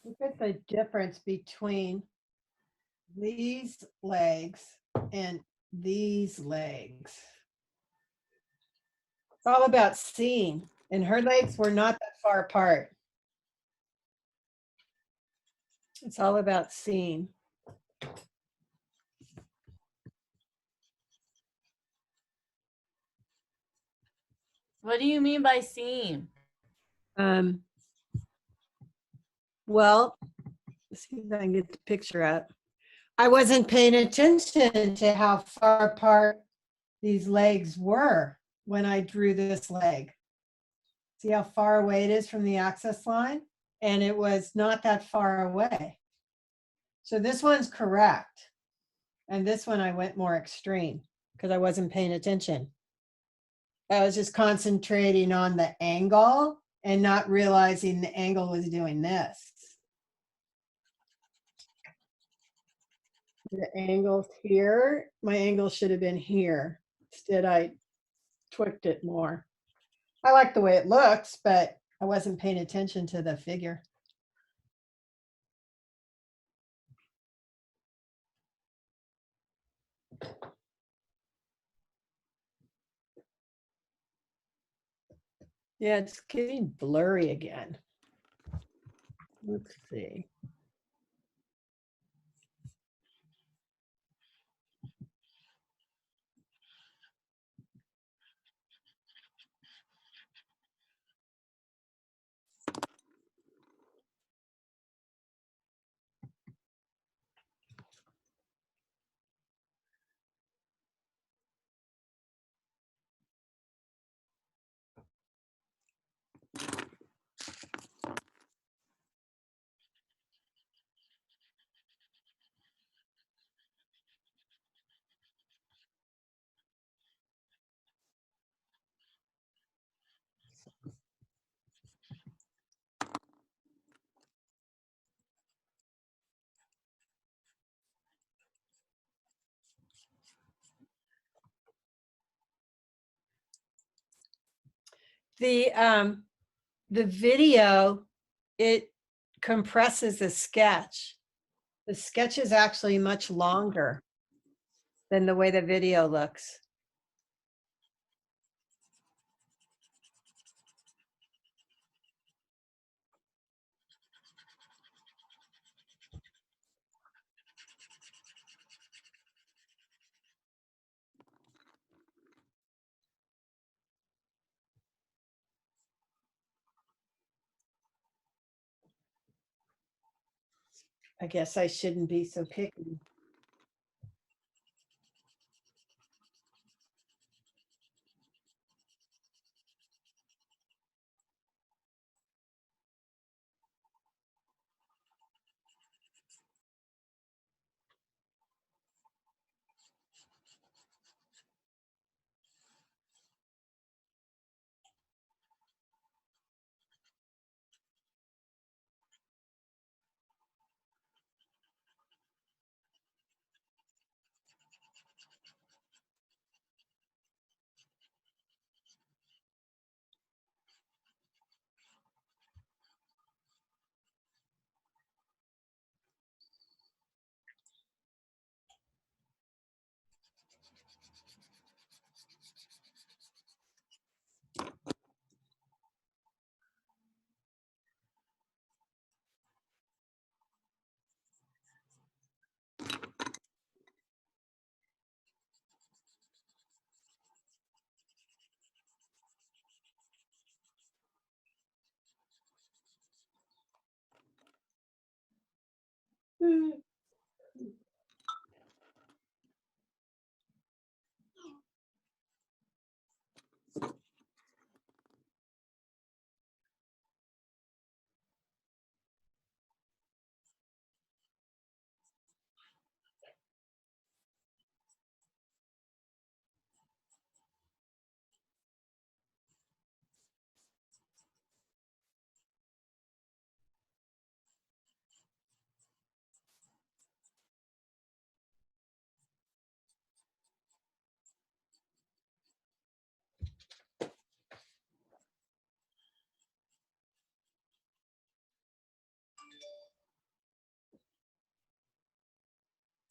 Look at the difference between these legs and these legs. It's all about seeing. And her legs were not that far apart. It's all about seeing. What do you mean by seam? Well, let's see if I can get the picture up. I wasn't paying attention to how far apart these legs were when I drew this leg. See how far away it is from the access line? And it was not that far away. So this one's correct. And this one I went more extreme because I wasn't paying attention. I was just concentrating on the angle and not realizing the angle was doing this. The angle's here. My angle should have been here. Instead, I tweaked it more. I like the way it looks, but I wasn't paying attention to the figure. Yeah, it's getting blurry again. Let's see. The video, it compresses the sketch. The sketch is actually much longer than the way the video looks. I guess I shouldn't be so picky.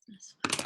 That's fine.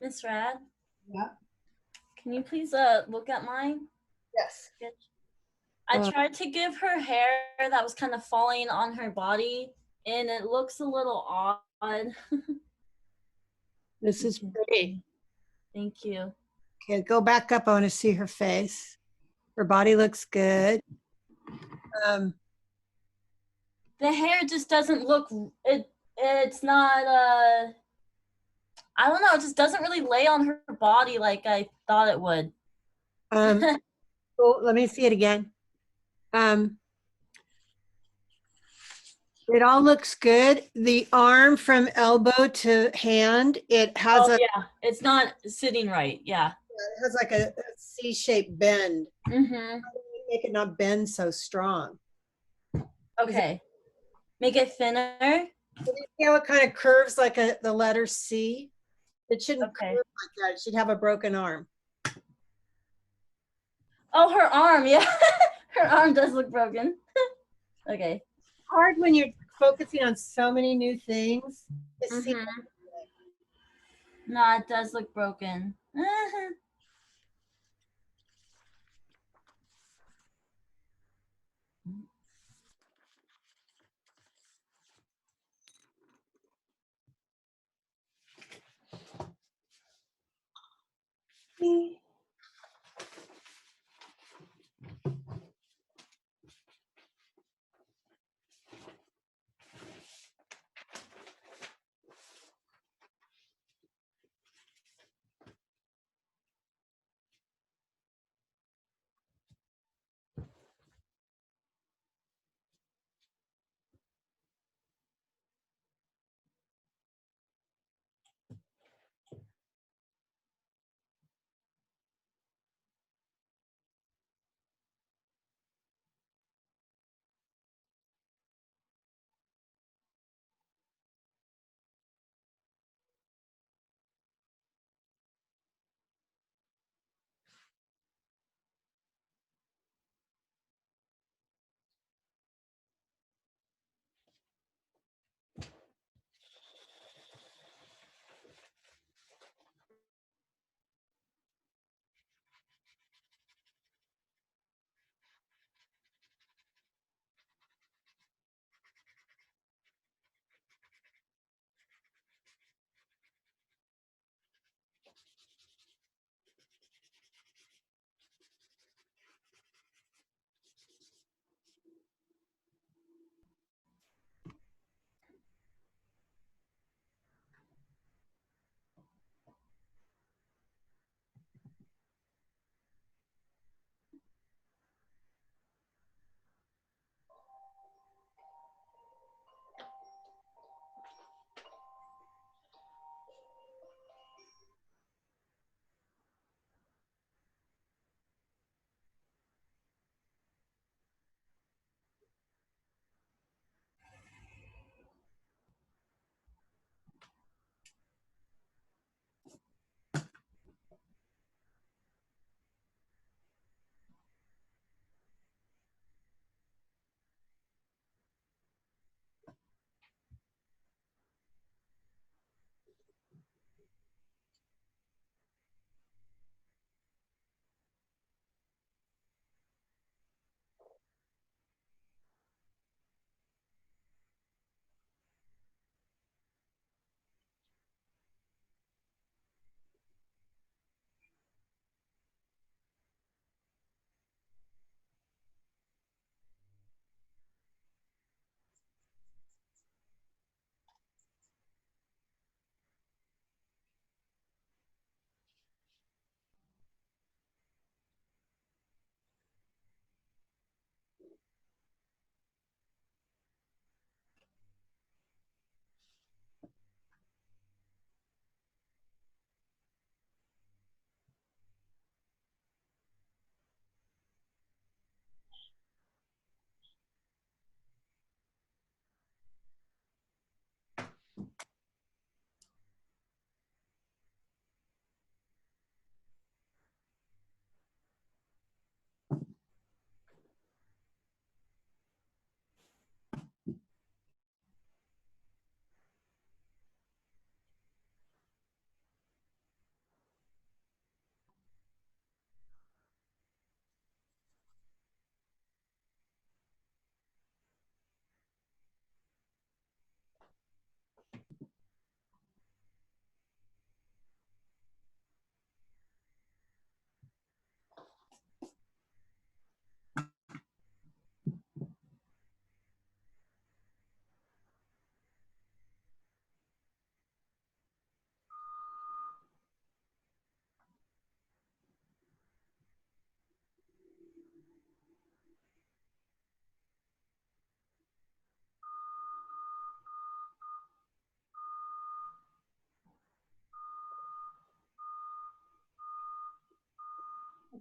Miss Rad, Yeah. can you please look at mine? Yes. I Uh, tried to give her hair that was kind of falling on her body, and it looks a little odd. This is pretty. Thank you. Okay, go back up. I want to see her face. Her body looks good. The hair just doesn't look it's not I don't know, it just doesn't really lay on her body like I thought it would. Oh, let me see it again. It all looks good. The arm from elbow to hand, it has Oh a yeah, it's not sitting right. Yeah. it has like a C-shaped bend. Mhm. Make it not bend so strong. Okay. Make it thinner. You see how it kind of curves like the letter C? It shouldn't Okay. curve like that. It should have a broken arm. Oh, her arm. Yeah. Her arm does look broken. Okay. Hard when you're focusing on so many new things. To see Mhm. No, it does look broken.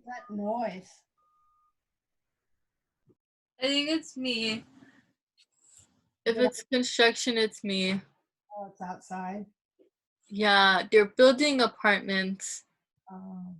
that noise? I think it's me. If Yeah. it's construction, it's me. Oh, it's outside. Yeah, they're building apartments. Oh.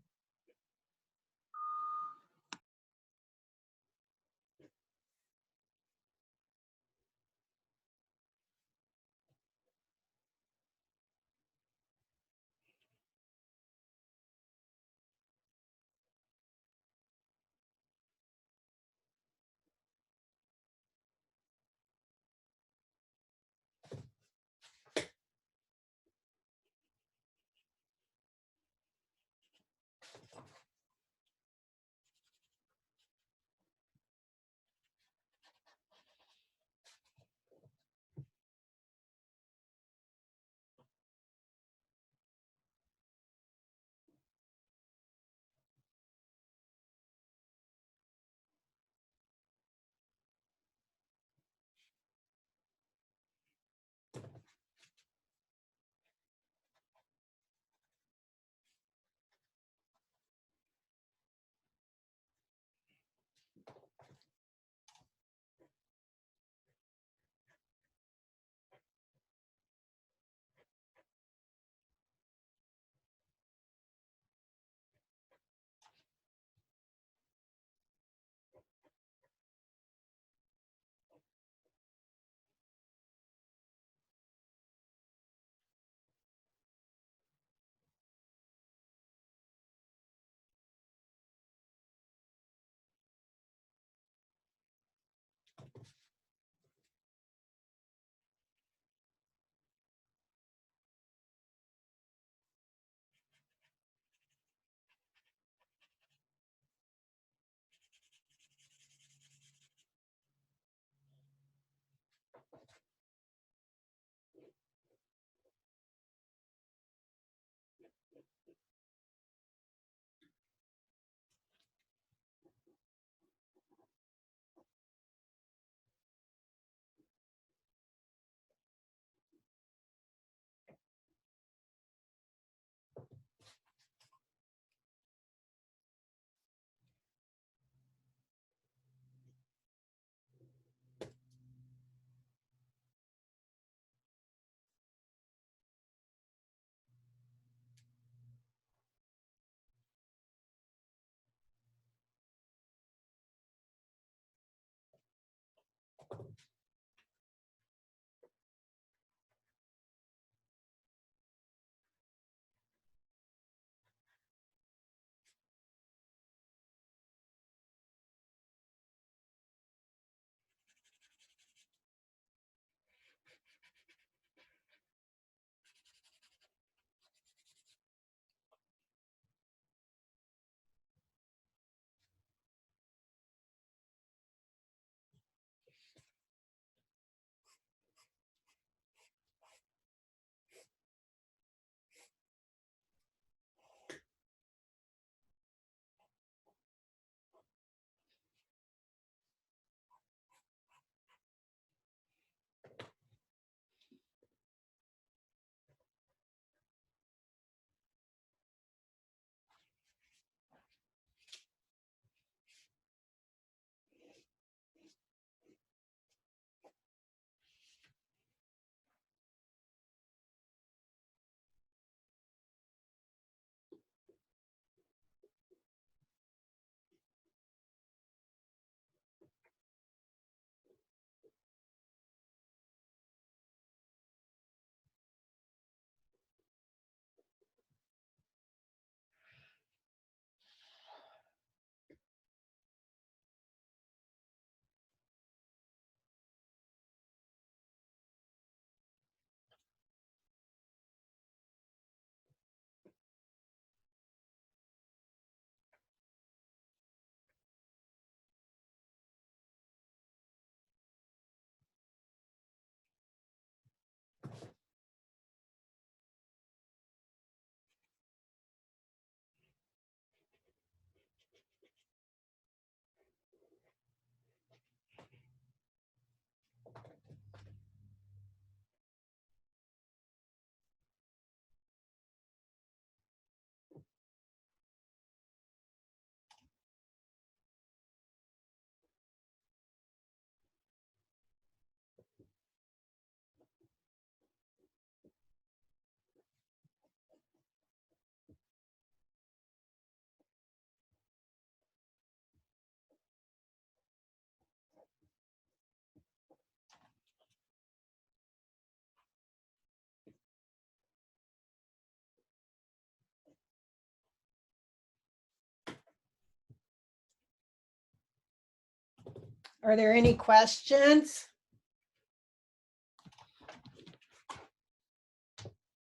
Are there any questions?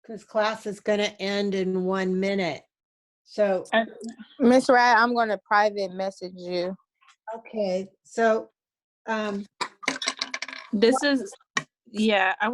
Because class is going to end in 1 minute. So, Miss Rat, I'm gonna private message you. okay. So, This is, yeah, I